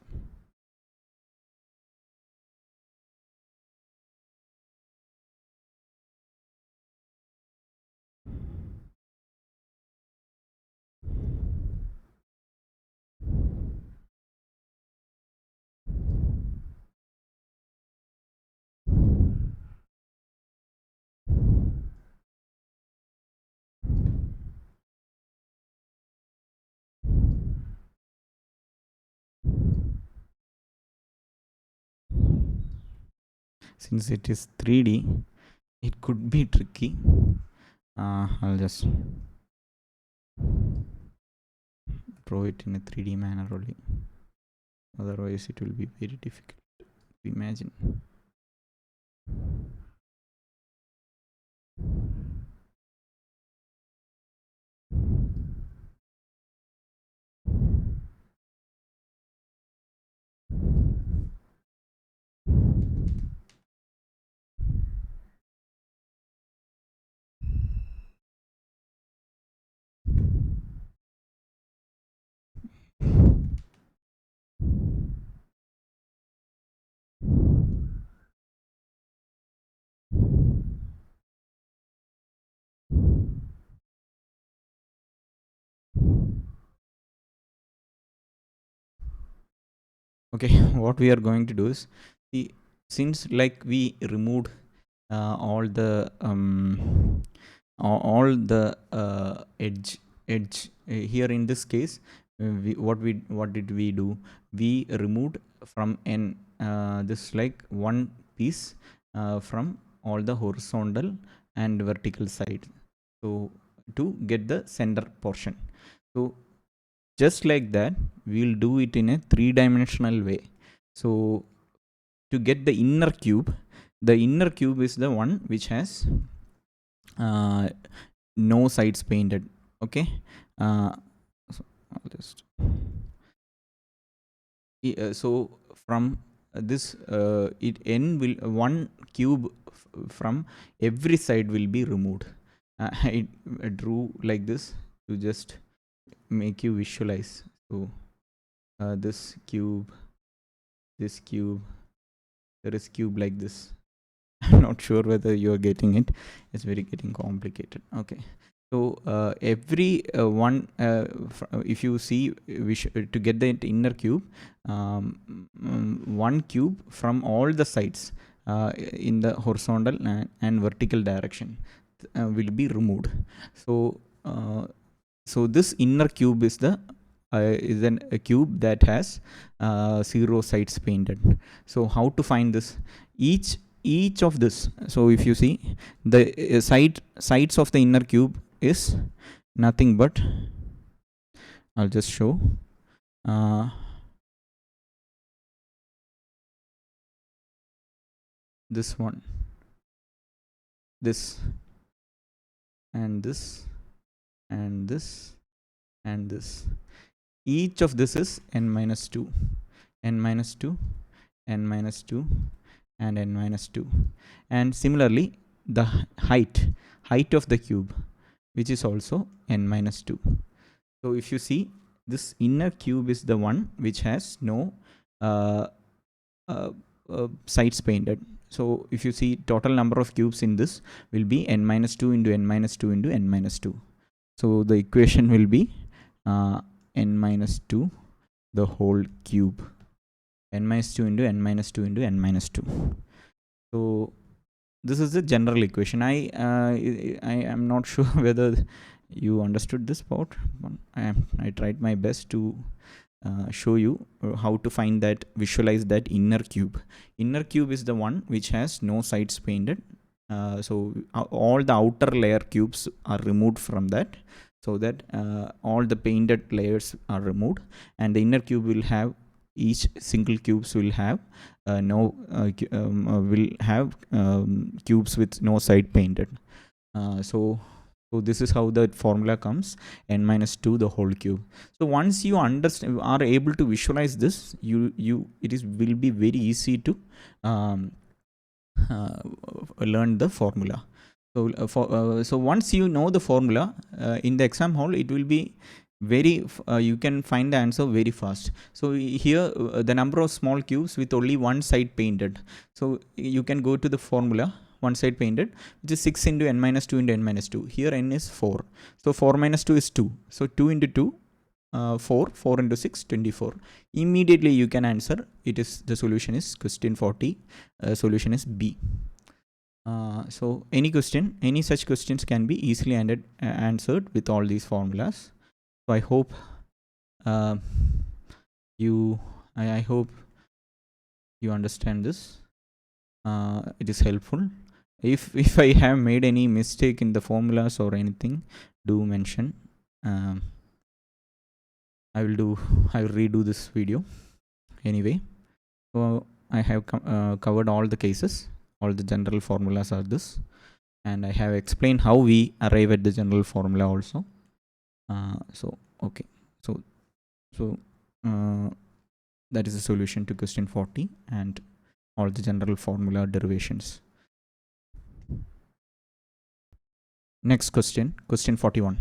[SPEAKER 1] Since it is 3D, it could be tricky. I'll just draw it in a 3D manner only. Otherwise, it will be very difficult to imagine. Okay, what we are going to do is, since like we removed all the edge here in this case, what did we do? We removed from n this like one piece from all the horizontal and vertical side, so to get the center portion. So Just like that, we'll do it in a 3-dimensional way. So to get the inner cube is the one which has no sides painted. Okay, so I'll just so from this it n will one cube from every side will be removed. I drew like this to just make you visualize. So this cube, there is cube like this. I'm not sure whether you're getting it. It's getting complicated. Okay, so every one if you see to get the inner cube, one cube from all the sides in the horizontal and vertical direction will be removed. So so this inner cube is a cube that has 0 sides painted. So how to find this? Each of this, so if you see the sides of the inner cube is nothing but, I'll just show this one, this and this and this and this. Each of this is n minus 2, n minus 2, n minus 2 and n minus 2. And similarly the height of the cube, which is also n minus 2. So if you see, this inner cube is the one which has no sides painted. So if you see, total number of cubes in this will be n minus 2 into n minus 2 into n minus 2. So the equation will be n minus 2 the whole cube, n minus 2 into n minus 2 into n minus 2. So this is the general equation. I am not sure whether you understood this part. I tried my best to show you how to find that, visualize that inner cube. Inner cube is the one which has no sides painted. So all the outer layer cubes are removed from that, so that all the painted layers are removed, and the inner cube will have, each single cubes will have cubes with no side painted. So this is how the formula comes, n minus 2 the whole cube. So once you understand, are able to visualize this, will be very easy to learn the formula. So so once you know the formula in the exam hall, it will be very you can find the answer very fast. So here the number of small cubes with only one side painted, so you can go to the formula, one side painted, which is 6 into n minus 2 into n minus 2. Here n is 4, so 4 minus 2 is 2, so 2 into 2 4 into 6 24. Immediately you can answer. It is, the solution is question 40. Solution is B. So any such questions can be easily answered with all these formulas. So I hope I hope you understand this. It is helpful. If I have made any mistake in the formulas or anything, do mention. I will redo this video anyway. So I have covered all the cases. All the general formulas are this, and I have explained how we arrive at the general formula also. So okay, so that is the solution to question 40 and all the general formula derivations. Next question, question 41.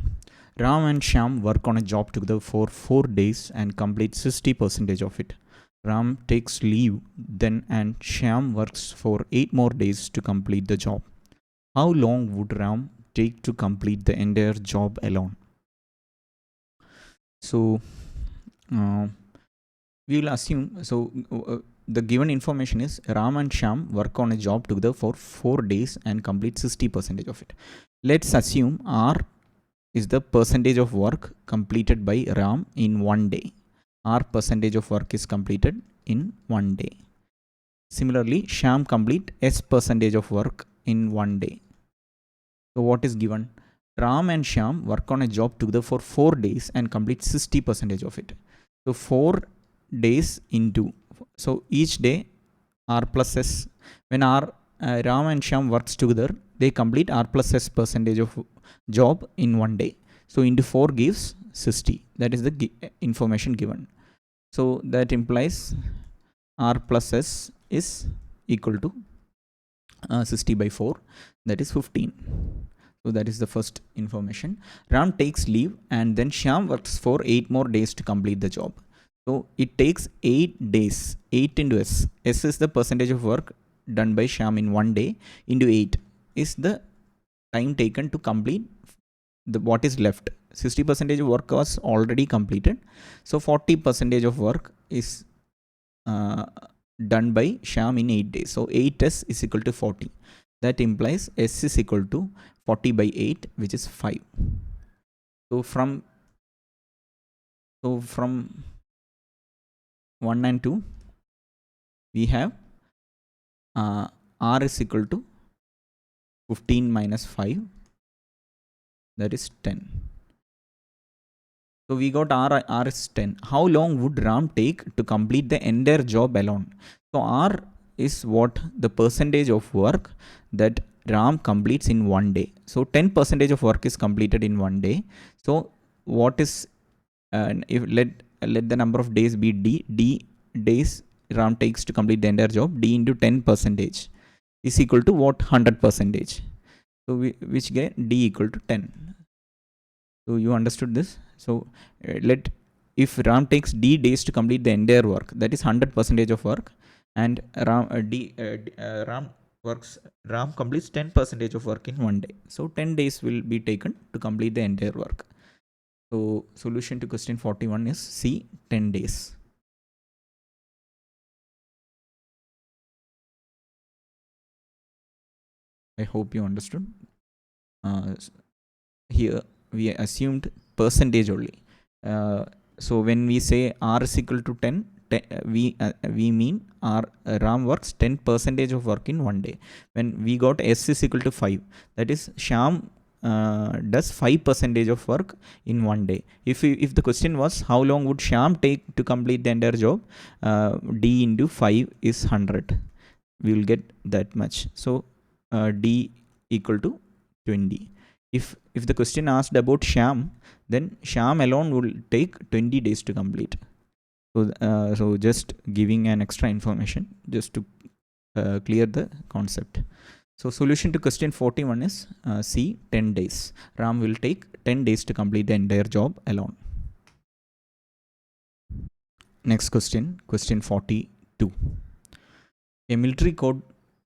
[SPEAKER 1] Ram and Shyam work on a job together for 4 days and complete 60% of it. Ram takes leave then and Shyam works for 8 more days to complete the job. How long would Ram take to complete the entire job alone? So we will assume, so the given information is Ram and Shyam work on a job together for 4 days and complete 60% of it. Let's assume R is the percentage of work completed by Ram in 1 day. R percentage of work is completed in 1 day. Similarly, Shyam complete S percentage of work in 1 day. So what is given? Ram and Shyam work on a job together for 4 days and complete 60% of it. So 4 days into, so each day R plus S. When Ram and Shyam works together, they complete R plus S percentage of job in 1 day. So into 4 gives 60. That is the information given. So that implies R plus S is equal to 60 by 4, that is 15. So that is the first information. Ram takes leave and then Shyam works for 8 more days to complete the job. So it takes 8 days, 8 into S. S is the percentage of work done by Shyam in 1 day, into 8 is the time taken to complete what is left. 60% of work was already completed. So 40% of work is done by Shyam in 8 days. So 8S is equal to 40. That implies S is equal to 40 by 8, which is 5. So from 1 and 2, we have R is equal to 15 minus 5, that is 10. So we got R is 10. How long would Ram take to complete the entire job alone? So R is what the percentage of work that Ram completes in 1 day. So 10% of work is completed in 1 day. So what is if let the number of days be D days Ram takes to complete the entire job, D into 10% is equal to what? 100%. So which get D equal to 10. So you understood this? So if Ram takes D days to complete the entire work, that is 100% of work, and Ram completes 10% of work in 1 day. So 10 days will be taken to complete the entire work. So solution to question 41 is C, 10 days. I hope you understood. Here we assumed percentage only. So when we say R is equal to 10, we mean Ram works 10% of work in 1 day. When we got S is equal to 5, that is Shyam does 5% of work in 1 day. If the question was how long would Shyam take to complete the entire job, D into 5 is 100. We will get that much. So D equal to 20. If the question asked about Shyam, then Shyam alone will take 20 days to complete. So just giving an extra information just to clear the concept. So solution to question 41 is C, 10 days. Ram will take 10 days to complete the entire job alone. Next question, question 42. A military code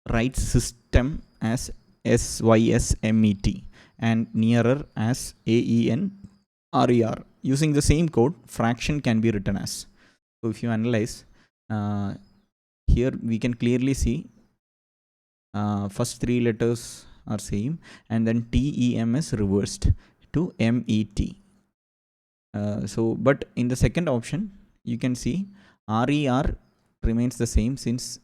[SPEAKER 1] writes system as SYSMET and nearer as AENRER. Using the same code, fraction can be written as. So if you analyze, here we can clearly see first 3 letters are same, and then TEM is reversed to MET. But in the second option, you can see RER remains the same, since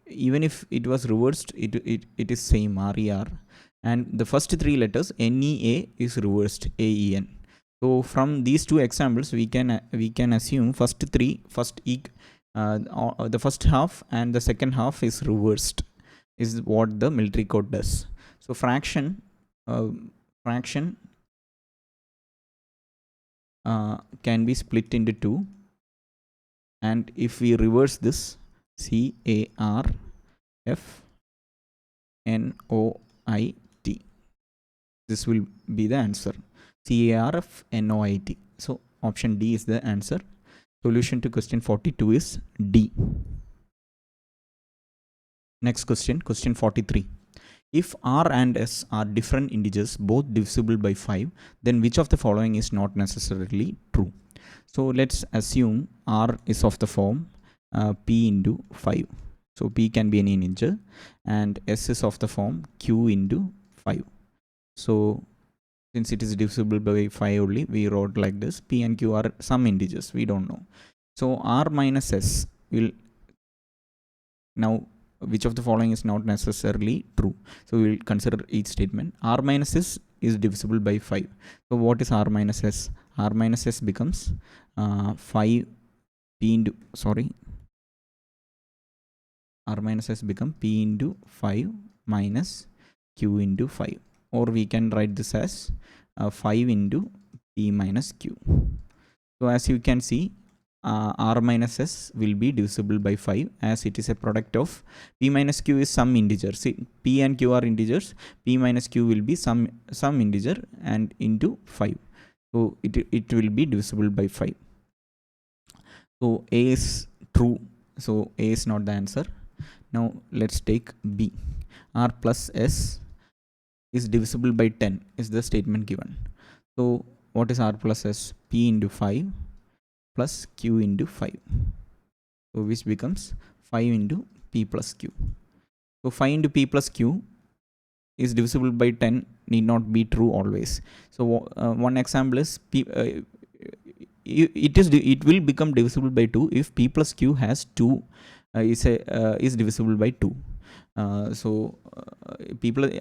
[SPEAKER 1] even if it was reversed, it is same RER, and the first 3 letters NEA is reversed AEN. So from these 2 examples, we can assume the first half and the second half is reversed, is what the military code does. So fraction can be split into 2, and if we reverse this, CARFNOIT, this will be the answer. CARFNOIT. So option D is the answer. Solution to question 42 is D. Next question, question 43. If R and S are different integers, both divisible by 5, then which of the following is not necessarily true? So let's assume R is of the form P into 5. So P can be any integer, and S is of the form Q into 5. So since it is divisible by 5 only, we wrote like this. P and Q are some integers, we don't know. So R minus S will, now which of the following is not necessarily true. So we will consider each statement. R minus S is divisible by 5. So what is R minus S? R minus S becomes 5 P into, sorry, R minus S become P into 5 minus Q into 5, or we can write this as 5 into P minus Q. So as you can see, R minus S will be divisible by 5 as it is a product of P minus Q is some integer. See, P and Q are integers, P minus Q will be some integer and into 5. So it will be divisible by 5. So A is true, so A is not the answer. Now let's take B. R plus S is divisible by 10 is the statement given. So what is R plus S? P into 5 plus Q into 5. So which becomes 5 into P plus Q. So 5 into P plus Q is divisible by 10 need not be true always. So one example is P, it will become divisible by 2 if P plus Q has 2 is divisible by 2.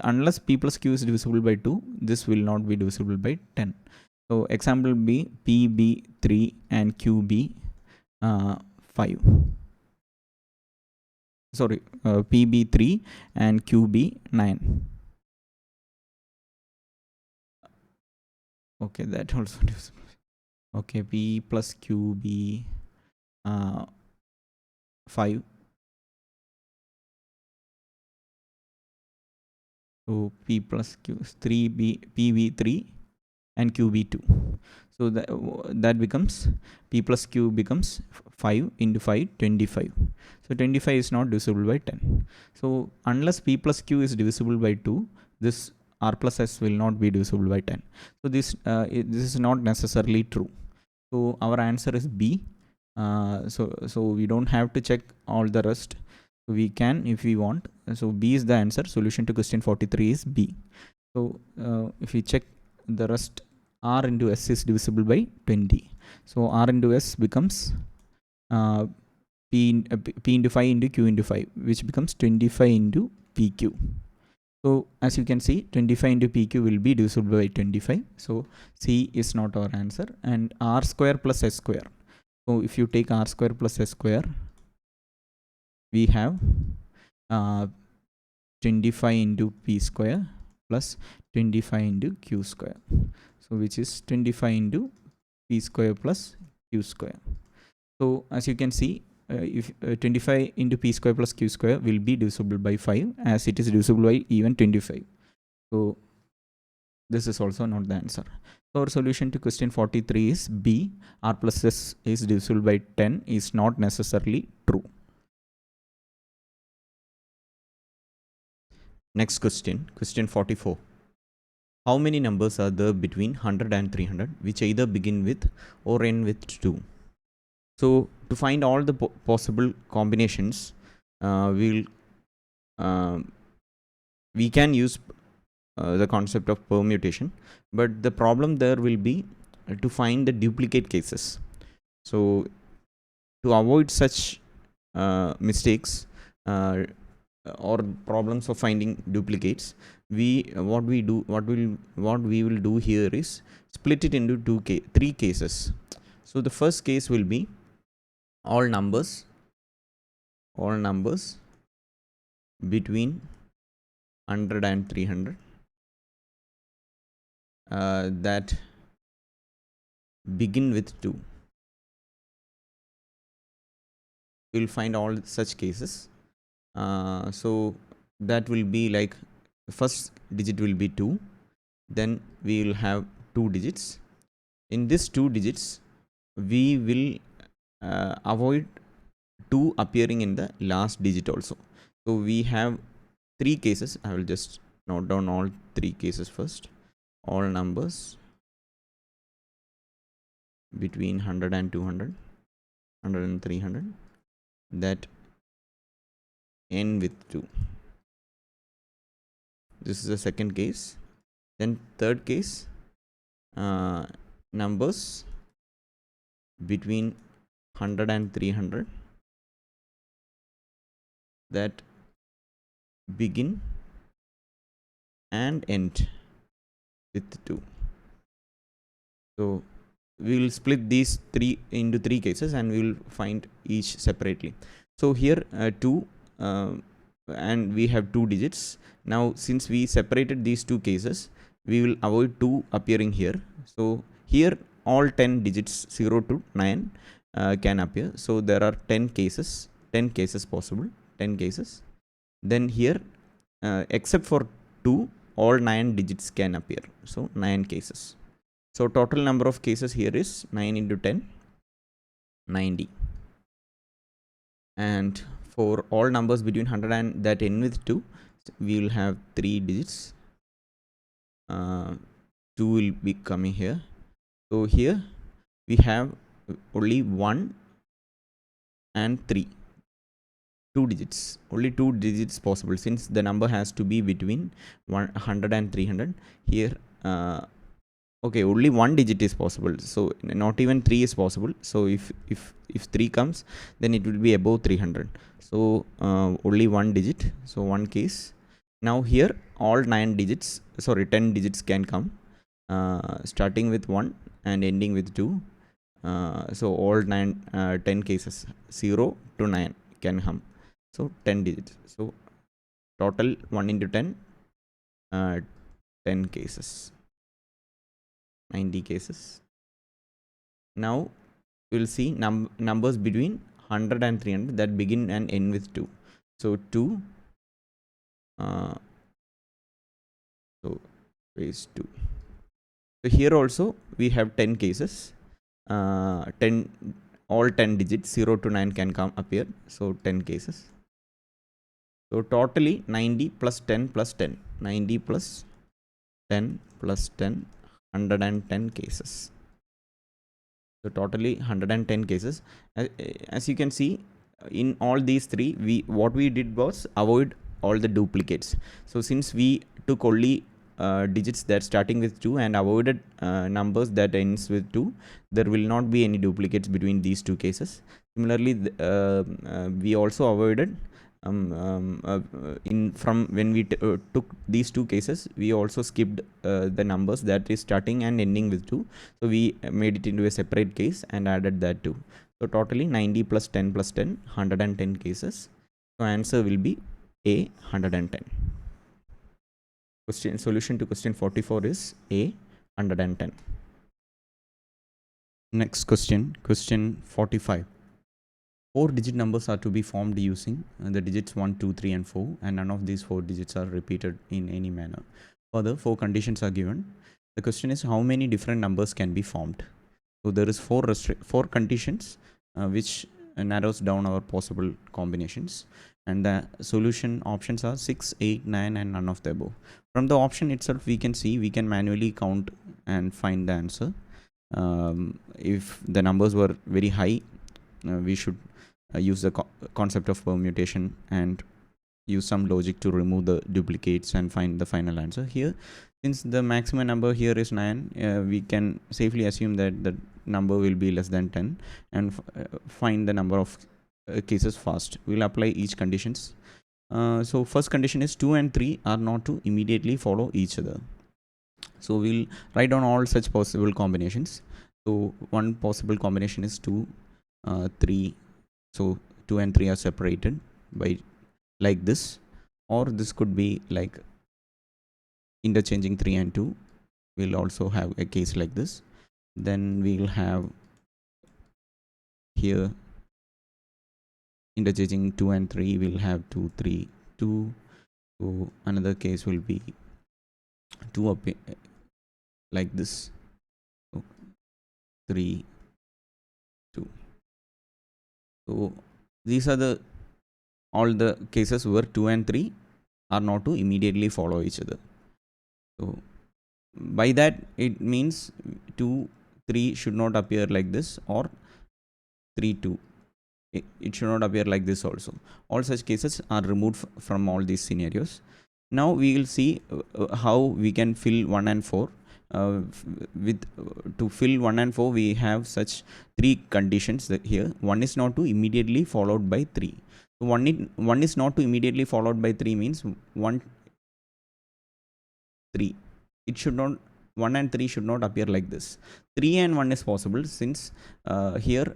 [SPEAKER 1] Unless P plus Q is divisible by 2, this will not be divisible by 10. So example B, PB 3 and QB 5. Sorry, PB 3 and QB 9. Okay, that also divisible. Okay, P plus QB 5. So P plus Q is 3B, PB 3 and QB 2. So that becomes P plus Q becomes 5 into 5, 25. So 25 is not divisible by 10. So unless P plus Q is divisible by 2, this R plus S will not be divisible by 10. So this is not necessarily true. So our answer is B. So we don't have to check all the rest. We can if we want. So B is the answer. Solution to question 43 is B. So if we check the rest, R into S is divisible by 20. So R into S becomes P into 5 into Q into 5, which becomes 25 into PQ. So as you can see, 25 into PQ will be divisible by 25. So C is not our answer. And R square plus S square. So if you take R square plus S square, we have 25 into P square plus 25 into Q square. So which is 25 into P square plus Q square. So as you can see, if 25 into P square plus Q square will be divisible by 5 as it is divisible by even 25. So this is also not the answer. So our solution to question 43 is B. R plus S is divisible by 10 is not necessarily true. Next question, question 44. How many numbers are there between 100 and 300 which either begin with or end with 2? So to find all the possible combinations, we can use the concept of permutation, but the problem there will be to find the duplicate cases. So to avoid such mistakes or problems of finding duplicates, what we will do here is split it into three cases. So the first case will be all numbers between 100 and 300 that begin with 2. We'll find all such cases. So that will be like the first digit will be 2, then we will have 2 digits. In this 2 digits, we will avoid 2 appearing in the last digit also. So we have 3 cases. I will just note down all 3 cases first. All numbers between 100 and 200, 100 and 300 that end with 2. This is the second case. Then third case, numbers between 100 and 300 that begin and end with 2. So we will split these three into 3 cases and we will find each separately. So here 2 and we have 2 digits. Now since we separated these 2 cases, we will avoid 2 appearing here. So here all 10 digits 0 to 9 can appear. So there are 10 cases possible, 10 cases. Then here except for 2, all 9 digits can appear. So 9 cases. So total number of cases here is 9 into 10, 90. And for all numbers between 100 and that end with 2, we will have 3 digits. 2 will be coming here. So here we have only 1 and 3. 2 digits. Only 2 digits possible since the number has to be between 100 and 300. Here okay, only 1 digit is possible, so not even 3 is possible. So if 3 comes, then it will be above 300. So only 1 digit, so 1 case. Now here all 10 digits can come, starting with 1 and ending with 2. So all 10 cases 0 to 9 can come. So 10 digits. So total 1 into 10, 10 cases. 90 cases. Now we will see numbers between 100 and 300 that begin and end with 2. So 2, so base 2. So here also we have 10 cases. 10 all 10 digits 0 to 9 can come appear. So 10 cases. So totally 90 plus 10 plus 10. 90 plus 10 plus 10. 110 cases. So totally 110 cases. As you can see, in all these three, what we did was avoid all the duplicates. So since we took only digits that starting with 2 and avoided numbers that ends with 2, there will not be any duplicates between these 2 cases. Similarly, we also avoided from when we took these 2 cases, we also skipped the numbers that is starting and ending with 2. So we made it into a separate case and added that too. So totally 90 plus 10 plus 10, 110 cases. So answer will be A, 110. Solution to question 44 is A, 110. Next question, question 45. 4-digit numbers are to be formed using the digits 1, 2, 3 and 4, and none of these 4 digits are repeated in any manner. Further, 4 conditions are given. The question is how many different numbers can be formed. So there is 4 conditions which narrows down our possible combinations, and the solution options are 6, 8, 9 and none of the above. From the option itself we can manually count and find the answer. If the numbers were very high, we should use the concept of permutation and use some logic to remove the duplicates and find the final answer. Here, since the maximum number here is 9, we can safely assume that the number will be less than 10 and find the number of cases fast. We'll apply each conditions. So first condition is 2 and 3 are not to immediately follow each other. So we'll write down all such possible combinations. So one possible combination is 2, 3. So 2 and 3 are separated by like this, or this could be like interchanging 3 and 2. We'll also have a case like this. Then we'll have here interchanging 2 and 3. We'll have 2, 3, 2. So another case will be 2 up like this. So 3, 2. So these are all the cases where 2 and 3 are not to immediately follow each other. So by that it means 2, 3 should not appear like this, or 3, 2. It should not appear like this also. All such cases are removed from all these scenarios. Now we will see how we can fill 1 and 4. To fill 1 and 4, we have such 3 conditions here. One is not to immediately followed by 3. 1 is not to immediately followed by 3 means 1 3. It should not, 1 and 3 should not appear like this. 3 and 1 is possible, since here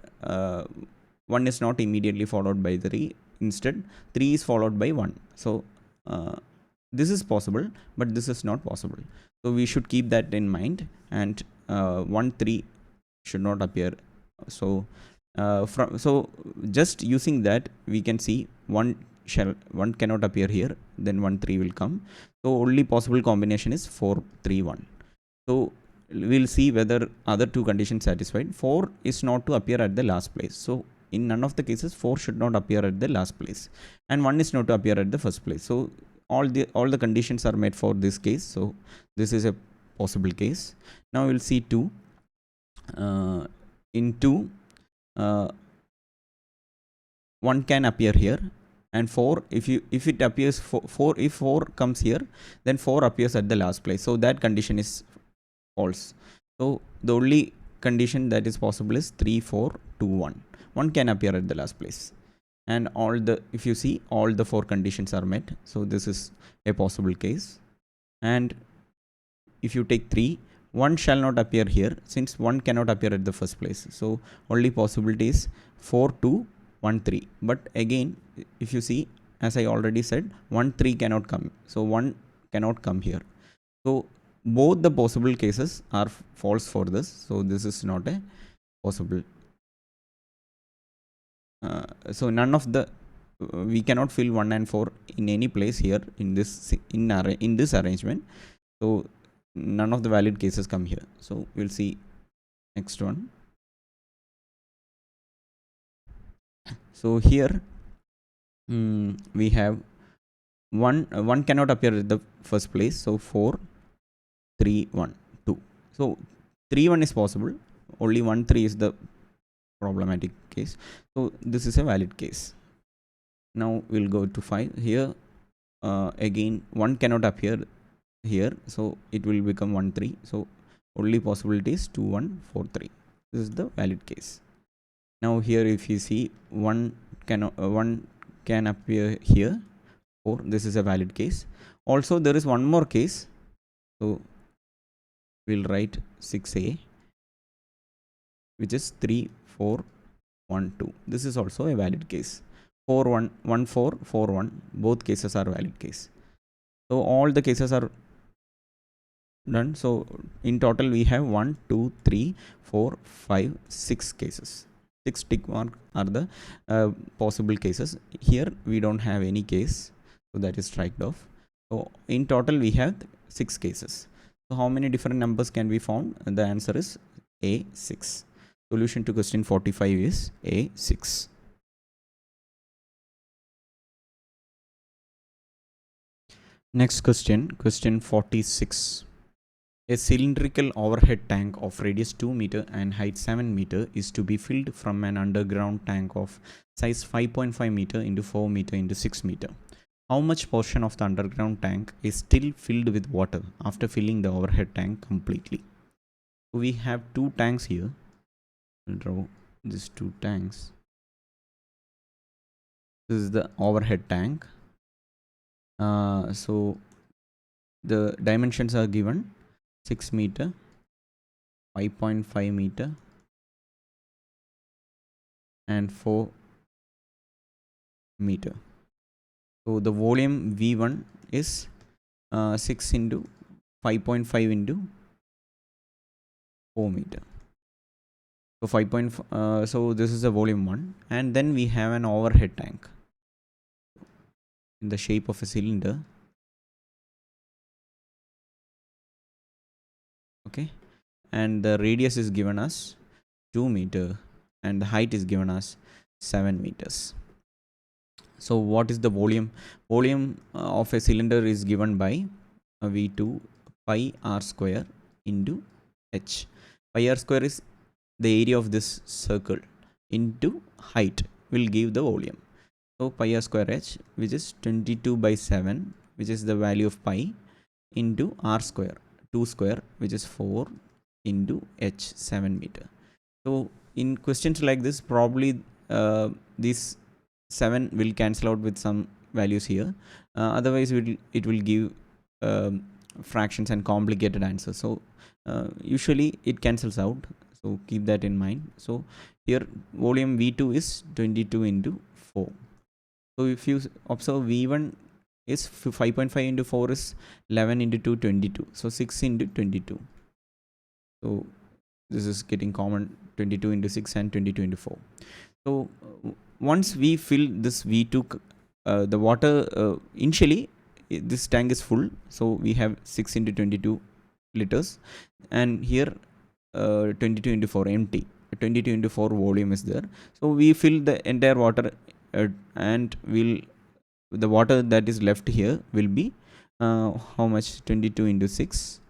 [SPEAKER 1] 1 is not immediately followed by 3. Instead 3 is followed by 1. So this is possible, but this is not possible. So we should keep that in mind, and 1 3 should not appear. So so just using that, we can see 1 cannot appear here, then 1 3 will come. So only possible combination is 4 3 1. So we'll see whether other two conditions satisfied. 4 is not to appear at the last place, so in none of the cases 4 should not appear at the last place, and 1 is not to appear at the first place. So all the conditions are met for this case, so this is a possible case. Now we'll see 2. In 2 1 can appear here, and 4, if it appears 4, if 4 comes here, then 4 appears at the last place, so that condition is false. So the only condition that is possible is 3 4 2 1. 1 can appear at the last place, and if you see, all the 4 conditions are met, so this is a possible case. And if you take 3, 1 shall not appear here, since 1 cannot appear at the first place, so only possibility is 4 2 1 3. But again, if you see, as I already said, 1 3 cannot come, so 1 cannot come here. So both the possible cases are false for this, so this is not a possible. So none of the we cannot fill 1 and 4 in any place here in this arrangement, so none of the valid cases come here. So we'll see next one. So here we have 1 cannot appear at the first place, so 4 3 1 2. So 3 1 is possible, only 1 3 is the problematic case, so this is a valid case. Now we'll go to 5. Here again 1 cannot appear here, so it will become 1 3. So only possibility is 2 1 4 3. This is the valid case. Now here, if you see, 1 can appear here, 4. This is a valid case. Also there is one more case, so we'll write 6a, which is 3 4 1 2. This is also a valid case. 4 1 1 4 4 1, both cases are valid case. So all the cases are done. So in total we have 1 2 3 4 5 6 cases. 6 tick mark are the possible cases. Here we don't have any case, so that is striked off. So in total we have 6 cases. So how many different numbers can be found? And the answer is A6. Solution to question 45 is A6. Next question, question 46. A cylindrical overhead tank of radius 2 meter and height 7 meter is to be filled from an underground tank of size 5.5 meter into 4 meter into 6 meter. How much portion of the underground tank is still filled with water after filling the overhead tank completely? We have 2 tanks here. We'll draw these 2 tanks. This is the overhead tank. So the dimensions are given: 6 meter, 5.5 meter, and 4 meter. So the volume V1 is 6 into 5.5 into 4 meter. So 5. So this is the volume 1, and then we have an overhead tank in the shape of a cylinder. Okay, and the radius is given as 2 meter, and the height is given as 7 meters. So what is the volume? Volume of a cylinder is given by V2 pi r square into h. Pi r square is the area of this circle into height will give the volume. So pi r square h, which is 22 by 7, which is the value of pi, into r square 2 square, which is 4, into h 7 meter. So in questions like this, probably this 7 will cancel out with some values here. Otherwise it will give fractions and complicated answers. So usually it cancels out, so keep that in mind. So here volume V2 is 22 into 4. So if you observe, V1 is 5.5 into 4 is 11 into 2, 22. So 6 into 22. So this is getting common, 22 into 6 and 22 into 4. So once we fill this V2, the water, initially this tank is full, so we have 6 into 22 liters, and here 22 into 4 empty, 22 into 4 volume is there. So we fill the entire water, and the water that is left here will be how much? 22 into 6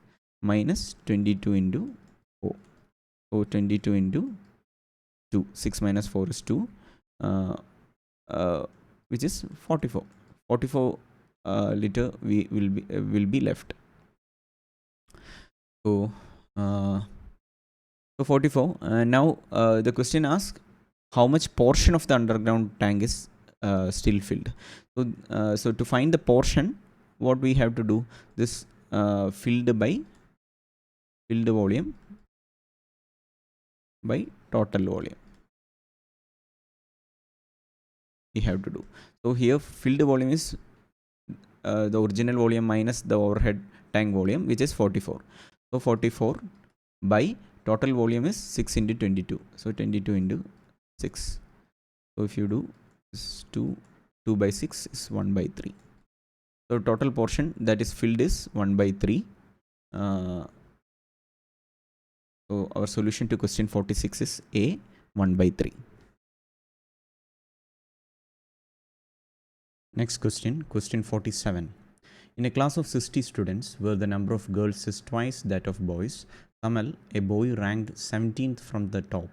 [SPEAKER 1] minus 22 into 4. So 22 into 2, 6 minus 4 is 2, which is 44 liter will be left. So so 44. Now the question asks how much portion of the underground tank is still filled. So to find the portion, what we have to do, this filled volume by total volume we have to do. So here filled volume is the original volume minus the overhead tank volume, which is 44. So 44 by total volume is 6 into 22. So 22 into 6. So if you do this, 2 by 6 is 1 by 3. So total portion that is filled is 1 by 3. So our solution to question 46 is A, 1 by 3. Next question, question 47. In a class of 60 students, where the number of girls is twice that of boys, Kamal, a boy, ranked 17th from the top.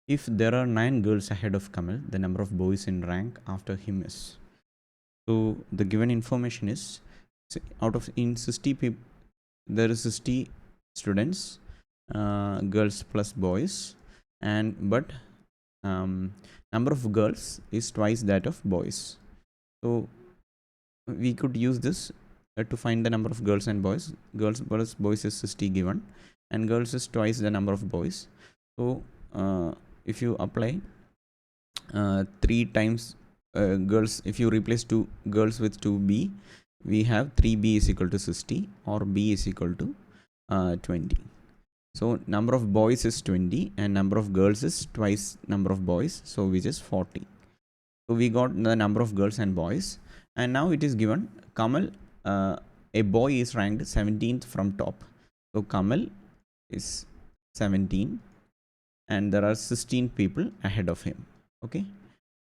[SPEAKER 1] If there are 9 girls ahead of Kamal, the number of boys in rank after him is. So the given information is, in 60 people, there is 60 students, girls plus boys, but number of girls is twice that of boys. So we could use this to find the number of girls and boys. Girls plus boys is 60 given, and girls is twice the number of boys. So if you apply 3 times girls, if you replace 2 girls with 2b, we have 3b is equal to 60, or b is equal to 20. So number of boys is 20 and number of girls is twice number of boys, so which is 40. So we got the number of girls and boys, and now it is given Kamal, a boy is ranked 17th from top. So Kamal is 17 and there are 16 people ahead of him. Okay,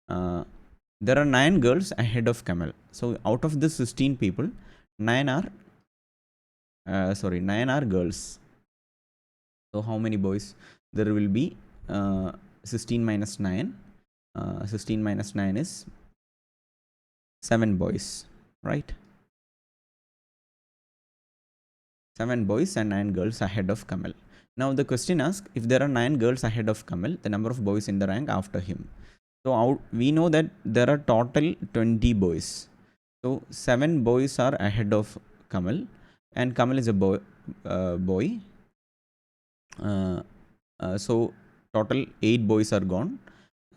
[SPEAKER 1] there are 9 girls ahead of Kamal. So out of the 16 people, 9 are girls. So how many boys? There will be 16 minus 9. 16 minus 9 is 7 boys, right? 7 boys and 9 girls ahead of Kamal. Now the question asks, if there are 9 girls ahead of Kamal, the number of boys in the rank after him. So we know that there are total 20 boys. So 7 boys are ahead of Kamal, and Kamal is a boy. So total 8 boys are gone.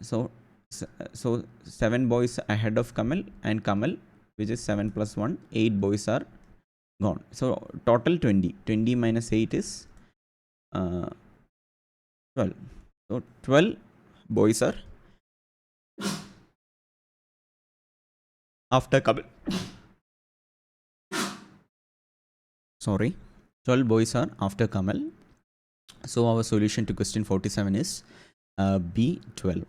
[SPEAKER 1] So 7 boys ahead of Kamal, and Kamal, which is 7 plus 1, 8 boys are gone. So total 20. 20 minus 8 is 12. So 12 boys are after Kamal. 12 boys are after Kamal. So our solution to question 47 is B, 12.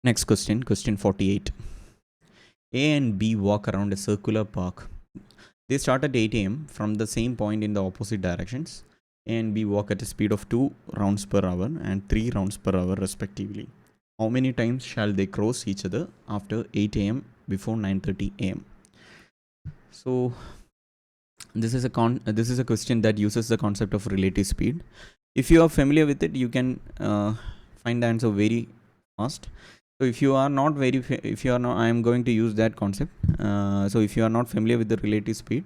[SPEAKER 1] Next question, question 48. A and B walk around a circular park. They start at 8 a.m. from the same point in the opposite directions. A and B walk at a speed of 2 rounds per hour and 3 rounds per hour respectively. How many times shall they cross each other after 8 a.m. before 9:30 a.m.? So this is a question that uses the concept of relative speed. if you are familiar with it, you can find the answer very fast. So if you are not if you are not, I am going to use that concept. So if you are not familiar with the relative speed,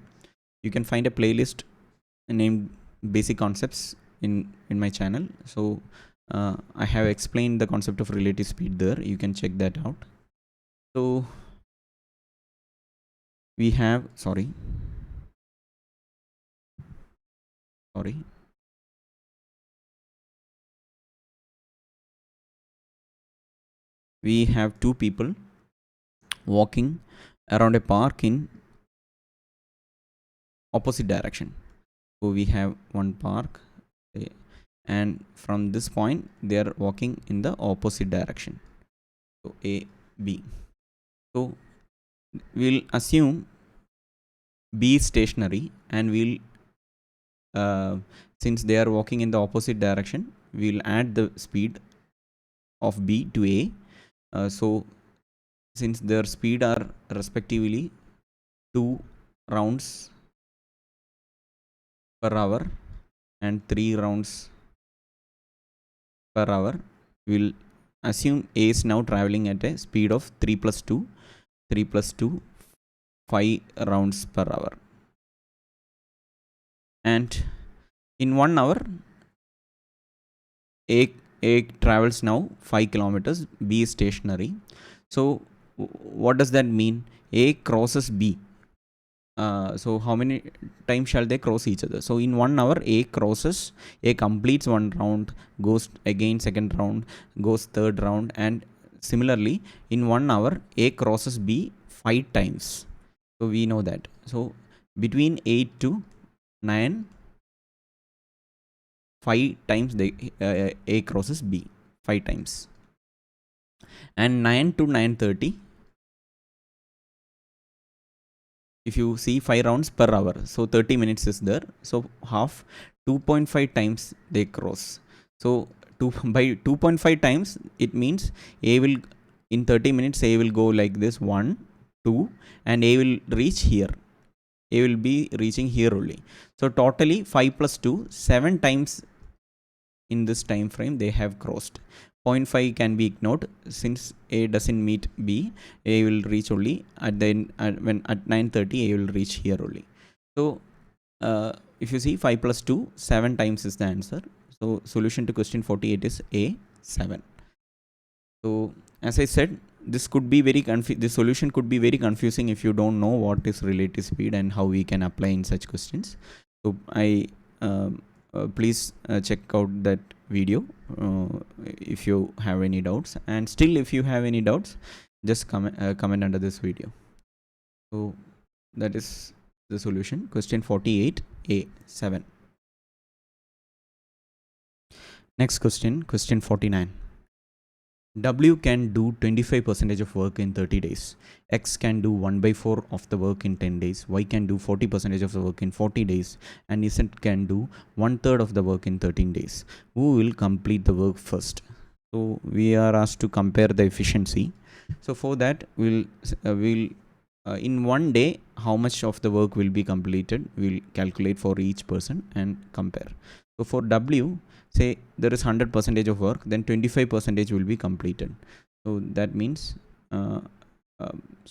[SPEAKER 1] you can find a playlist named basic concepts in my channel. So I have explained the concept of relative speed there, you can check that out. So we have sorry we have two people walking around a park in opposite direction. So we have one park, and from this point they are walking in the opposite direction. So A, B. So we'll assume B is stationary, and we'll since they are walking in the opposite direction, we'll add the speed of B to A. So since their speed are respectively 2 rounds per hour and 3 rounds per hour, we'll assume A is now traveling at a speed of 3 plus 2, 5 rounds per hour. And in 1 hour, A travels now 5 kilometers, B is stationary. So what does that mean? A crosses B. So how many times shall they cross each other? So in 1 hour, A completes 1 round, goes again second round, goes third round, and similarly in 1 hour A crosses B 5 times. So we know that. So between 8 to 9, 5 times A crosses B 5 times, and 9 to 9:30. If you see 5 rounds per hour, so 30 minutes is there. So half 2.5 times they cross. So by 2.5 times, it means A will in 30 minutes A will go like this 1, 2, and A will reach here. A will be reaching here only. So totally 5 plus 2, 7 times in this time frame they have crossed. 0.5 can be ignored since A doesn't meet B. A will reach only at 9:30 A will reach here only. So if you see 5 plus 2, 7 times is the answer. So solution to question 48 is A, 7. So as I said, this could be this solution could be very confusing if you don't know what is relative speed and how we can apply in such questions. So please check out that video if you have any doubts, and still if you have any doubts, just comment under this video. So that is the solution, question 48A, 7. Next question, question 49. W can do 25% of work in 30 days. X can do 1/4 of the work in 10 days. Y can do 40% of the work in 40 days. And Z can do 1/3 of the work in 13 days. Who will complete the work first? So we are asked to compare the efficiency. So for that, we'll in one day, how much of the work will be completed? We'll calculate for each person and compare. So for W, say there is 100% of work, then 25% will be completed. So that means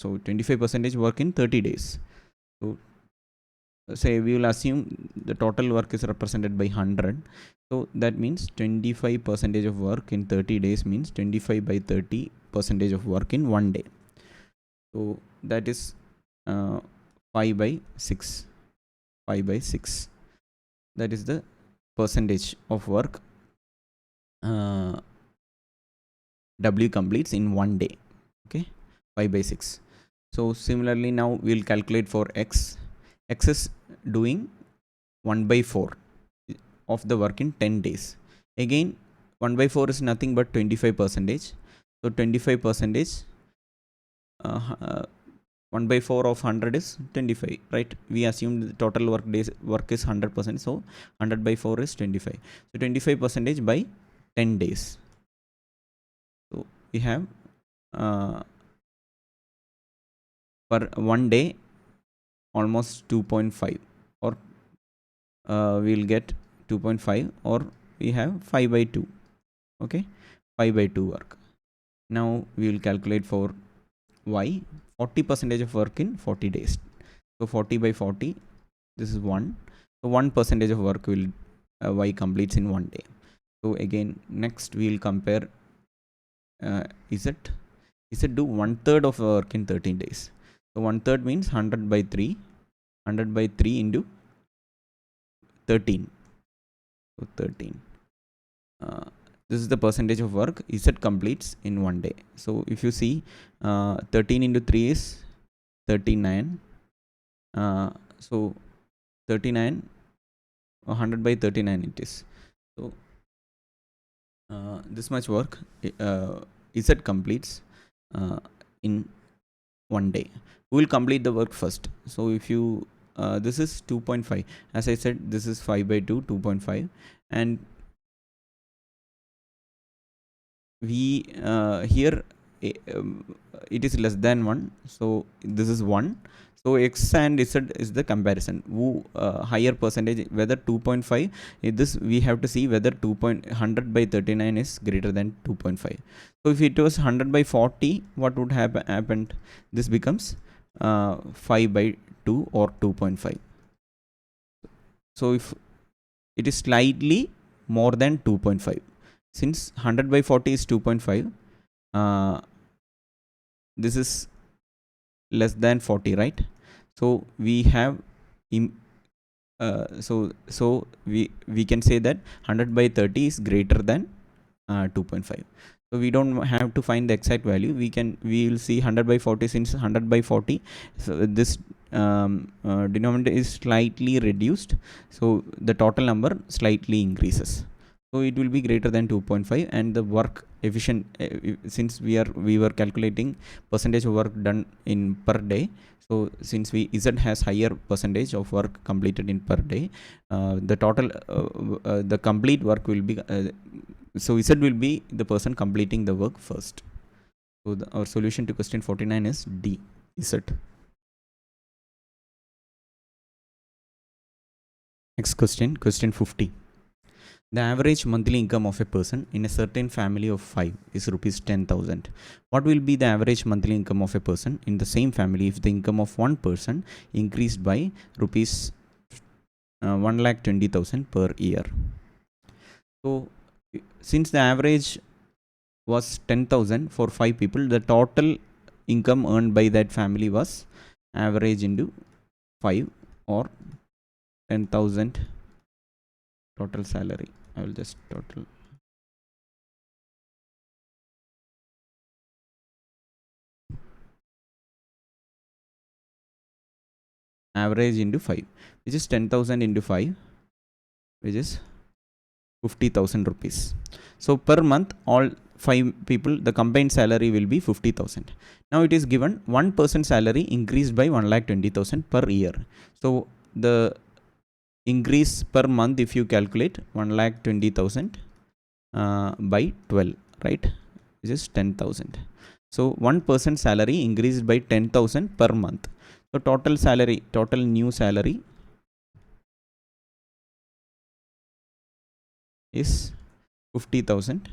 [SPEAKER 1] so 25% work in 30 days. So say we will assume the total work is represented by 100. So that means 25% of work in 30 days means 25 by 30% of work in 1 day. So that is 5 by 6. 5 by 6. That is the percentage of work W completes in 1 day. Okay, 5 by 6. So similarly, now we'll calculate for X. X is doing 1/4 of the work in 10 days. Again, 1/4 is nothing but 25%. So 25%, 1/4 of 100 is 25, right? We assume the total work is 100%. So 100/4 is 25. So 25% by 10 days. So we have per 1 day almost 2.5, or we'll get 2.5, or we have 5 by 2. Okay, 5 by 2 work. Now we will calculate for y, 40% of work in 40 days. So 40 by 40, this is 1. So 1% of work will y completes in 1 day. So again, next we will compare z. Z do 1/3 of work in 13 days. So 1/3 means 100 by 3. 100 by 3 into 13. So 13. This is the percentage of work Z completes in 1 day. So if you see, 13 into 3 is 39. So 39, 100 by 39 it is. So this much work Z completes in 1 day. We will complete the work first. So if you this is 2.5. As I said, this is 5 by 2, 2.5, and we here it is less than 1. So this is 1. So x and z is the comparison. Who higher percentage, whether 2.5, this we have to see whether 100 by 39 is greater than 2.5. So if it was 100 by 40, what would have happened? This becomes 5 by 2 or 2.5. So if it is slightly more than 2.5, since 100 by 40 is 2.5, this is less than 40, right? So we have so we can say that 100 by 30 is greater than 2.5. So we don't have to find the exact value. We will see 100 by 40, since 100 by 40, so this denominator is slightly reduced, so the total number slightly increases. So it will be greater than 2.5, and the work efficient, since we were calculating percentage of work done in per day. So since Z has higher percentage of work completed in per day, the total the complete work will be so Z will be the person completing the work first. So our solution to question 49 is D, Z. Next question, question 50. The average monthly income of a person in a certain family of 5 is rupees 10,000. What will be the average monthly income of a person in the same family if the income of one person increased by rupees 1,20,000 per year? So since the average was 10,000 for 5 people, the total income earned by that family was average into 5, or 10,000 total salary. I will just total average into 5, which is 10,000 into 5, which is 50,000 rupees. So per month, all 5 people, the combined salary will be 50,000. Now it is given one person salary increased by 1,20,000 per year. So the increase per month, if you calculate 1,20,000 by 12, right, which is 10,000. So one person salary increased by 10,000 per month. So total salary, total new salary is 50,000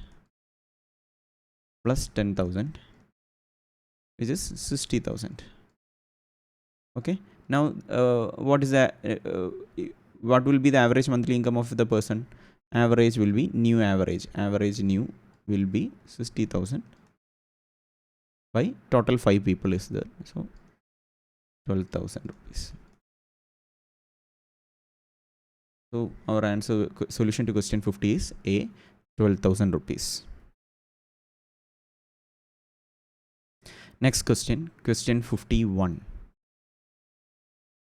[SPEAKER 1] plus 10,000, which is 60,000. Okay. Now what is the what will be the average monthly income of the person? Average will be new average. Average new will be 60,000 by total 5 people is there. So 12,000 rupees. So our answer, solution to question 50 is A, 12,000 rupees. Next question, question 51.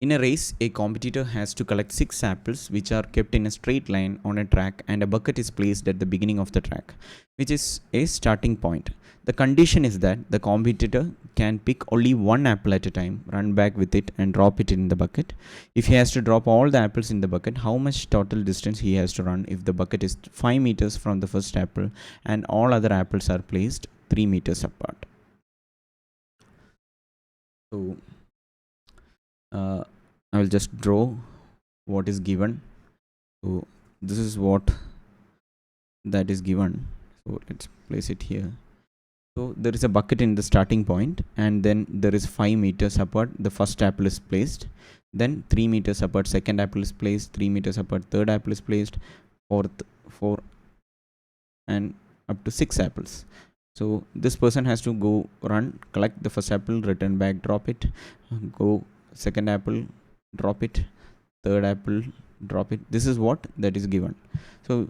[SPEAKER 1] In a race, a competitor has to collect 6 apples which are kept in a straight line on a track, and a bucket is placed at the beginning of the track, which is a starting point. The condition is that the competitor can pick only one apple at a time, run back with it, and drop it in the bucket. If he has to drop all the apples in the bucket, how much total distance he has to run if the bucket is 5 meters from the first apple and all other apples are placed 3 meters apart? So I will just draw what is given. So this is what that is given. So let's place it here. So there is a bucket in the starting point, and then there is 5 meters apart the first apple is placed, then 3 meters apart second apple is placed, 3 meters apart third apple is placed, fourth 4, and up to 6 apples. So this person has to go run, collect the first apple, return back, drop it, go second apple, drop it, third apple, drop it. This is what that is given. So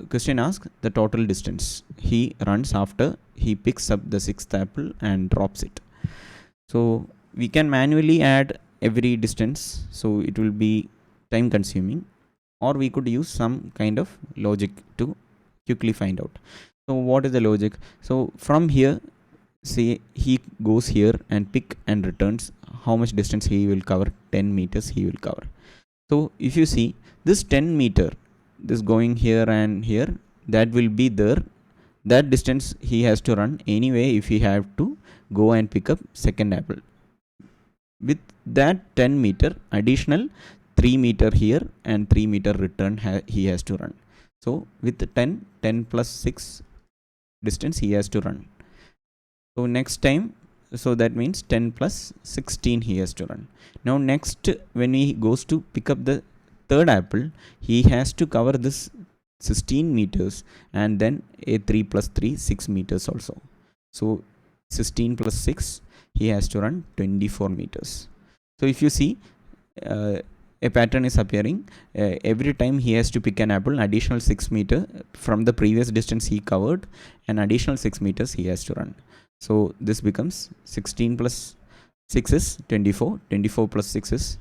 [SPEAKER 1] question asks the total distance he runs after he picks up the sixth apple and drops it. So we can manually add every distance, so it will be time consuming, or we could use some kind of logic to quickly find out. So what is the logic? So from here, say he goes here and pick and returns, how much distance he will cover? 10 meters he will cover. So if you see this 10 meter, this going here and here, that will be there. That distance he has to run anyway if he have to go and pick up second apple. With that 10 meter additional 3 meter here and 3 meter return he has to run. So with 10 plus 6 distance he has to run. So next time, so that means 10 plus 16 he has to run. Now next, when he goes to pick up the third apple, he has to cover this 16 meters, and then a 3 plus 3 6 meters also. So 16 plus 6 he has to run 24 meters. So if you see, a pattern is appearing. Every time he has to pick an apple, additional 6 meter from the previous distance he covered, and additional 6 meters he has to run. So this becomes 16 plus 6 is 24, 24 plus 6 is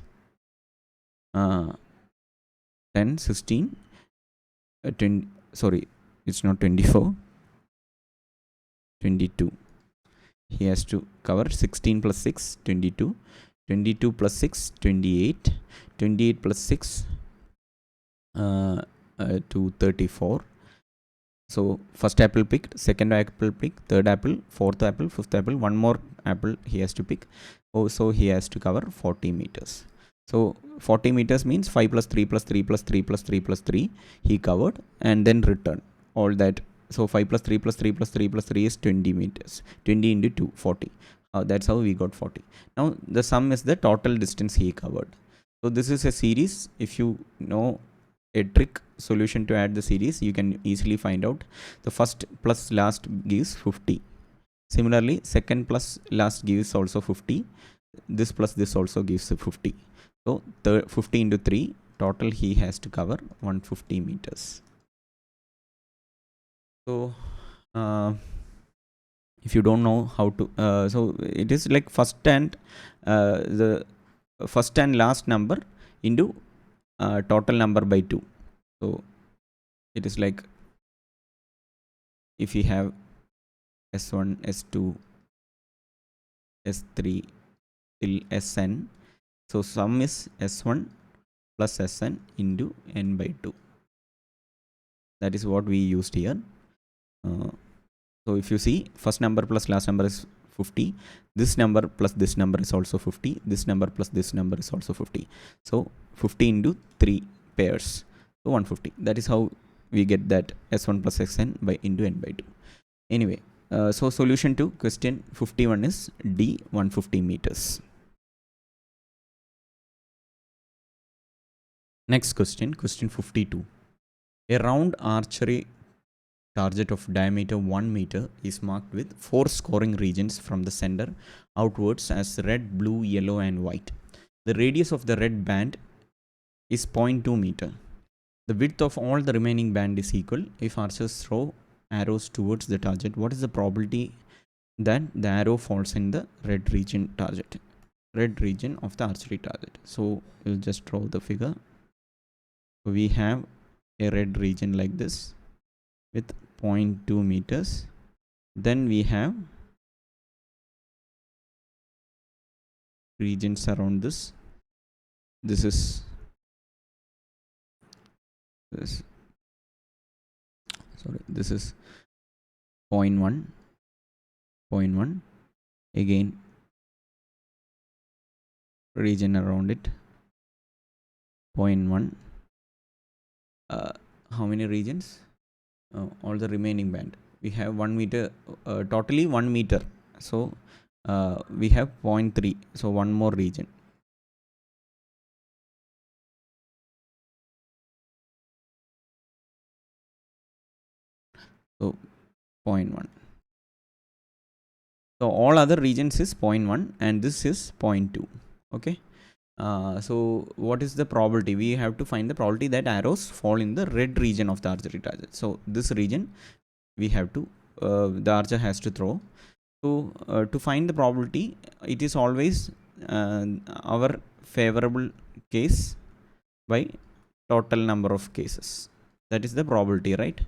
[SPEAKER 1] 10, 16, 20, sorry, it's not 24, 22. He has to cover 16 plus 6, 22, 22 plus 6, 28, 28 plus 6 to 34. So first apple picked, second apple picked, third apple, fourth apple, fifth apple, one more apple he has to pick. Oh, so he has to cover 40 meters. So 40 meters means 5 plus 3 plus 3 plus 3 plus 3 plus 3 he covered, and then return all that. So 5 plus 3 plus 3 plus 3 plus 3 is 20 meters. 20 into 2, 40. That's how we got 40. Now the sum is the total distance he covered. So this is a series. If you know a trick solution to add the series, you can easily find out. The first plus last gives 50. Similarly, second plus last gives also 50. This plus this also gives 50. So 50 into 3, total he has to cover 150 meters. So if you don't know how to, so it is like first and the first and last number into total number by 2. So it is like if we have S1, S2, S3 till Sn. So sum is S1 plus Sn into n by 2. That is what we used here. So if you see, first number plus last number is 50. This number plus this number is also 50. This number plus this number is also 50. So 50 into 3 pairs. So 150. That is how we get that S1 plus Sn by into n by 2. Anyway, so solution to question 51 is D, 150 meters. Next question, question 52. A round archery target of diameter 1 meter is marked with 4 scoring regions from the center outwards as red, blue, yellow and white. The radius of the red band is 0.2 meter. The width of all the remaining band is equal. If archers throw arrows towards the target, what is the probability that the arrow falls in the red region of the archery target? So we'll just draw the figure. We have a red region like this with 0.2 meters. Then we have regions around this. This is this. Sorry, this is 0.1, 0.1. Again, region around it. 0.1. How many regions? all the remaining band. We have 1 meter, totally 1 meter. So we have 0.3. So one more region. So 0.1. So all other regions is 0.1 and this is 0.2. Okay. So what is the probability? We have to find the probability that arrows fall in the red region of the archery target. So this region we have to, the archer has to throw. So to find the probability, it is always our favorable case by total number of cases. That is the probability, right?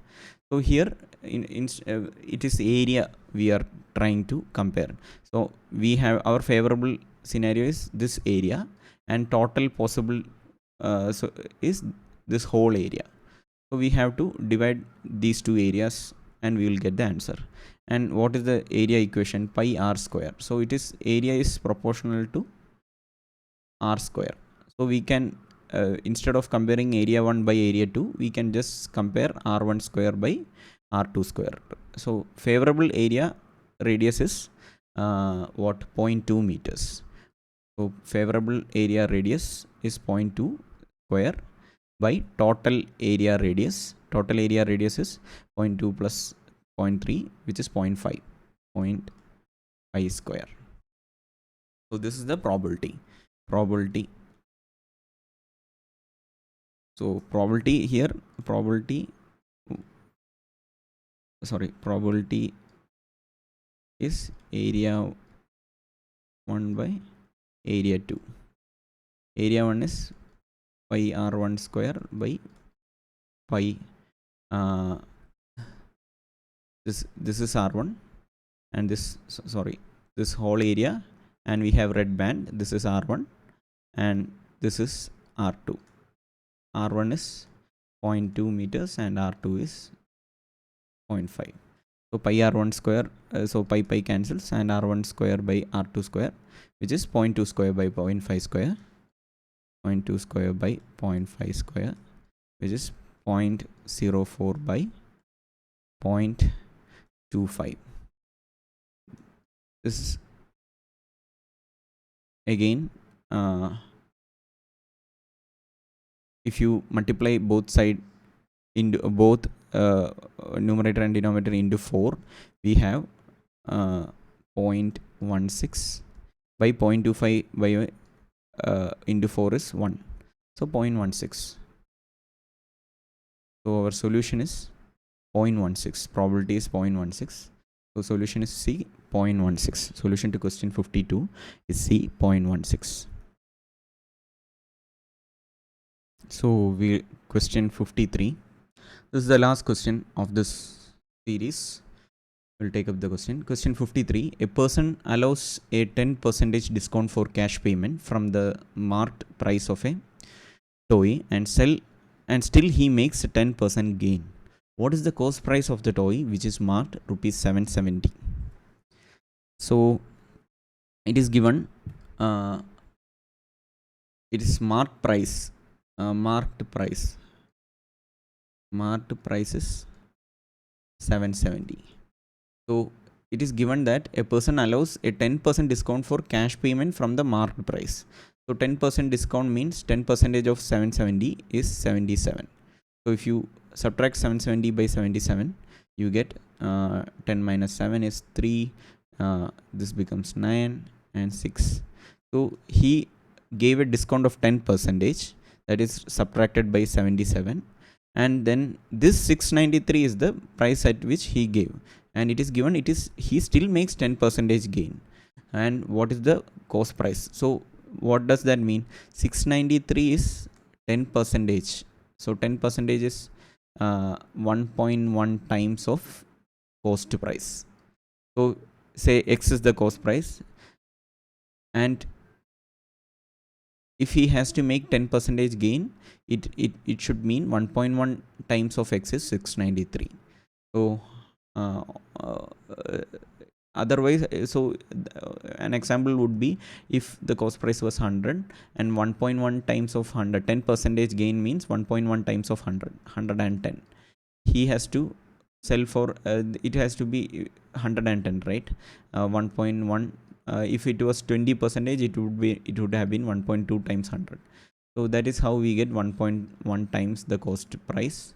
[SPEAKER 1] So here it is area we are trying to compare. So we have our favorable scenario is this area, and total possible so is this whole area. So we have to divide these two areas and we will get the answer. And what is the area equation? Pi r square. So it is, area is proportional to r square. So we can instead of comparing area 1 by area 2, we can just compare r1 square by r2 square. So favorable area radius is what? 0.2 meters. So favorable area radius is 0.2 square by total area radius. Total area radius is 0.2 plus 0.3, which is 0.5. 0.5 square. So this is the probability. So probability here, probability is area 1 by area 2. Area 1 is pi r1 square by pi this is r1 and this whole area, and we have red band. This is r1 and this is r2. R1 is 0.2 meters and R2 is 0.5. So pi R1 square, so pi cancels, and R1 square by R2 square, which is 0.2 square by 0.5 square. 0.2 square by 0.5 square, which is 0.04 by 0.25. This is again, if you multiply both side into both numerator and denominator into 4, we have 0.16 by 0.25 by into 4 is 1. So 0.16. So our solution is 0.16. Probability is 0.16. So solution is C, 0.16. Solution to question 52 is C, 0.16. So we question 53. This is the last question of this series. We'll take up the question. Question 53. A person allows a 10% discount for cash payment from the marked price of a toy and still he makes a 10% gain. What is the cost price of the toy which is marked rupees 770? So it is given, it is marked price. Marked price is 770. So it is given that a person allows a 10% discount for cash payment from the marked price. So 10% discount means 10% of 770 is 77. So if you subtract 770 by 77, you get 10 minus 7 is 3. This becomes 9 and 6. So he gave a discount of 10%, that is subtracted by 77, and then this 693 is the price at which he gave, and it is given, it is, he still makes 10% gain. And what is the cost price? So what does that mean? 693 is 10%. So 10% is 1.1 times of cost price. So say X is the cost price, and if he has to make 10% gain, it should mean 1.1 times of X is 693. So otherwise, so an example would be, if the cost price was 100 and 1.1 times of 100, 10% gain means 1.1 times of 100, 110. He has to sell for it has to be 110, right? 1.1, if it was 20 percentage, it would have been 1.2 times 100. So that is how we get 1.1 times the cost price.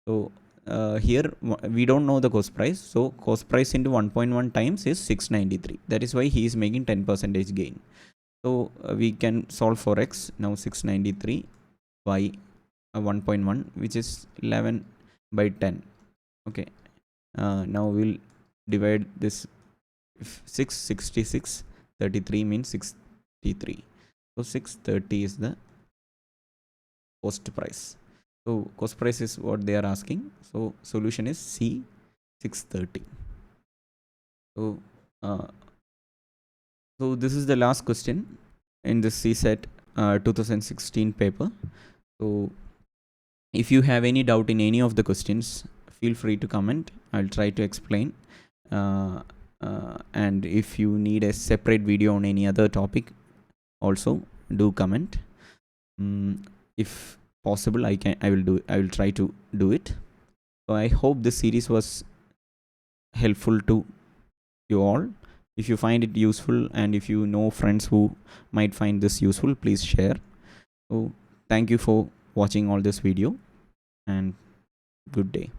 [SPEAKER 1] So here we don't know the cost price, so cost price into 1.1 times is 693. That is why he is making 10 percentage gain. So we can solve for x. Now 693 by 1.1, which is 11 by 10. Okay, now we'll divide this. 666 33 means 63, so 630 is the cost price. So cost price is what they are asking, so solution is C, 630. So so this is the last question in this CSAT 2016 paper. So if you have any doubt in any of the questions, feel free to comment. I'll try to explain. And if you need a separate video on any other topic, also do comment. If possible, I will try to do it. So I hope this series was helpful to you all. If you find it useful, and if you know friends who might find this useful, please share. So thank you for watching all this video, and good day.